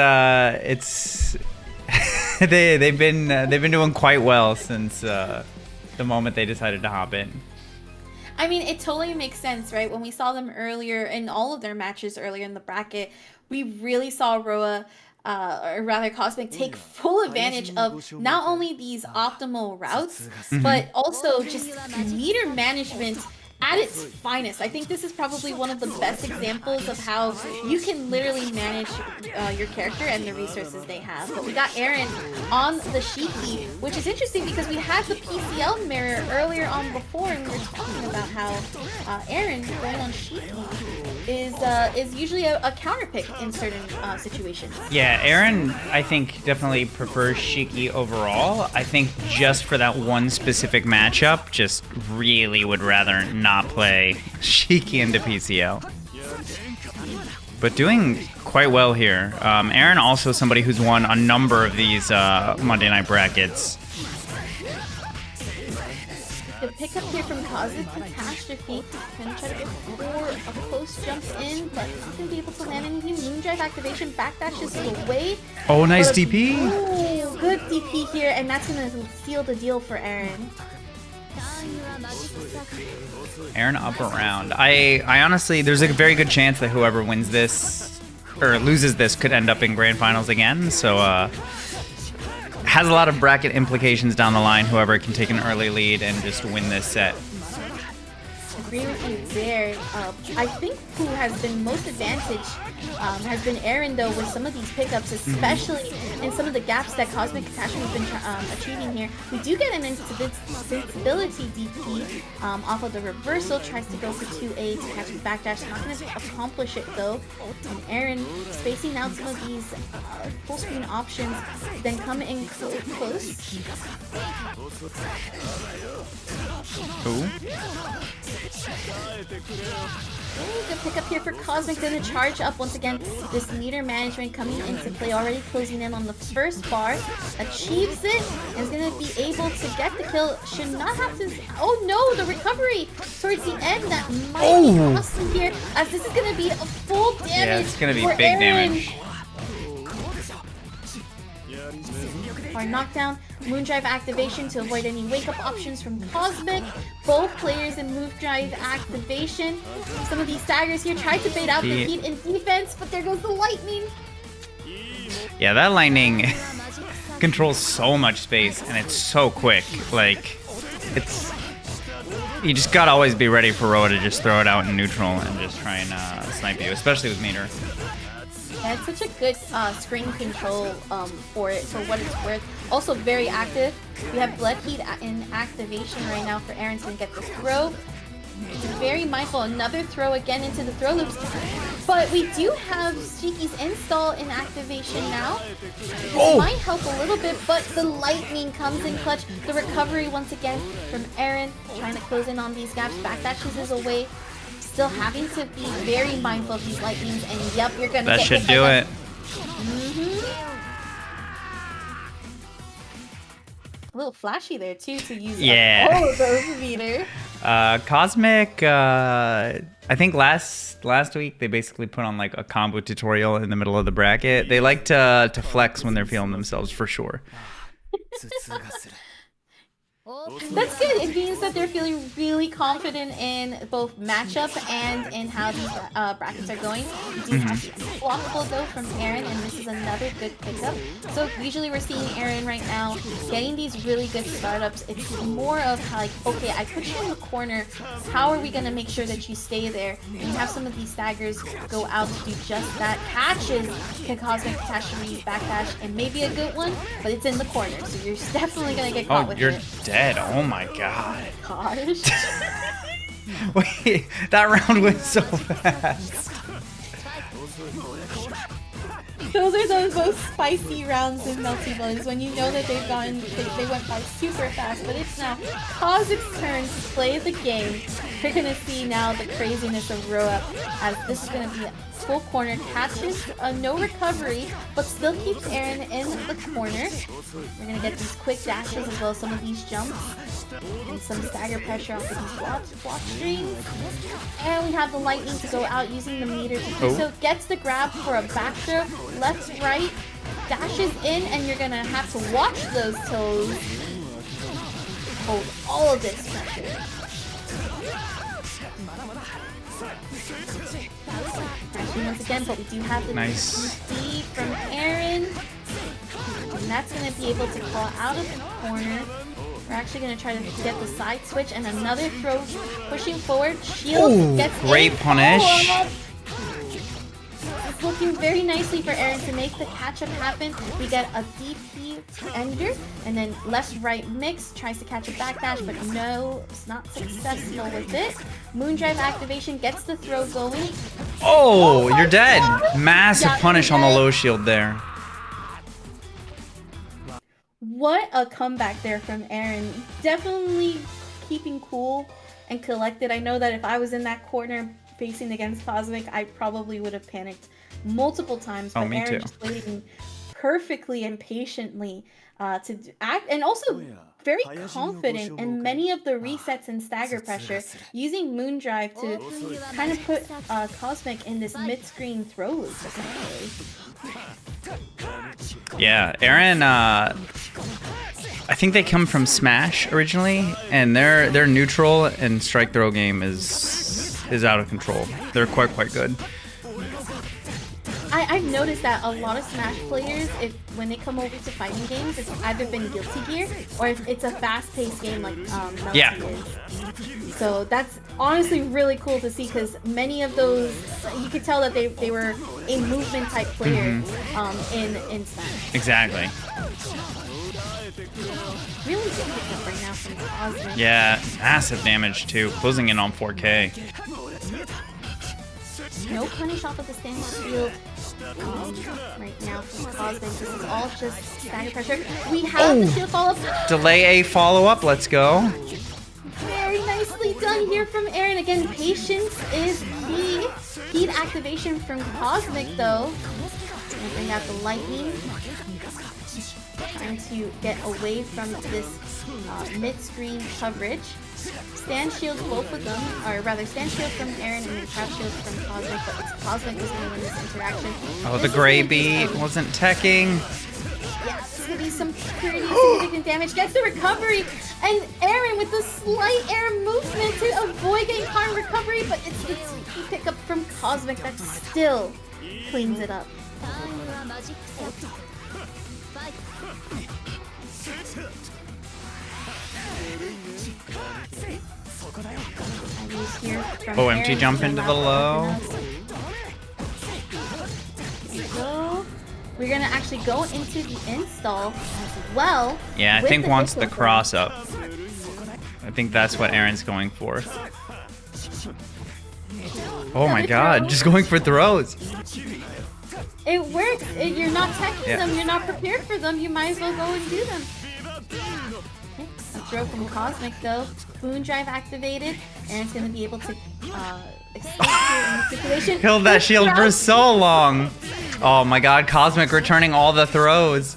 they've been doing quite well since the moment they decided to hop in. I mean, it totally makes sense, right? When we saw them earlier in all of their matches earlier in the bracket, we really saw Roa, or rather Cosmic, take full advantage of not only these optimal routes, but also just meter management at its finest. I think this is probably one of the best examples of how you can literally manage your character and the resources they have. But we got Erin on the Shiki, which is interesting because we had the PCL mirror earlier on before, and we were talking about how Erin going on Shiki is usually a counter pick in certain situations. Yeah, Erin, I think, definitely prefers Shiki overall. I think just for that one specific matchup, just really would rather not play Shiki into PCL. But doing quite well here. Erin also somebody who's won a number of these Monday night brackets. Good pickup here from CosmicCatastrophe. Gonna try to go for a close jump in, but not gonna be able to land anything. Moondrive activation, backdashes away. Oh, nice DP. Ooh, good DP here, and that's gonna seal the deal for Erin. Erin up around. I honestly, there's a very good chance that whoever wins this or loses this could end up in grand finals again. So has a lot of bracket implications down the line. Whoever can take an early lead and just win this set. Agree with you there. I think who has been most advantaged has been Erin, though, with some of these pickups, especially in some of the gaps that CosmicCatastrophe has been achieving here. We do get an invincibility DP off of the reversal, tries to go for 2A to catch the backdash. Not going to accomplish it, though. And Erin spacing out some of these full screen options, then come in close. Ooh. Good pickup here for Cosmic. Gonna charge up once again. This meter management coming into play, already closing in on the first bar. Achieves it and is gonna be able to get the kill. Should not have to. Oh no, the recovery towards the end that might be costly here, as this is gonna be a full damage. Yeah, it's gonna be for big Erin. damage. Our knockdown, Moondrive activation to avoid any wake-up options from Cosmic. Both players in Moondrive activation. Some of these staggers here tried to bait out the heat in defense, but there goes the lightning. Yeah, that lightning controls so much space, and it's so quick. Like, it's... You just gotta always be ready for Roa to just throw it out in neutral and just try and snipe you, especially with meter. Yeah, it's such a good screen control for it, for what it's worth. Also very active. We have Blood Heat in activation right now for Erin's gonna get the throw. Very mindful, another throw again into the throw loops. But we do have Shiki's install in activation now. This might help a little bit, but the lightning comes in clutch. The recovery once again from Erin, trying to close in on these gaps. Backdashes is away. Still having to be very mindful of these lightnings, and yep, you're gonna That get should hit do by it. A little flashy there too to use Yeah. all of those meter. Cosmic, I think last week they basically put on like a combo tutorial in the middle of the bracket. They like to flex when they're feeling themselves for sure. That's good. It means that they're feeling really confident in both matchup and in how these brackets are going. We do have the unblockable though from Erin, and this is another good pickup. So usually we're seeing Erin right now getting these really good startups. It's more of like, okay, I put you in the corner. How are we going to make sure that you stay there? And you have some of these staggers go out to do just that. Catches can CosmicCatastrophe backdash, and maybe a good one, but it's in the corner, so you're definitely going to get caught with you're it. dead. Oh my god. Gosh. Wait, that round went so fast. Those are those most spicy rounds in Melty Bones when you know that they went by super fast, but it's now Cosmic's turn to play the game. You're gonna see now the craziness of row up, as this is gonna be a full corner, catches no recovery, but still keeps Erin in the corner. We're gonna get these quick dashes as well as some of these jumps. And some stagger pressure off of these block strings. And we have the lightning to go out using the meter to do so. Gets the grab for a back throw, left, right, dashes in, and you're gonna have to watch those toes hold all of this pressure. Crashing once again, but we do have the speed from Erin. And that's gonna be able to claw out of the corner. We're actually going to try to get the side switch and another throw pushing forward. Shield gets great punish. It's looking very nicely for Erin to make the catch-up happen. We get a DP ender, and then left-right mix. Tries to catch a backdash, but no, it's not successful with it. Moondrive activation gets the throw going. Oh, you're dead. God. Massive punish on the low shield there. What a comeback there from Erin. Definitely keeping cool and collected. I know that if I was in that corner facing against Cosmic, I probably would have panicked multiple times. But me Erin too. just waiting perfectly and patiently to act, and also very confident in many of the resets and stagger pressure, using Moondrive to kind of put Cosmic in this mid-screen throw loop, essentially. Yeah, Erin, I think they come from Smash originally, and their neutral and strike throw game is out of control. They're quite good. I've noticed that a lot of Smash players, when they come over to fighting games, it's either been Guilty Gear or if it's a fast-paced game like Melty is. So that's honestly really cool to see, because many of those, you could tell that they were a movement type player in Smash. Exactly. Really good pickup right now from Cosmic. Yeah, massive damage too, closing in on 4K. No punish off of the stand shield right now from Cosmic. This is all just stagger pressure. We have the shield follow-up. Delay a follow-up, let's go. Very nicely done here from Erin. Again, patience is key. Heat activation from Cosmic though. And bring out the lightning. Trying to get away from this mid-screen coverage. Stand shield, both of them, or rather stand shield from Erin and then trap shield from Cosmic, but it's Cosmic who's going to win this interaction. Oh, the gray beat wasn't teching. Yeah, this is going to be some pretty significant damage. Gets the recovery, and Erin with the slight air movement to avoid getting caught in recovery, but it's the TP pickup from Cosmic that still cleans it up. Oh, empty jump into the low. we're gonna actually go into the install as well. Yeah, I with think the wants the hit token. cross up. I think that's what Erin's going for. Oh my god, just going for throws. It works. You're not teching Yeah. them. You're not prepared for them. You might as well go and do them. Okay, a throw from Cosmic though. Boon Drive activated. Erin's gonna be able to escape here in the situation. Held that shield for Grab- so long. Oh my god, Cosmic returning all the throws.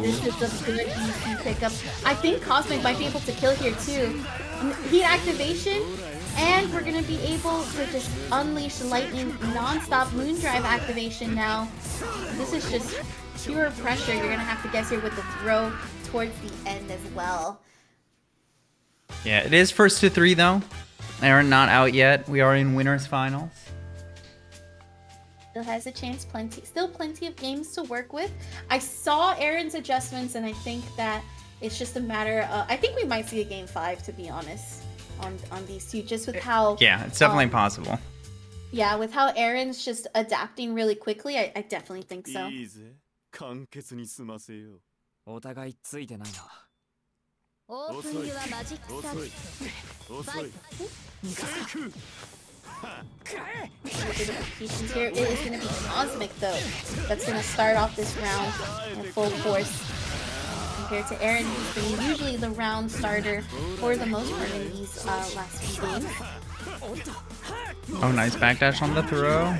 This is a good easy pickup. I think Cosmic might be able to kill here too. Heat activation, and we're gonna be able to just unleash lightning non-stop moon drive activation now. This is just pure pressure. You're gonna have to guess here with the throw towards the end as well. Yeah, it is first to 3 though. Erin not out yet. We are in winners finals. Still has a chance, still plenty of games to work with. I saw Erin's adjustments, and I think that it's just a matter of, I think we might see a game 5, to be honest, on these two, just with how... Yeah, it's definitely possible. Yeah, with how Erin's just adapting really quickly, I definitely think so. いいぜ簡潔に済ませようお互いついてないな。オープンユアマジックサービス。遅い Pieces here. It is going to be Cosmic, though. That's going to start off this round in full force. Compared to Erin, who's been usually the round starter for the most part in these last few games. Oh, nice backdash on the throw.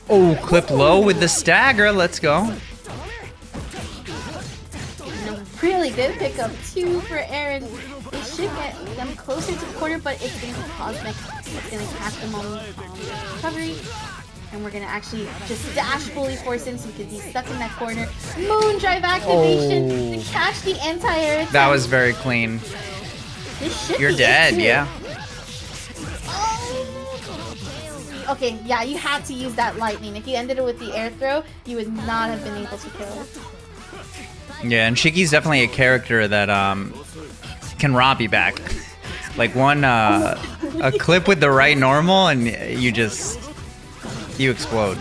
Oh, clip low with the stagger. Let's go. And a really good pickup, too, for Erin. They should get them closer to the corner, but it's going to be Cosmic. It's going to catch them on recovery. And we're going to actually just dash fully force in so we can be stuck in that corner. Moon Drive activation to catch the anti-air. That was very clean. This should You're be dead, it, too. yeah. Oh. Okay, yeah, you had to use that lightning. If you ended it with the air throw, you would not have been able to kill it. Yeah, and Shiki's definitely a character that can rob you back. Like one a clip with the right normal and you explode.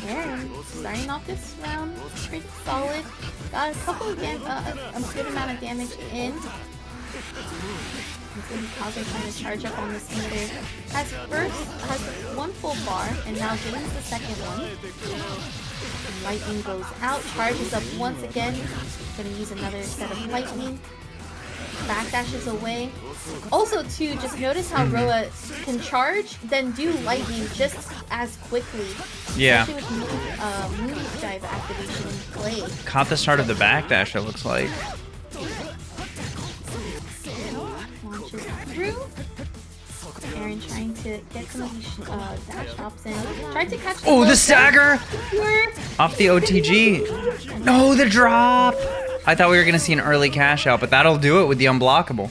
Erin, starting off this round, pretty solid. Got a couple of a good amount of damage in. It's going to be Cosmic trying to charge up on this meter. Has one full bar, and now gains the second one. Lightning goes out, charges up once again. Going to use another set of lightning. Backdashes away. Also, too, just notice how Roa can charge, then do lightning just as quickly. Yeah. Especially with moon dive activation in play. Caught the start of the backdash, it looks like. Launches through. Erin trying to get some of these dash hops in. Tried to catch The stagger! Off the OTG. No, the drop! I thought we were gonna see an early cash out, but that'll do it with the unblockable.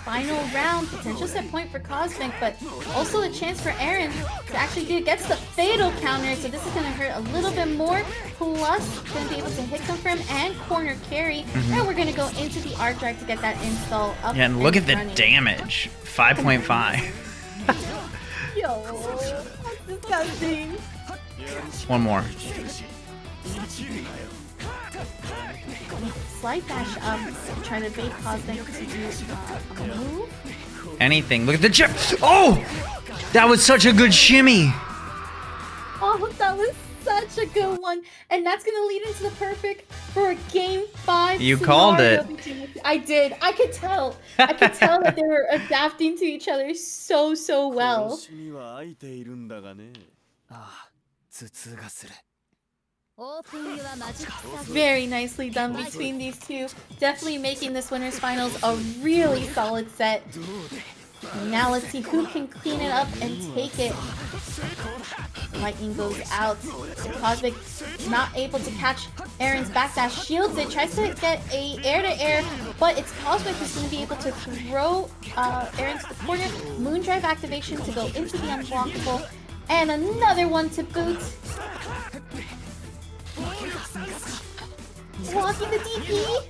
Final round, potential set point for Cosmic, but also a chance for Erin to actually gets the fatal counter, so this is going to hurt a little bit more, plus going to be able to hit confirm and corner carry, and we're going to go into the arc drive to get that install up. Yeah, and look at the running. damage. 5.5. Yo, that's disgusting. One more. Slide dash up, trying to bait Cosmic to do a move. Anything. Look at the chip. Oh! That was such a good shimmy. Oh, that was such a good one. And that's going to lead into the perfect for a game 5 You called it. I did. I could tell. I could tell that they were adapting to each other so well. 殺しには空いているんだがねああ、頭痛がする。オープンユアマジックサービス。 Very nicely done between these two. Definitely making this winners finals a really solid set. Now let's see who can clean it up and take it. Lightning goes out. Cosmic not able to catch Erin's backdash. Shields it. Tries to get a air-to-air, but it's Cosmic who's going to be able to throw Erin to the corner. Moon Drive activation to go into the unblockable. And another one to boot. blocking the DP.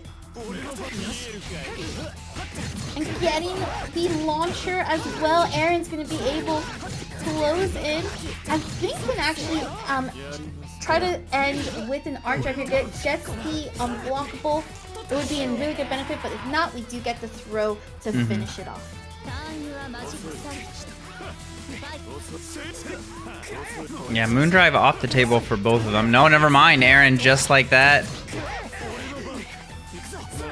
And getting the launcher as well. Erin's going to be able to close in. I think can actually try to end with an arc drive here. Gets the unblockable. It would be in really good benefit, but if not, we do get the throw to finish it off. Yeah, Moondrive off the table for both of them. No, never mind. Erin just like that.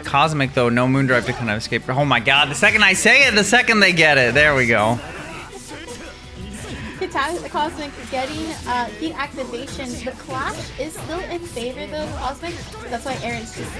Cosmic though, no Moondrive to kind of escape. Oh my god, the second I say it, the second they get it. There we go. Cosmic getting heat activation. The clash is still in favor though, Cosmic. That's why Erin's just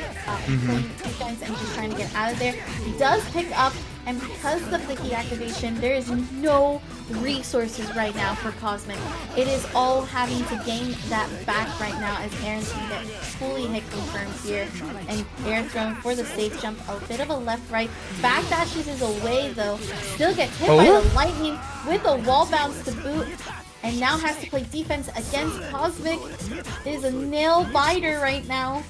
playing defense and just trying to get out of there. He does pick up, and because of the heat activation, there is no resources right now for Cosmic. It is all having to gain that back right now as Erin's gonna get fully hit confirmed here. And air thrown for the safe jump. A bit of a left-right. Backdashes is away though. Still gets hit by the lightning with a wall bounce to boot. And now has to play defense against Cosmic. It is a nail biter right now.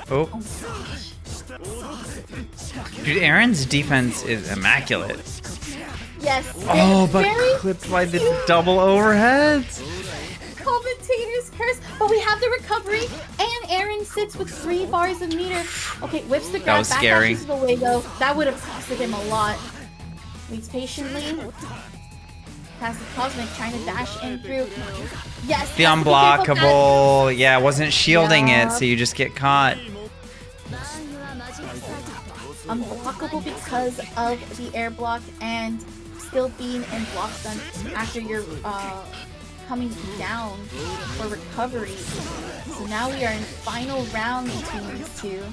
Oh. Dude, Erin's defense is immaculate. Yes. Oh, but very clipped by the double overheads. Commentators curse, but we have the recovery, and Erin sits with 3 bars of meter. Okay, whips the grab. That was scary. Backdashes away though. That would have costed him a lot. Waits patiently. Past the Cosmic, trying to dash in through. Yes. The unblockable. Yeah, wasn't shielding it, so you just get caught. Unblockable because of the air block and still being in block stun after you're coming down for recovery. So now we are in final round between these two.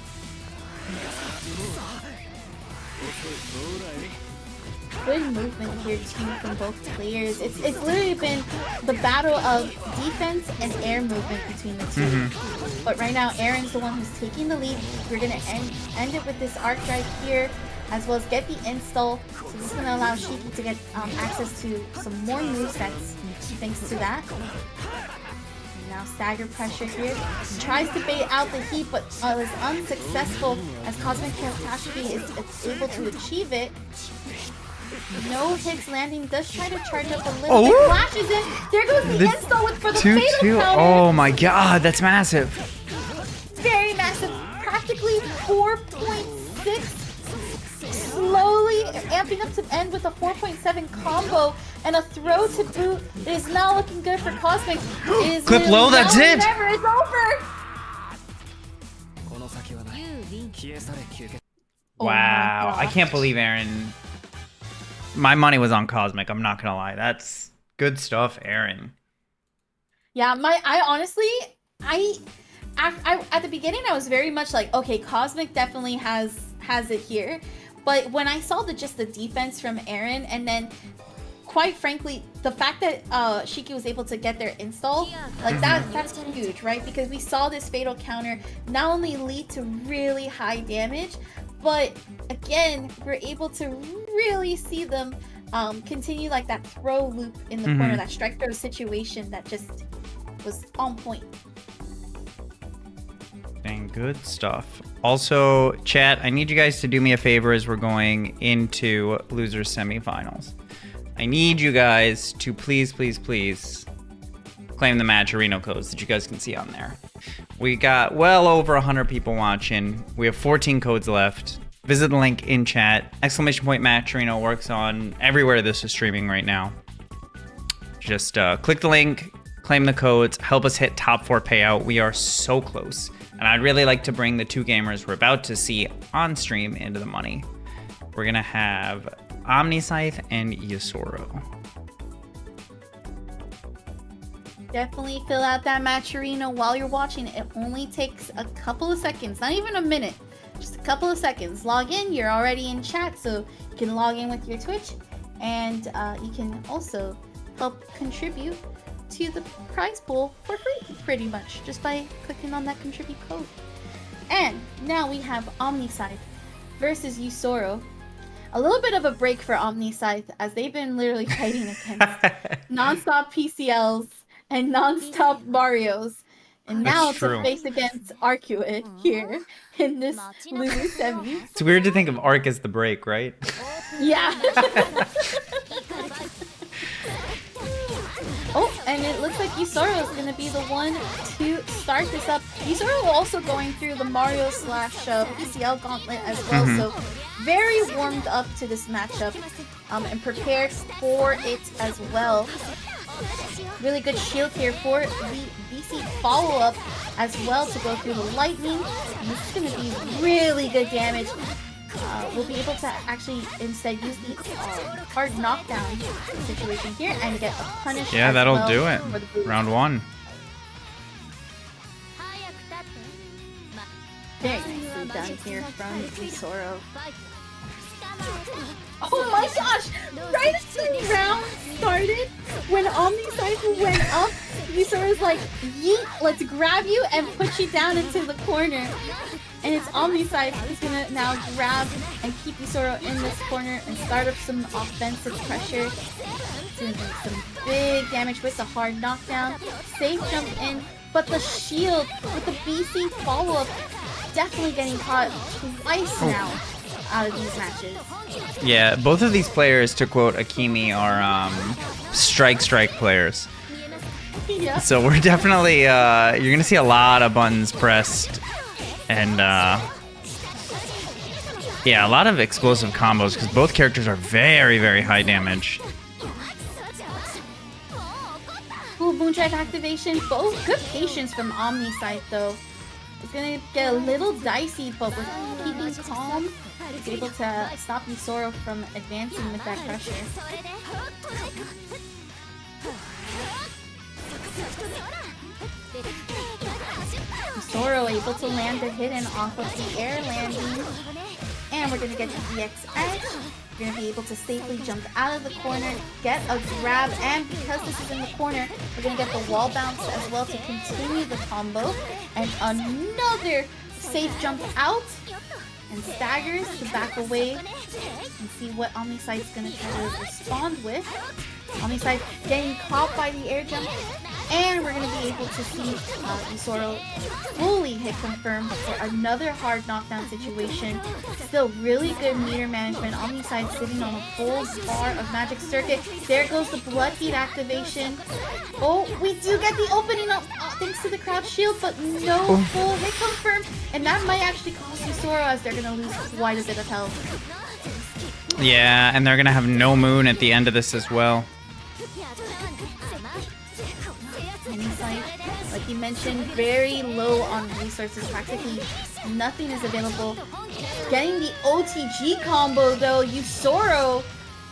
Good movement here too from both players. It's literally been the battle of defense and air movement between the two. But right now, Erin's the one who's taking the lead. We're gonna end it with this arc drive here, as well as get the install. So this is gonna allow Shiki to get access to some more movesets thanks to that. Now stagger pressure here. Tries to bait out the heat, but is unsuccessful as CosmicCatastrophe is able to achieve it. No hits landing. Does try to charge up a little bit. Flashes in. There goes the install for the fatal counter. Oh my god, that's massive. Very massive. Practically 4.6. Slowly amping up to end with a 4.7 combo and a throw to boot. It is not looking good for Cosmic. It is Clip low, that's it. Never, it's over. Wow, I can't believe Erin. My money was on Cosmic, I'm not gonna lie. That's good stuff, Erin. Yeah, I honestly, at the beginning I was very much like, okay, Cosmic definitely has it here. But when I saw just the defense from Erin, and then quite frankly, the fact that Shiki was able to get their install, like that's huge, right? Because we saw this fatal counter not only lead to really high damage, but again, we're able to really see them continue like that throw loop in the corner, that strike throw situation that just was on point. Dang, good stuff. Also, chat, I need you guys to do me a favor as we're going into losers semifinals. I need you guys to please claim the match arena codes that you guys can see on there. We got well over 100 people watching. We have 14 codes left. Visit the link in chat. !match arena works on everywhere this is streaming right now. Just click the link, claim the codes, help us hit top 4 payout. We are so close. And I'd really like to bring the 2 gamers we're about to see on stream into the money. We're gonna have OmniSScythe and Yasoro. Definitely fill out that match arena while you're watching. It only takes a couple of seconds, not even a minute, just a couple of seconds. Log in, you're already in chat, so you can log in with your Twitch, and you can also help contribute to the prize pool for free, pretty much, just by clicking on that contribute code. And now we have OmniSScythe versus Yasoro. A little bit of a break for OmniSScythe, as they've been literally fighting against non-stop PCLs and non-stop Marios. And now That's true. to face against Arcueid here in this Lulu semi. It's weird to think of Arc as the break, right? Yeah. Oh, and it looks like Yusoro is going to be the one to start this up. Yusoro also going through the Mario / PCL gauntlet as well, so very warmed up to this matchup and prepared for it as well. Really good shield here for the BC follow-up as well to go through the lightning. And this is going to be really good damage. We'll be able to actually instead use the hard knockdown situation here and get a punish. Yeah, as that'll well do it. for the boost. Round 1. Very nicely done here from Yusoro. Oh my gosh! Right as the round started, when OmniSScythe went up, Yusoro's like, yeet, let's grab you and put you down into the corner. And it's OmniSScythe who's gonna now grab and keep Yusoro in this corner and start up some offensive pressure. It's gonna do some big damage with the hard knockdown. Safe jump in, but the shield with the BC follow-up definitely getting caught twice now out of these matches. Yeah, both of these players, to quote Akimi, are strike players. Yeah. So we're definitely, you're gonna see a lot of buttons pressed. And, yeah, a lot of explosive combos, because both characters are very, very high damage. Cool Moonstrike activation. Both good patience from OmniSScythe though. It's gonna get a little dicey, but with keeping calm, it's able to stop Yusoro from advancing with that pressure. Yusoro able to land the hidden off of the air landing. And we're gonna get the EX edge. We're gonna be able to safely jump out of the corner, get a grab, and because this is in the corner, we're gonna get the wall bounce as well to continue the combo. And another safe jump out, and staggers to back away and see what OmniSScythe's gonna try to respond with. OmniSScythe getting caught by the air jump, and we're gonna be able to see Yusoro fully hit confirm for another hard knockdown situation. Still really good meter management. OmniSScythe sitting on a full bar of magic circuit. There goes the blood heat activation. Oh, we do get the opening up thanks to the crouch shield, but no full hit confirm, and that might actually cost Yusoro as they're gonna lose quite a bit of health. Yeah, and they're gonna have no moon at the end of this as well. OmniSScythe, like you mentioned, very low on resources. Practically nothing is available. Getting the OTG combo though, Yusoro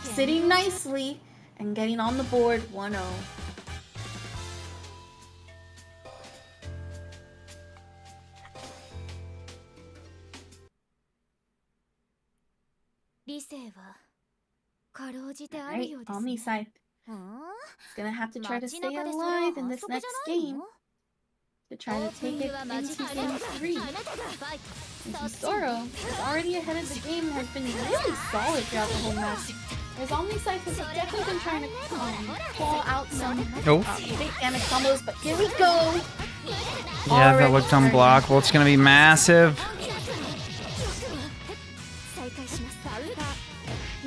sitting nicely and getting on the board 1-0. Alright, OmniSScythe is gonna have to try to stay alive in this next game to try to take it into game 3. And Yusoro is already ahead of the game and has been really solid throughout the whole match. As OmniSScythe has definitely been trying to call out some big damage combos, but here we go! Yeah, that looked unblockable. It's gonna be massive.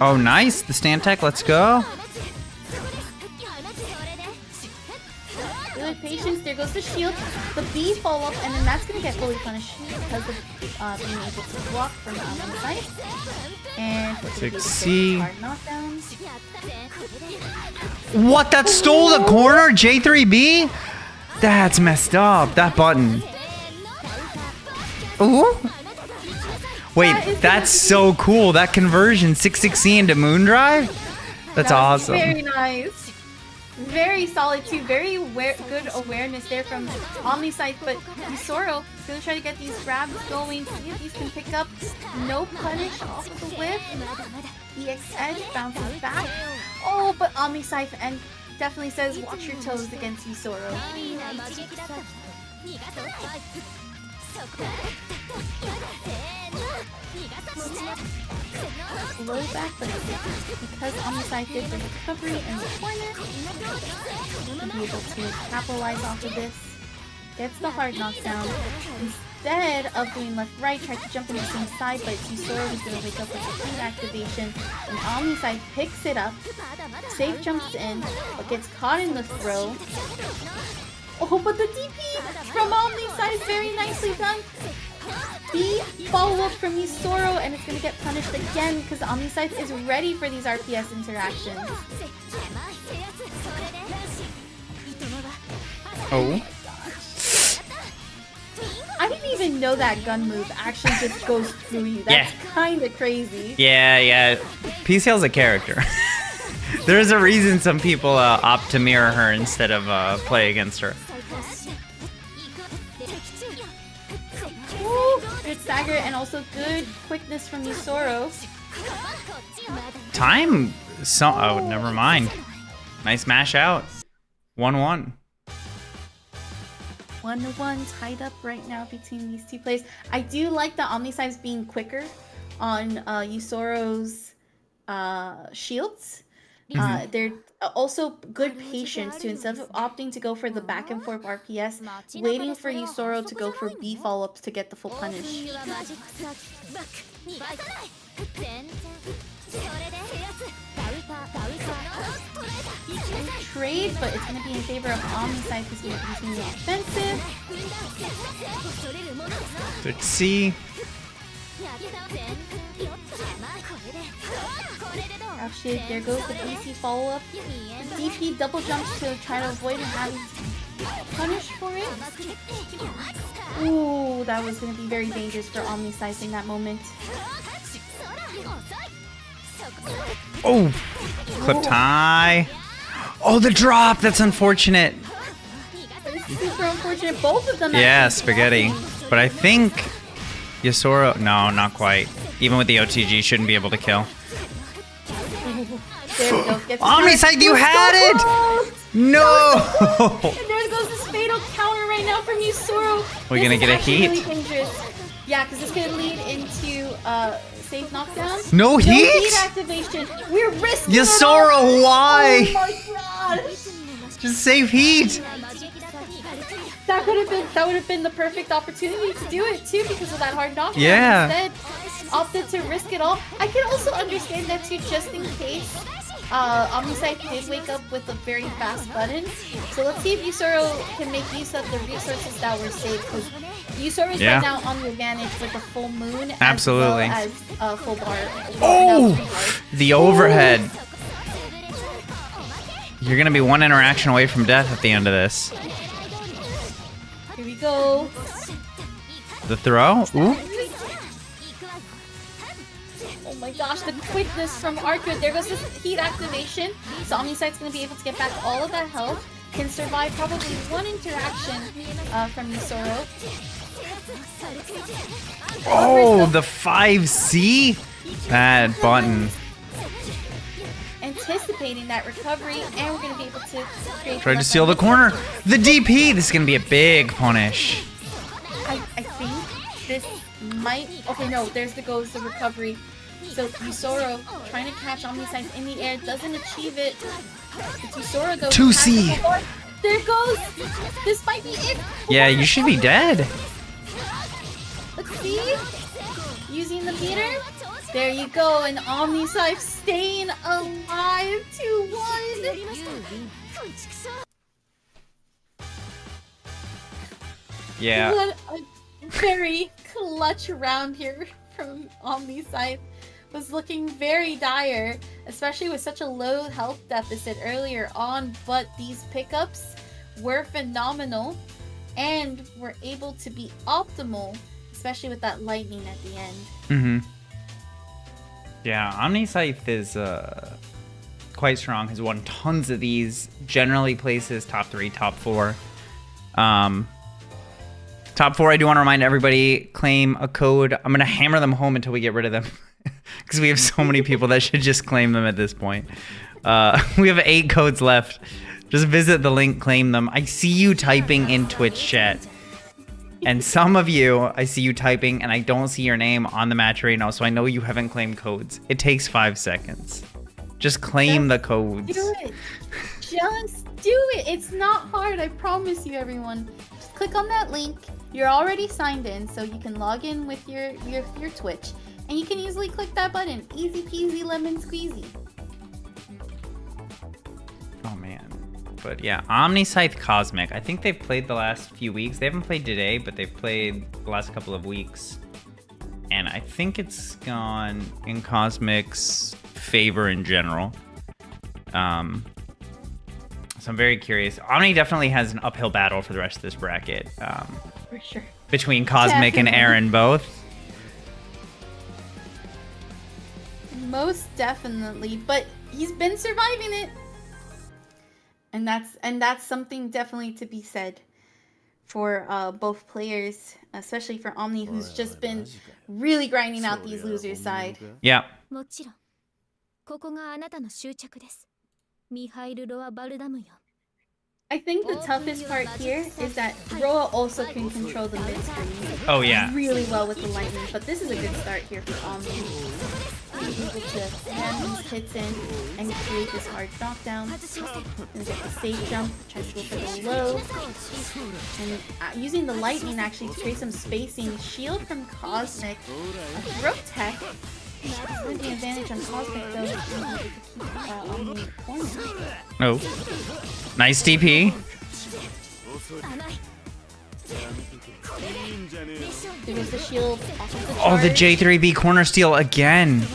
Oh, nice. The stand tech. Let's go. Good patience. There goes the shield. The B follow up, and then that's going to get fully punished because of being able to block from OmniSScythe. And Let's see. hard knockdowns. What? That stole the corner? J3B? That's messed up. That button. Ooh. Wait, that's so cool. That conversion, 660 into Moondrive? That's awesome. Very nice. Very solid too. Very good awareness there from OmniSScythe, but Yusoro is going to try to get these grabs going, see if these can pick up. No punish off of the whip. EX edge bounces back. Oh, but OmniSScythe and definitely says watch your toes against Yusoro. Low back, but because OmniSScythe did the recovery in the corner, we'll be able to capitalize off of this. Gets the hard knockdown. Instead of doing left-right, tried to jump in the same side, but Yusoro was going to wake up with a speed activation. And OmniSScythe picks it up. Safe jumps in, but gets caught in the throw. Oh, but the DP from OmniSScythe is very nicely done. The follow-up from Yusoro, and it's going to get punished again because OmniSScythe is ready for these RPS interactions. Oh. I didn't even know that gun move actually just goes through you. That's kind of crazy. Yeah. PCL's a character. There's a reason some people opt to mirror her instead of play against her. Ooh, good stagger and also good quickness from Yusoro. Time. Oh, never mind. Nice mash out. 1-1. 1-1 tied up right now between these two plays. I do like the OmniSScythe being quicker on Yusoro's shields. They're also good patience too. Instead of opting to go for the back and forth RPS, waiting for Yusoro to go for B follow-ups to get the full punish. Trade, but it's going to be in favor of OmniSScythe who's going to continue offensive. Good C. Actually, there goes the BC follow-up. DP double jumps to try to avoid having punished for it. Ooh, that was going to be very dangerous for OmniSScythe in that moment. Oh, clip tie. Oh, the drop. That's unfortunate. Super unfortunate. Both of them. Yeah, spaghetti. But I think Yusoro. No, not quite. Even with the OTG, shouldn't be able to kill. There we go. OmniSScythe, you had it! No! And there goes this fatal counter right now from Yusoro. We're gonna get a heat? Really dangerous. Yeah, because this could lead into safe knockdown. No heat? Heat activation. We're risking Yusoro, it all. why? Oh my gosh. Just save heat. That would have been the perfect opportunity to do it too because of that hard knockdown. Yeah. Instead, opted to risk it all. I can also understand that too, just in case. OmniSScythe did wake up with a very fast button. So let's see if Yusoro can make use of the resources that were saved. Because Yusoro is right now on the advantage with the full moon. Absolutely. As well as full bar. Oh! The overhead. You're going to be one interaction away from death at the end of this. Here we go. The throw? Ooh. Oh my gosh, the quickness from Arcueid. There goes this heat activation. So OmniSScythe's going to be able to get back all of that health. Can survive probably one interaction from Yusoro. Oh, the 5C? That button. Anticipating that recovery, and we're going to be able to create... Try to steal the corner. The DP! This is going to be a big punish. I think this might... Okay, no, there's the recovery. So Yusoro trying to catch OmniSScythe in the air, doesn't achieve it. It's Yusoro though. 2C! There goes! This might be it! Yeah, you should be dead. Let's see. Using the meter. There you go, and OmniSScythe staying alive 2-1. Yeah. What a very clutch round here from OmniSScythe. Was looking very dire, especially with such a low health deficit earlier on, but these pickups were phenomenal and were able to be optimal, especially with that lightning at the end. Mm-hmm. Yeah, OmniSScythe is quite strong, has won tons of these, generally places top 3, top 4. Top 4, I do want to remind everybody, claim a code. I'm going to hammer them home until we get rid of them. Because we have so many people that should just claim them at this point. We have 8 codes left. Just visit the link, claim them. I see you typing in Twitch chat. And some of you, I see you typing, and I don't see your name on the match right now, so I know you haven't claimed codes. It takes 5 seconds. Just claim the codes. Do it. Just do it. It's not hard. I promise you, everyone. Just click on that link. You're already signed in, so you can log in with your Twitch, and you can easily click that button. Easy peasy lemon squeezy. Oh man. But yeah, OmniSScythe Cosmic. I think they've played the last few weeks. They haven't played today, but they've played the last couple of weeks. And I think it's gone in Cosmic's favor in general. So I'm very curious. Omni definitely has an uphill battle for the rest of this bracket. For sure. Between Cosmic and Definitely. Erin both. Most definitely, but he's been surviving it. And that's something definitely to be said for both players, especially for Omni, who's just been really grinding out these losers' side. Yeah. もちろんここがあなたの終着ですミハイル・ロア・バルダムよ I think the toughest part here is that Roa also can control the mid screen Oh yeah. really well with the lightning, but this is a good start here for Omni. He's able to ram these hits in and create this hard knockdown. And get the safe jump, tries to go for the low. And using the lightning actually to create some spacing. Shield from Cosmic. A throw tech. With the advantage on Cosmic though, to keep Omni in the corner. Oh. Nice DP. There goes the shield off of the Oh, the charge. J3B corner steal again.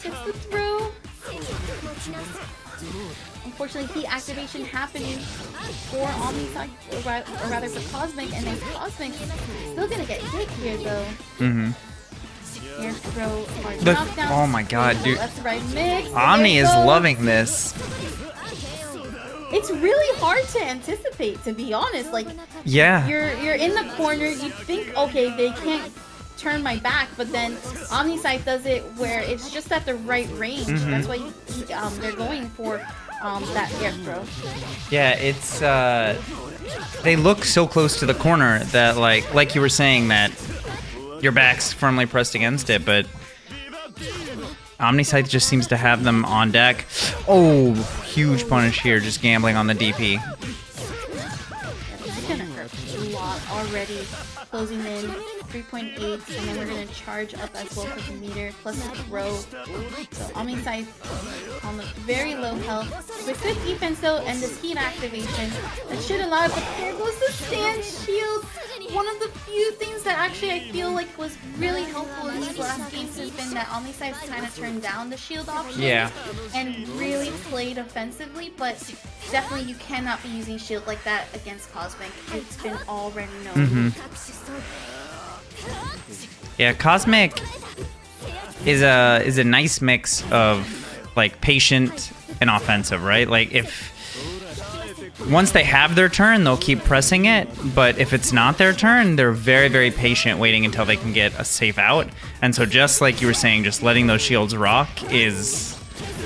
Gets the throw. Unfortunately, heat activation happening for OmniSScythe, or rather for Cosmic, and then Cosmic still gonna get hit here though. Mm-hmm. Air throw, hard The- knockdown. oh my god, dude. Left to right mix. Omni There is goes. loving this. It's really hard to anticipate, to be honest. Like, Yeah. you're in the corner, you think, okay, they can't turn my back, but then OmniSScythe does it where it's just at the right range. Mhm. That's why they're going for that air throw. Yeah, it's they look so close to the corner that like you were saying that your back's firmly pressed against it, but OmniSScythe just seems to have them on deck. Oh, huge punish here, just gambling on the DP. This is gonna hurt a lot already. Closing in 3.8, and then we're gonna charge up as well for the meter, plus the throw. So OmniSScythe on the very low health. With good defense though, and this heat activation, that should allow it, but there goes the stand shield. One of the few things that actually I feel like was really helpful in these last games has been that OmniSScythe kind of turned down the shield option. Yeah. And really played offensively, but definitely you cannot be using shield like that against Cosmic. It's been already known. Yeah, Cosmic is a nice mix of like patient and offensive, right? Like if once they have their turn, they'll keep pressing it, but if it's not their turn, they're very, very patient, waiting until they can get a safe out. And so just like you were saying, just letting those shields rock is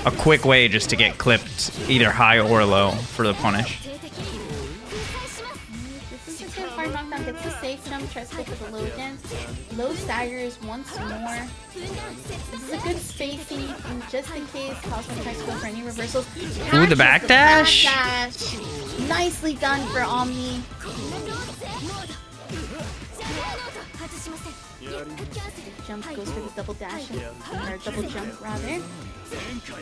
a quick way just to get clipped either high or low for the punish. This is a good hard knockdown. Gets the safe jump, tries to go for the low again. Low staggers once more. This is a good spacing just in case Cosmic tries to go for any reversals. Ooh, the backdash. Backdash. Nicely done for Omni. Jump goes for the double dash, or double jump rather.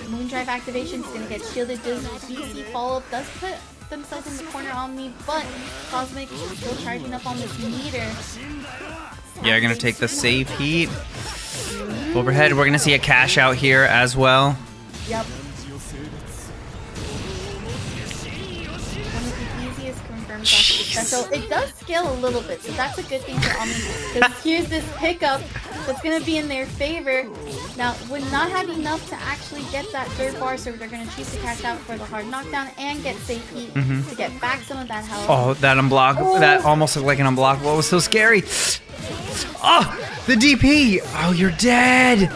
Moondrive activation is gonna get shielded. Does BC follow up? Does put themselves in the corner Omni, but Cosmic is still charging up on this meter. Yeah, gonna take the safe heat. Overhead, we're gonna see a cash out here as well. Yep. One of the easiest confirmed off the special. It does scale a little bit, so that's a good thing for Omni. Because here's this pickup that's gonna be in their favor. Now, would not have enough to actually get that third bar, so they're gonna choose to cash out for the hard knockdown and get safe heat to get back some of that health. Oh, that unblock, that almost looked like an unblockable. It was so scary. Oh, the DP. Oh, you're dead.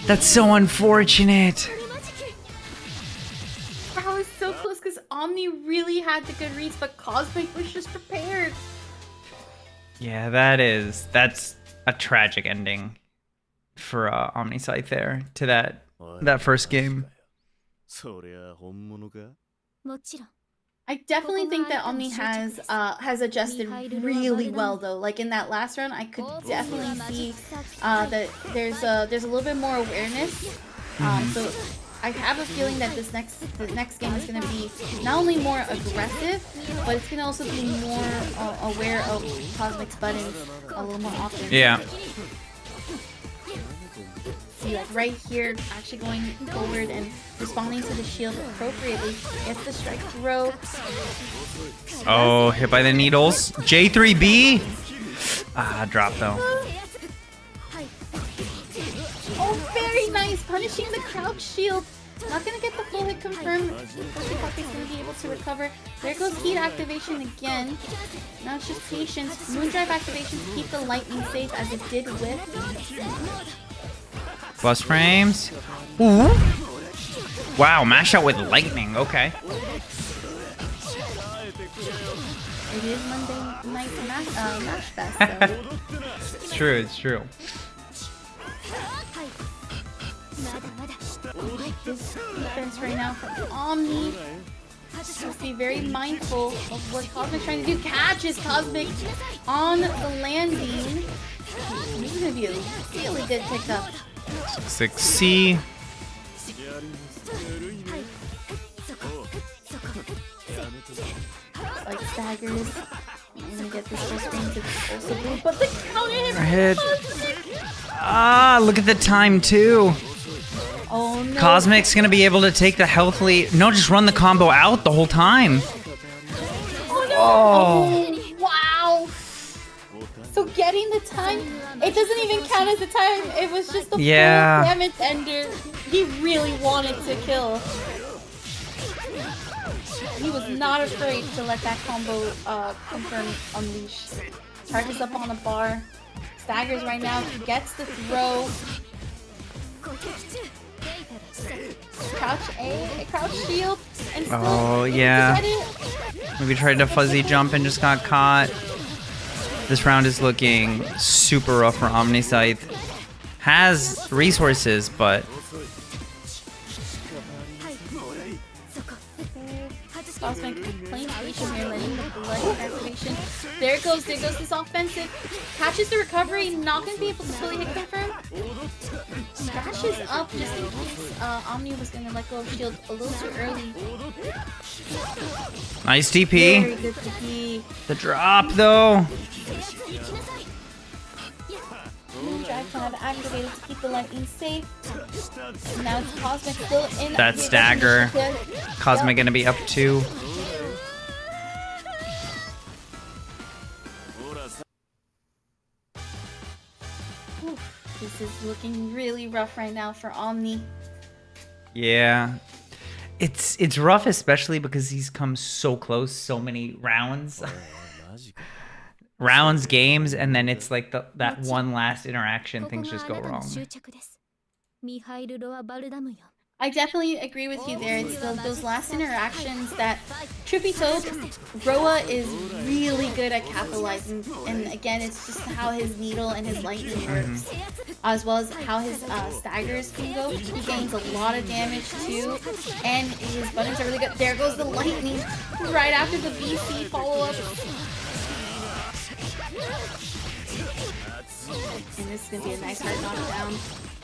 That's so unfortunate. That was so close because Omni really had the good reads, but Cosmic was just prepared. Yeah, that's a tragic ending for OmniSScythe there to that first game. そりゃ本物か もちろん I definitely think that Omni has adjusted really well though. Like in that last run, I could definitely see that there's a little bit more awareness. So I have a feeling that the next game is going to be not only more aggressive, but it's going to also be more aware of Cosmic's buttons a little more often. Yeah. See, like right here, actually going forward and responding to the shield appropriately. If the strike throw. Oh, hit by the needles. J3B. Drop though. Oh, very nice. Punishing the crouch shield. Not gonna get the full hit confirmed. Hopefully Puppy's gonna be able to recover. There goes heat activation again. Now it's just patience. Moondrive activation to keep the lightning safe as it did with. Plus frames. Ooh. Wow, mash out with lightning. Okay. It is Monday night Mashfest, so. It's true. It's true. This defense right now from Omni. Must be very mindful of what Cosmic's trying to do. Catches Cosmic on the landing. This is gonna be a really good pickup. 6C. Like staggers. I'm gonna get this full screen to also move, but the counter Hit. hit. Look at the time too. Oh no. Cosmic's gonna be able to take the health lead. No, just run the combo out the whole time. Oh no. Oh. Wow. So getting the time, it doesn't even count as the time. It was just the full damage ender. He really wanted to kill. He was not afraid to let that combo confirm unleash. Charges up on the bar. Staggers right now. He gets the throw. Crouch A, crouch shield, and still Maybe tried to fuzzy jump and just got caught. This round is looking super rough for OmniSScythe. Has resources, but Cosmic playing patient here, letting the blood activation. There goes this offensive. Catches the recovery, not gonna be able to fully hit confirm. Dashes up just in case Omni was gonna let go of shield a little too early. nice DP. Very good DP. The drop though. Drive Cloud activated to keep the lightning safe. And now it's Cosmic still in. That stagger. Cosmic gonna be up 2. This is looking really rough right now for Omni. Yeah. It's rough, especially because he's come so close so many rounds. Rounds, games, and then it's like that one last interaction, things just go wrong. I definitely agree with you there. It's those last interactions that Trippy Toad, Roa is really good at capitalizing. And again, it's just how his needle and his lightning works. As well as how his staggers can go. He gains a lot of damage too. And his buttons are really good. There goes the lightning right after the BC follow-up. And this is going to be a nice hard knockdown.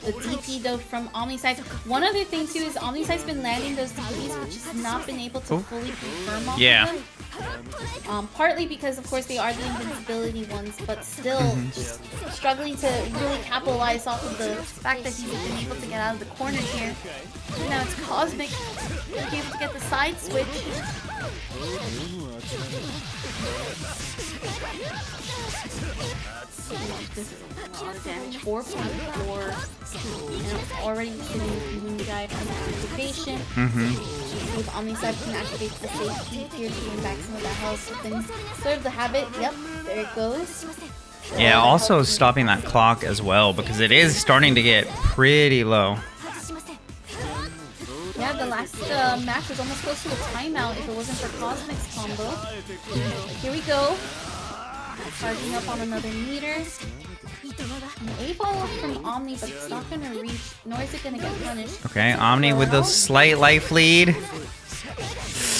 The DP though from OmniSScythe. One other thing too is OmniSScythe's been landing those DPs but just not been able to fully confirm off of them. Partly because of course they are the invincibility ones, but still just struggling to really capitalize off of the fact that he's been able to get out of the corner here. And now it's Cosmic to be able to get the side switch. This is a lot of damage. 4.4. And already hitting Moondrive on activation. With OmniSScythe can activate the safety here to gain back some of that health. But then serve the habit. Yep, there it goes. Yeah, also stopping that clock as well because it is starting to get pretty low. Yeah, the last match was almost close to a timeout if it wasn't for Cosmic's combo. Here we go. Charging up on another meter. An A follow-up from Omni, but it's not gonna reach, nor is it gonna get punished. Okay, Omni with the slight life lead.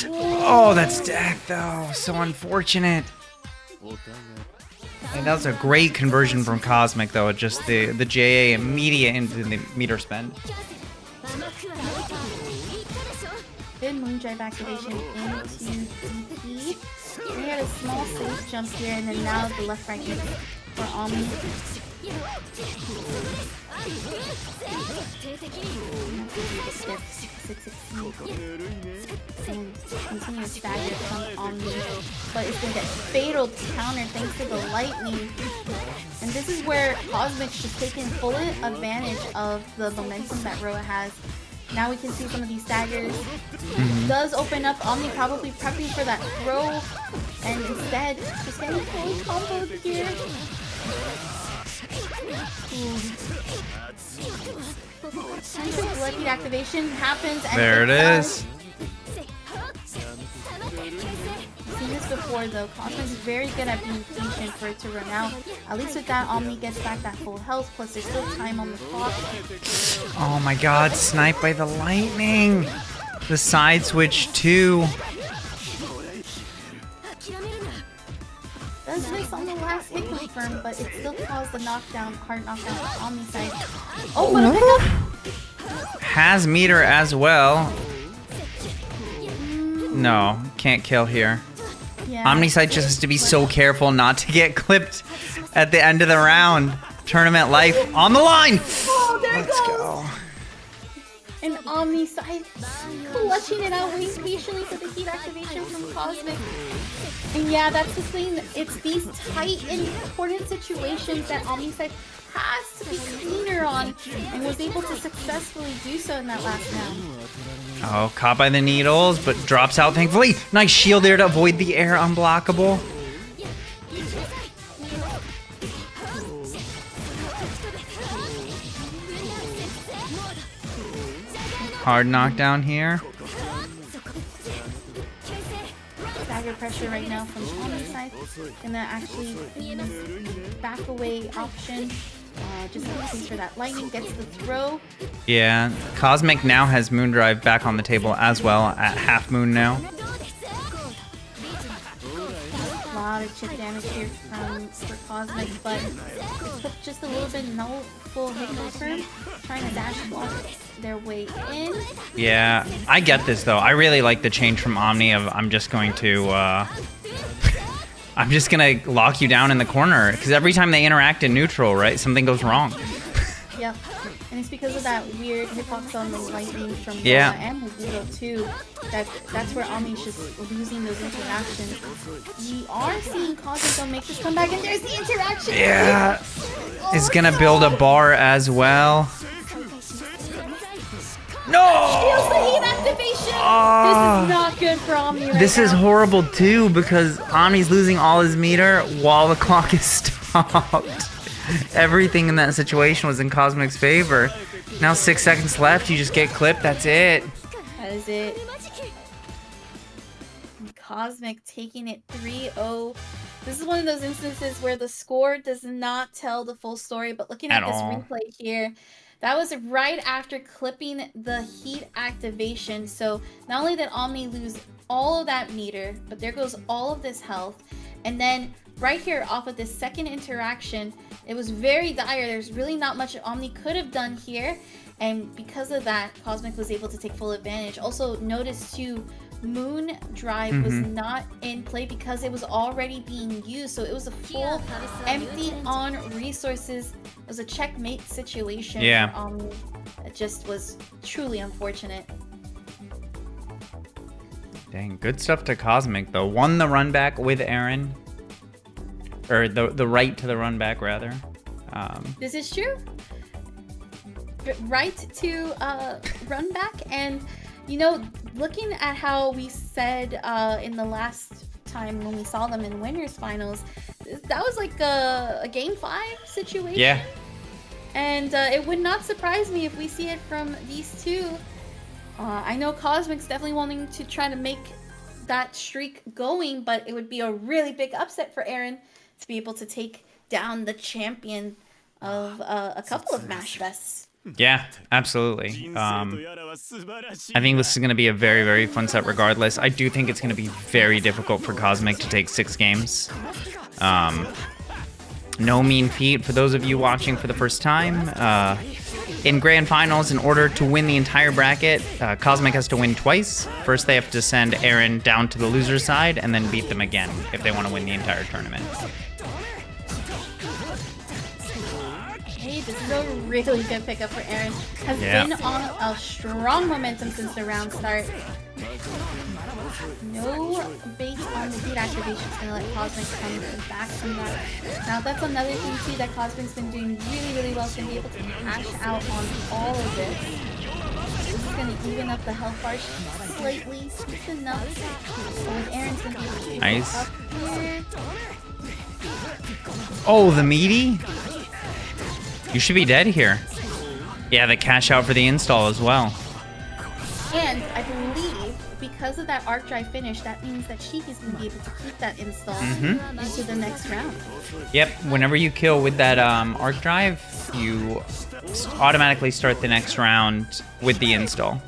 Oh, that's death though. So unfortunate. And that was a great conversion from Cosmic though. Just the JA immediate into the meter spend. Good Moondrive activation into DP. We had a small safe jump here, and then now the left right mix for Omni. And continuous stagger from Omni, but it's gonna get fatal counter thanks to the lightning. And this is where Cosmic's just taking full advantage of the momentum that Roa has. Now we can see some of these staggers. Does open up. Omni probably prepping for that throw, and instead just getting fully comboed here. Bloody activation happens, and There it is. Seen this before though. Cosmic's very good at being patient for it to run out. At least with that, Omni gets back that full health. Plus, there's still time on the clock. Oh my God! Sniped by the lightning. The side switch too. Does miss on the last hit confirm, but it still caused the knockdown, hard knockdown on Omni side. Oh, what a pickup! Has meter as well. No, can't kill here. Yeah. OmniSScythe just has to be so careful not to get clipped at the end of the round. Tournament life on the line. Oh, there it Let's goes. go. And OmniSScythe clutching it out, waiting patiently for the heat activation from Cosmic. And yeah, that's the thing. It's these tight and important situations that OmniSScythe has to be cleaner on, and was able to successfully do so in that last round. Oh, caught by the needles, but drops out thankfully. Nice shield there to avoid the air unblockable. Hard knockdown here. Dagger pressure right now from OmniSScythe. Gonna actually use back away option. Just in case for that lightning, gets the throw. Yeah, Cosmic now has Moondrive back on the table as well at half moon now. A lot of chip damage here for Cosmic, but it took just a little bit, no full hit confirm. Trying to dash block their way in. Yeah, I get this though. I really like the change from Omni of I'm just going to I'm just gonna lock you down in the corner, because every time they interact in neutral, right, something goes wrong. Yep, and it's because of that weird hitbox on the lightning from Yeah. Noah and Magudo too. That's where Omni's just losing those interactions. We are seeing Cosmic though make this comeback, and there's the interaction. Yeah, is gonna build a bar as well. No! Steals the heat activation. This is not good for Omni right This now. is horrible too, because Omni's losing all his meter while the clock is stopped. Everything in that situation was in Cosmic's favor. Now 6 seconds left, you just get clipped, that's it. That is it. Cosmic taking it 3-0. This is one of those instances where the score does not tell the full story, but looking at At this all. replay here, that was right after clipping the heat activation. So not only did Omni lose all of that meter, but there goes all of this health. And then right here off of this second interaction, it was very dire. There's really not much Omni could have done here. And because of that, Cosmic was able to take full advantage. Also notice too, Moon Drive was not in play because it was already being used. So it was a full empty on resources. It was a checkmate situation. Yeah. For Omni. It just was truly unfortunate. Dang, good stuff to Cosmic though. Won the run back with Erin. Or the right to the run back rather. This is true. Right to run back, and you know, looking at how we said in the last time when we saw them in winners finals, that was like a game 5 situation. Yeah. And it would not surprise me if we see it from these two. I know Cosmic's definitely wanting to try to make that streak going, but it would be a really big upset for Erin to be able to take down the champion of a couple of Mashfests. Yeah, absolutely. I think this is going to be a very, very fun set regardless. I do think it's going to be very difficult for Cosmic to take 6 games. No mean feat for those of you watching for the first time. In Grand Finals, in order to win the entire bracket, Cosmic has to win twice. First, they have to send Erin down to the loser side, and then beat them again if they want to win the entire tournament. Hey, this is a really good pickup for Erin. Has been on a strong momentum since the round start. No bait on the beat activation is going to let Cosmic come back from that. Now that's another thing too that Cosmic's been doing really, really well. He's going to be able to cash out on all of this. This is going to even up the health bar slightly, just enough. So with Erin's going to be able to nice. Up here. Oh, the meaty? You should be dead here. Yeah, the cash out for the install as well. And I believe because of that arc drive finish, that means that Shiki's going to be able to keep that install into the next round. Yep, whenever you kill with that arc drive, you automatically start the next round with the install.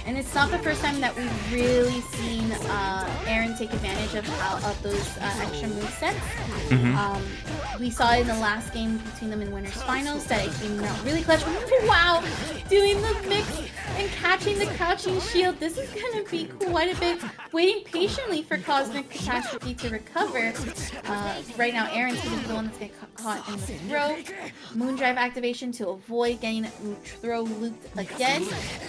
And it's not the first time that we've really seen Erin take advantage of those extra movesets. We saw it in the last game between them in Winners Finals that it came out really clutch. Wow! Doing the mix and catching the crouching shield. This is going to be quite a bit. Waiting patiently for CosmicCatastrophe to recover. Right now, Erin's going to be the one that's going to get caught in the throw. Moondrive activation to avoid getting throw looped again.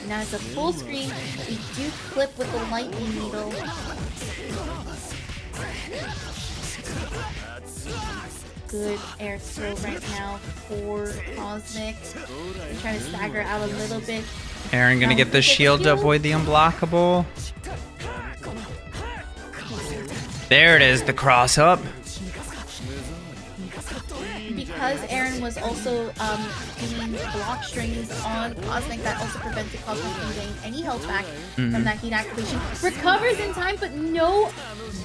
Now it's a full screen. We do clip with the lightning needle. Good air throw right now for Cosmic. They try to stagger out a little bit. Erin gonna get the shield to avoid the unblockable. There it is, the cross up. Because Erin was also doing block strings on Cosmic, that also prevented Cosmic from getting any health back from that heat activation. Recovers in time, but no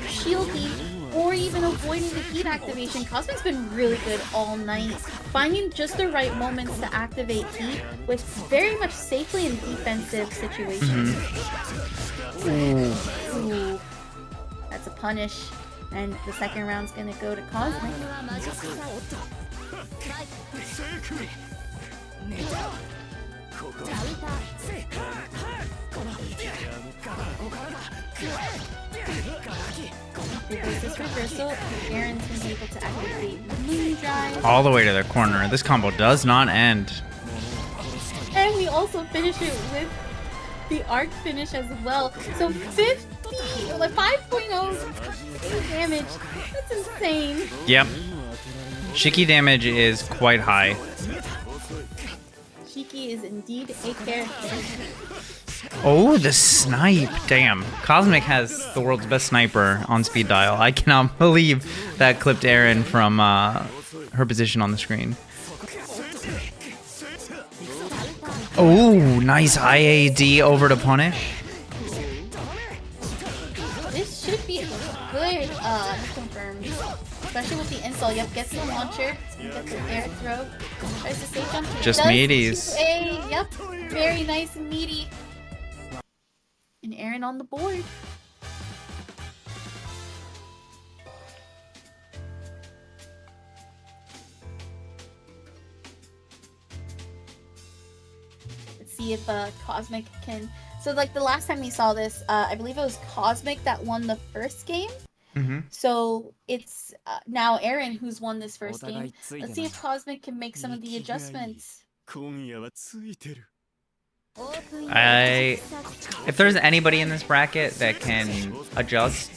shielding or even avoiding the heat activation. Cosmic's been really good all night, finding just the right moments to activate heat with very much safely in defensive situations. Ooh. That's a punish. And the second round's gonna go to Cosmic. Reverse this reversal. Erin's gonna be able to activate Moondrive. All the way to their corner. This combo does not end. And we also finish it with the arc finish as well. So 5.0 damage. That's insane. Yep. Shiki damage is quite high. Shiki is indeed a character. Oh, the snipe. Damn. Cosmic has the world's best sniper on speed dial. I cannot believe that clipped Erin from her position on the screen. Oh, nice IAD over to punish. This should be good, confirmed. Especially with the install. Yep, gets the launcher. Gets the air throw. Tries to safe jump. Just meaties. Yep, very nice and meaty. And Erin on the board. Let's see if Cosmic can. So like the last time we saw this, I believe it was Cosmic that won the first game. So it's now Erin who's won this first game. Let's see if Cosmic can make some of the adjustments. If there's anybody in this bracket that can adjust,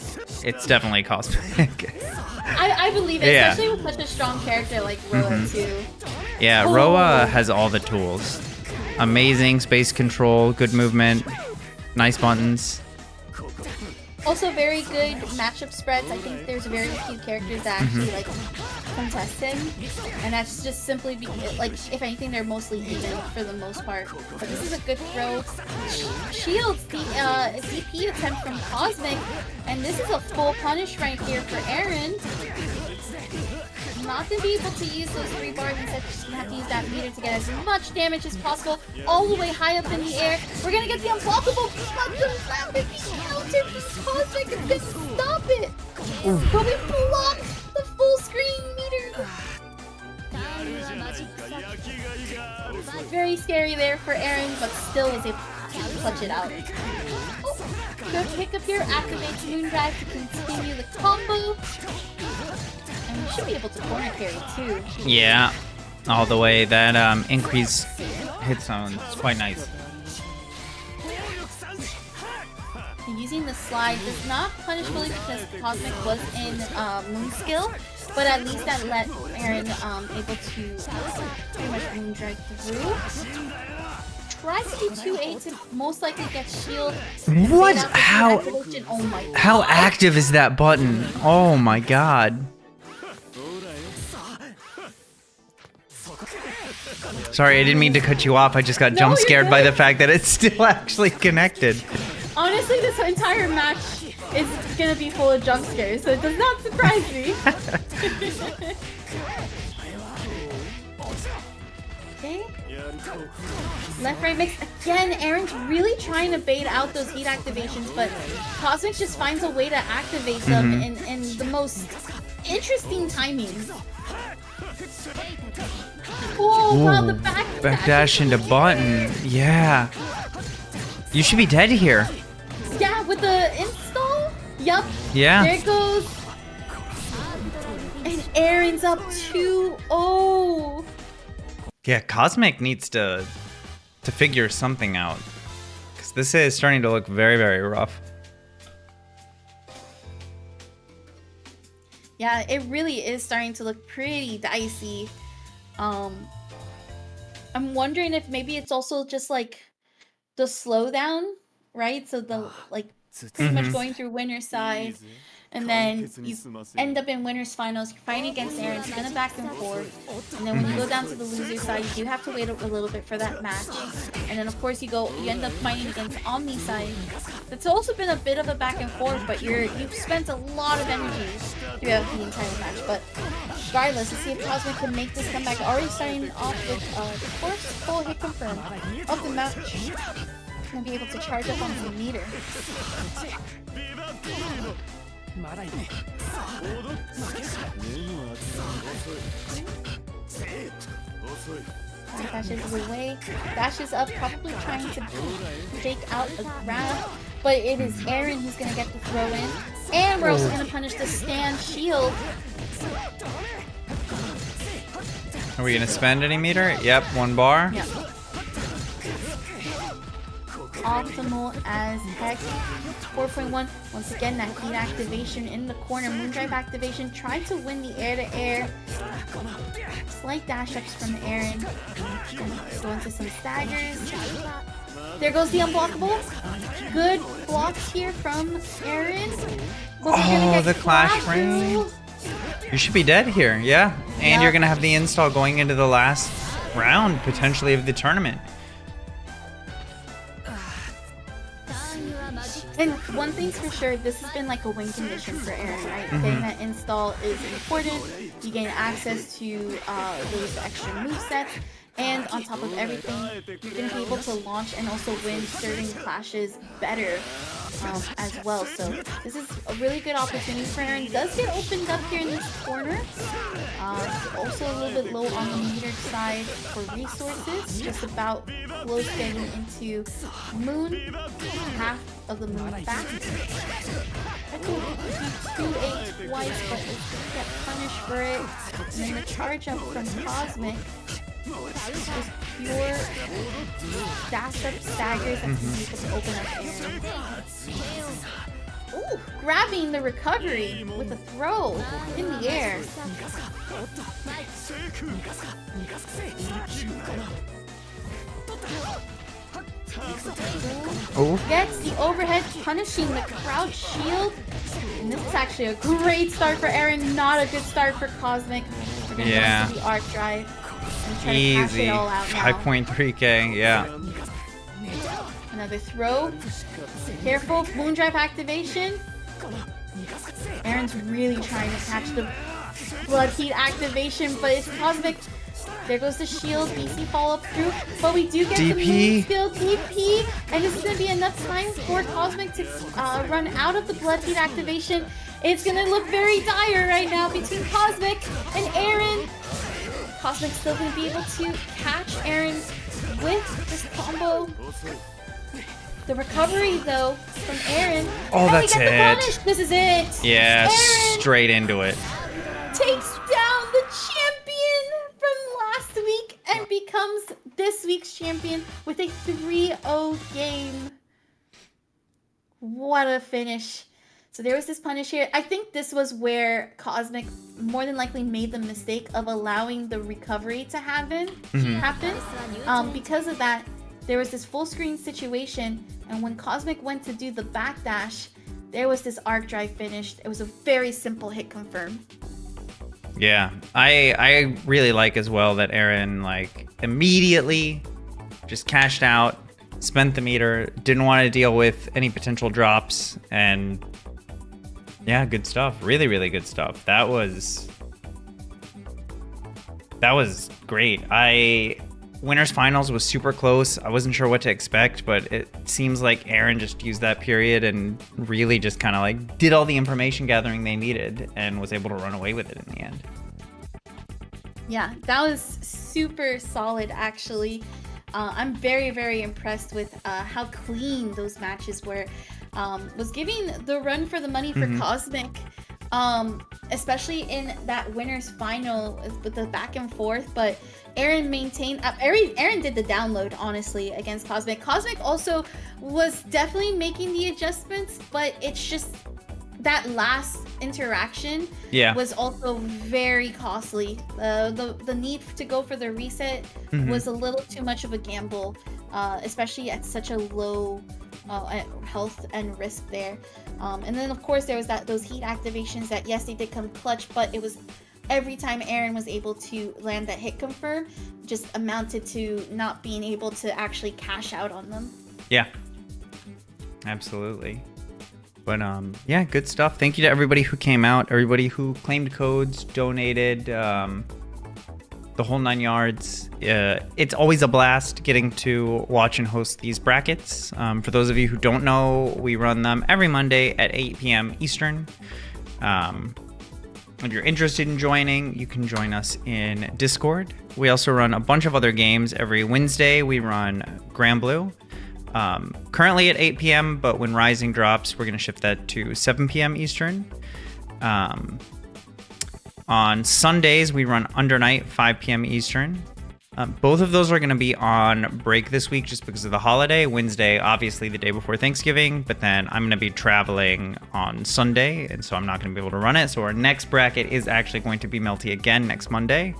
it's definitely Cosmic. I believe it, especially with such a strong character like Roa too. Yeah, Roa has all the tools. Amazing space control, good movement, nice buttons. Also very good matchup spreads. I think there's very few characters that actually like contest him, and that's just simply like, if anything, they're mostly even for the most part. But this is a good throw. Shields the DP attempt from Cosmic, and this is a full punish right here for Erin. Not gonna be able to use those 3 bars, instead she's gonna have to use that meter to get as much damage as possible, all the way high up in the air. We're gonna get the unblockable, but the rapid counter from Cosmic is gonna stop it. But we block the full screen meter. Very scary there for Erin, but still was able to clutch it out. Oh, good pickup here, activates Moondrive to continue the combo. And we should be able to corner carry too. Yeah, all the way. That increased hit zone is quite nice. And using the slide does not punish fully because Cosmic was in Moon skill, but at least that let Erin able to pretty much Moondrive through. Tries to do 2-8 to most likely get shield. What? How? Oh my God. How active is that button? Oh my god. Sorry, I didn't mean to cut you off. I just got jump scared by the fact that it's still actually connected. Honestly, this entire match is gonna be full of jump scares, so it does not surprise me. Okay. Left, right mix. Again, Erin's really trying to bait out those heat activations, but Cosmic just finds a way to activate them in the most interesting timings. Oh, wow, the backdash into button. Yeah. You should be dead here. Yeah, with the install? Yup. Yeah. There it goes. And Erin's up 2-0. Yeah, Cosmic needs to figure something out. Because this is starting to look very, very rough. Yeah, it really is starting to look pretty dicey. I'm wondering if maybe it's also just like the slowdown, right? So the like pretty much going through winner's side, and then you end up in winner's finals. You're fighting against Erin, it's kind of back and forth, and then when you go down to the loser side, you do have to wait a little bit for that match, and then of course you end up fighting against OmniSScythe. It's also been a bit of a back and forth, but you've spent a lot of energy throughout the entire match. But regardless, let's see if Cosmic can make this comeback. Already starting off with the first full hit confirmed of the match. Gonna be able to charge up on the meter. Dashes away, dashes up, probably trying to take out a grab, but it is Erin who's gonna get the throw in, and we're also gonna punish the stand shield. Are we gonna spend any meter? Yep, 1 bar. Yep. Optimal as heck. 4.1. Once again, that heat activation in the corner. Moondrive activation. Tried to win the air-to-air. Slight dash ups from Erin. Go into some staggers. There goes the unblockable. Good blocks here from Erin. Oh, the clash ring. You should be dead here, yeah. And you're gonna have the install going into the last round, potentially, of the tournament. And one thing's for sure, this has been like a win condition for Erin, right? Getting that install is important. You gain access to those extra movesets. And on top of everything, you're going to be able to launch and also win certain clashes better as well. So this is a really good opportunity for Erin. Does get opened up here in this corner. Also a little bit low on the metered side for resources. Just about close getting into Moon. Half of the Moon back. I could do 2-8 twice, but it's going to get punished for it. And then the charge up from Cosmic. Just pure dash up staggers and able to open up Erin. Ooh, grabbing the recovery with a throw in the air. Oh. Gets the overhead, punishing the crouch shield. And this is actually a great start for Erin, not a good start for Cosmic. We're gonna go into the arc drive and try to cash it Easy. all out now. 5.3k, yeah. Another throw. Careful, Moondrive activation. Erin's really trying to catch the Blood Heat activation, but it's Cosmic. There goes the shield, BC follow up through, but we do get the moon skill DP, and this is going to be enough time for Cosmic to run out of the Blood Heat activation. It's going to look very dire right now between Cosmic and Erin. Cosmic's still going to be able to catch Erin with this combo. The recovery, though, from Erin. Oh, and that's we get the it. punish. This is it. Yeah, Erin straight into it. takes down the champion from last week and becomes this week's champion with a 3-0 game. What a finish. So there was this punish here. I think this was where Cosmic more than likely made the mistake of allowing the recovery to happen. Because of that, there was this full screen situation, and when Cosmic went to do the backdash, there was this arc drive finish. It was a very simple hit confirm. Yeah, I really like as well that Erin like immediately just cashed out, spent the meter, didn't want to deal with any potential drops, and yeah, good stuff. Really, really good stuff. That was great. Winners finals was super close. I wasn't sure what to expect, but it seems like Erin just used that period and really just kind of like did all the information gathering they needed and was able to run away with it in the end. Yeah, that was super solid, actually. I'm very, very impressed with how clean those matches were. Was giving the run for the money for Cosmic, especially in that winners final with the back and forth, but Erin maintained. Erin did the download, honestly, against Cosmic. Cosmic also was definitely making the adjustments, but it's just that last interaction was also very costly. The need to go for the reset was a little too much of a gamble, especially at such a low health and risk there. And then of course there was those heat activations that, yes, they did come clutch, but it was every time Erin was able to land that hit confirm, just amounted to not being able to actually cash out on them. Yeah, absolutely. But yeah, good stuff. Thank you to everybody who came out, everybody who claimed codes, donated, the whole 9 yards. It's always a blast getting to watch and host these brackets. For those of you who don't know, we run them every Monday at 8 p.m. Eastern. If you're interested in joining, you can join us in Discord. We also run a bunch of other games. Every Wednesday, we run Grand Blue. Currently at 8 p.m., but when Rising drops, we're going to shift that to 7 p.m. Eastern. On Sundays, we run Under Night, 5 p.m. Eastern. Both of those are going to be on break this week just because of the holiday. Wednesday, obviously the day before Thanksgiving, but then I'm going to be traveling on Sunday, and so I'm not going to be able to run it. So our next bracket is actually going to be Melty again next Monday.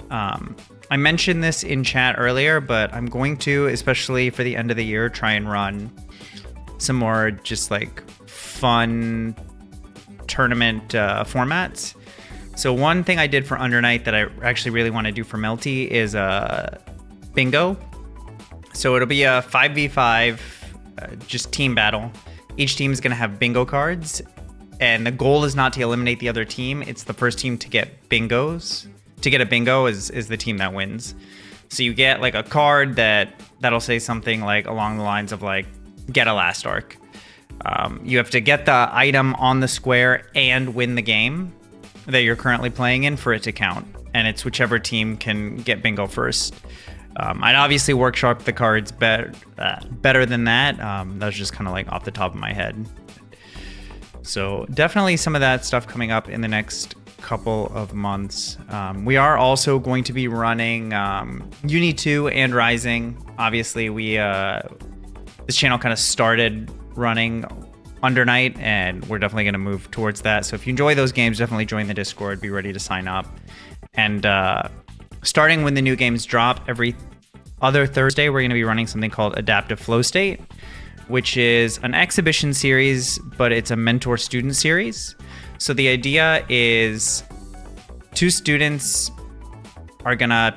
I mentioned this in chat earlier, but I'm going to, especially for the end of the year, try and run some more just like fun tournament formats. So one thing I did for Under Night that I actually really want to do for Melty is bingo. So it'll be a 5v5 just team battle. Each team is going to have bingo cards, and the goal is not to eliminate the other team. It's the first team to get bingos. To get a bingo is the team that wins. So you get like a card that'll say something like along the lines of like, get a last arc. You have to get the item on the square and win the game that you're currently playing in for it to count. And it's whichever team can get bingo first. I'd obviously workshop the cards better than that. That was just kind of like off the top of my head. So definitely some of that stuff coming up in the next couple of months. We are also going to be running Uni 2 and Rising. Obviously, this channel kind of started running Under Night, and we're definitely going to move towards that. So if you enjoy those games, definitely join the Discord. Be ready to sign up. And starting when the new games drop every other Thursday, we're going to be running something called Adaptive Flow State, which is an exhibition series, but it's a mentor-student series. So the idea is 2 students are gonna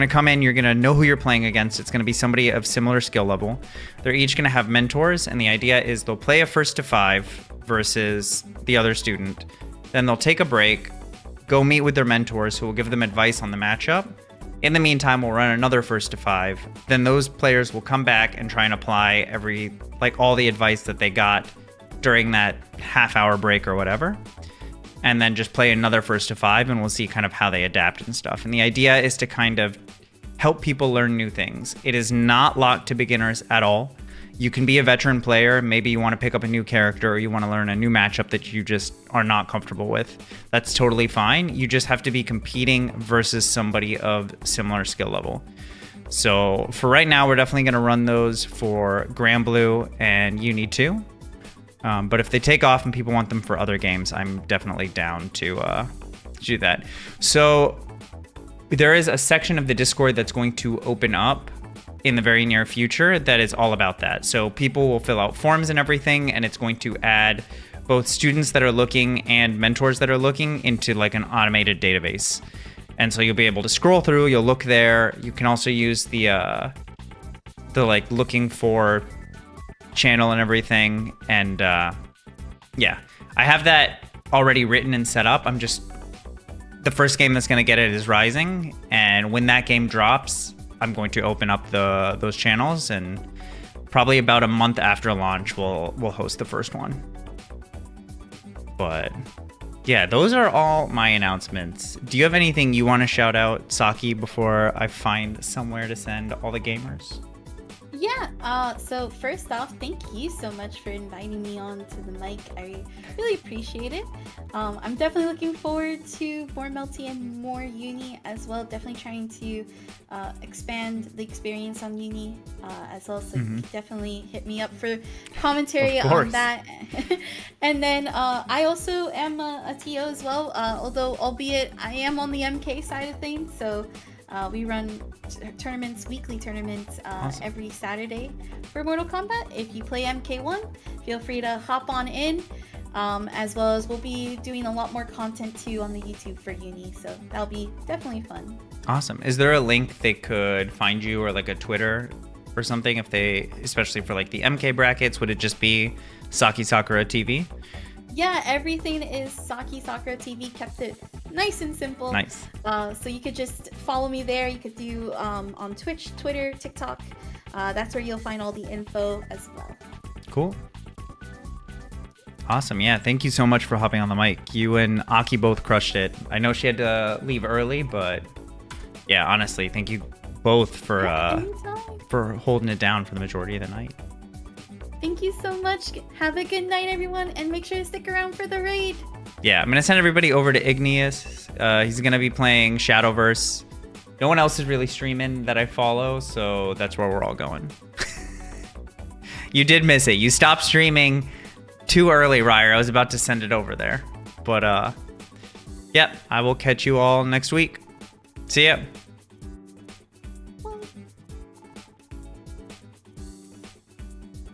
come in, you're gonna know who you're playing against. It's gonna be somebody of similar skill level. They're each gonna have mentors, and the idea is they'll play a 1st to 5 versus the other student. Then they'll take a break, go meet with their mentors who will give them advice on the matchup. In the meantime, we'll run another 1st to 5. Then those players will come back and try and apply all the advice that they got during that half-hour break or whatever. And then just play another 1st to 5, and we'll see kind of how they adapt and stuff. And the idea is to kind of help people learn new things. It is not locked to beginners at all. You can be a veteran player. Maybe you want to pick up a new character, or you want to learn a new matchup that you just are not comfortable with. That's totally fine. You just have to be competing versus somebody of similar skill level. So for right now, we're definitely going to run those for Grand Blue and Uni 2. But if they take off and people want them for other games, I'm definitely down to do that. So there is a section of the Discord that's going to open up in the very near future that is all about that. So people will fill out forms and everything, and it's going to add both students that are looking and mentors that are looking into like an automated database. And so you'll be able to scroll through, you'll look there. You can also use the like looking for channel and everything. And yeah, I have that already written and set up. The first game that's going to get it is Rising, and when that game drops, I'm going to open up those channels, and probably about a month after launch, we'll host the first one. But yeah, those are all my announcements. Do you have anything you want to shout out, Saki, before I find somewhere to send all the gamers? Yeah, so first off, thank you so much for inviting me on to the mic. I really appreciate it. I'm definitely looking forward to more Melty and more Uni as well. Definitely trying to expand the experience on Uni as well. So definitely hit me up for commentary on that. And then I also am a TO as well, although albeit I am on the MK side of things. So we run tournaments, weekly tournaments awesome. Every Saturday for Mortal Kombat. If you play MK1, feel free to hop on in, as well as we'll be doing a lot more content too on the YouTube for Uni, so that'll be definitely fun. Awesome. Is there a link they could find you, or like a Twitter or something, if they, especially for like the MK brackets, would it just be SakuSakura TV? Yeah, everything is SakuSakura TV. Kept it nice and simple. Nice. So you could just follow me there. You could do on Twitch, Twitter, TikTok. That's where you'll find all the info as well. Cool. Awesome. Yeah, thank you so much for hopping on the mic. You and Aki both crushed it. I know she had to leave early, but yeah, honestly, thank you both for holding it down for the majority of the night. Thank you so much. Have a good night, everyone, and make sure to stick around for the raid. Yeah, I'm going to send everybody over to Igneous. He's going to be playing Shadowverse. No one else is really streaming that I follow, so that's where we're all going. You did miss it. You stopped streaming too early, Ryer. I was about to send it over there. But, yeah, I will catch you all next week. See ya.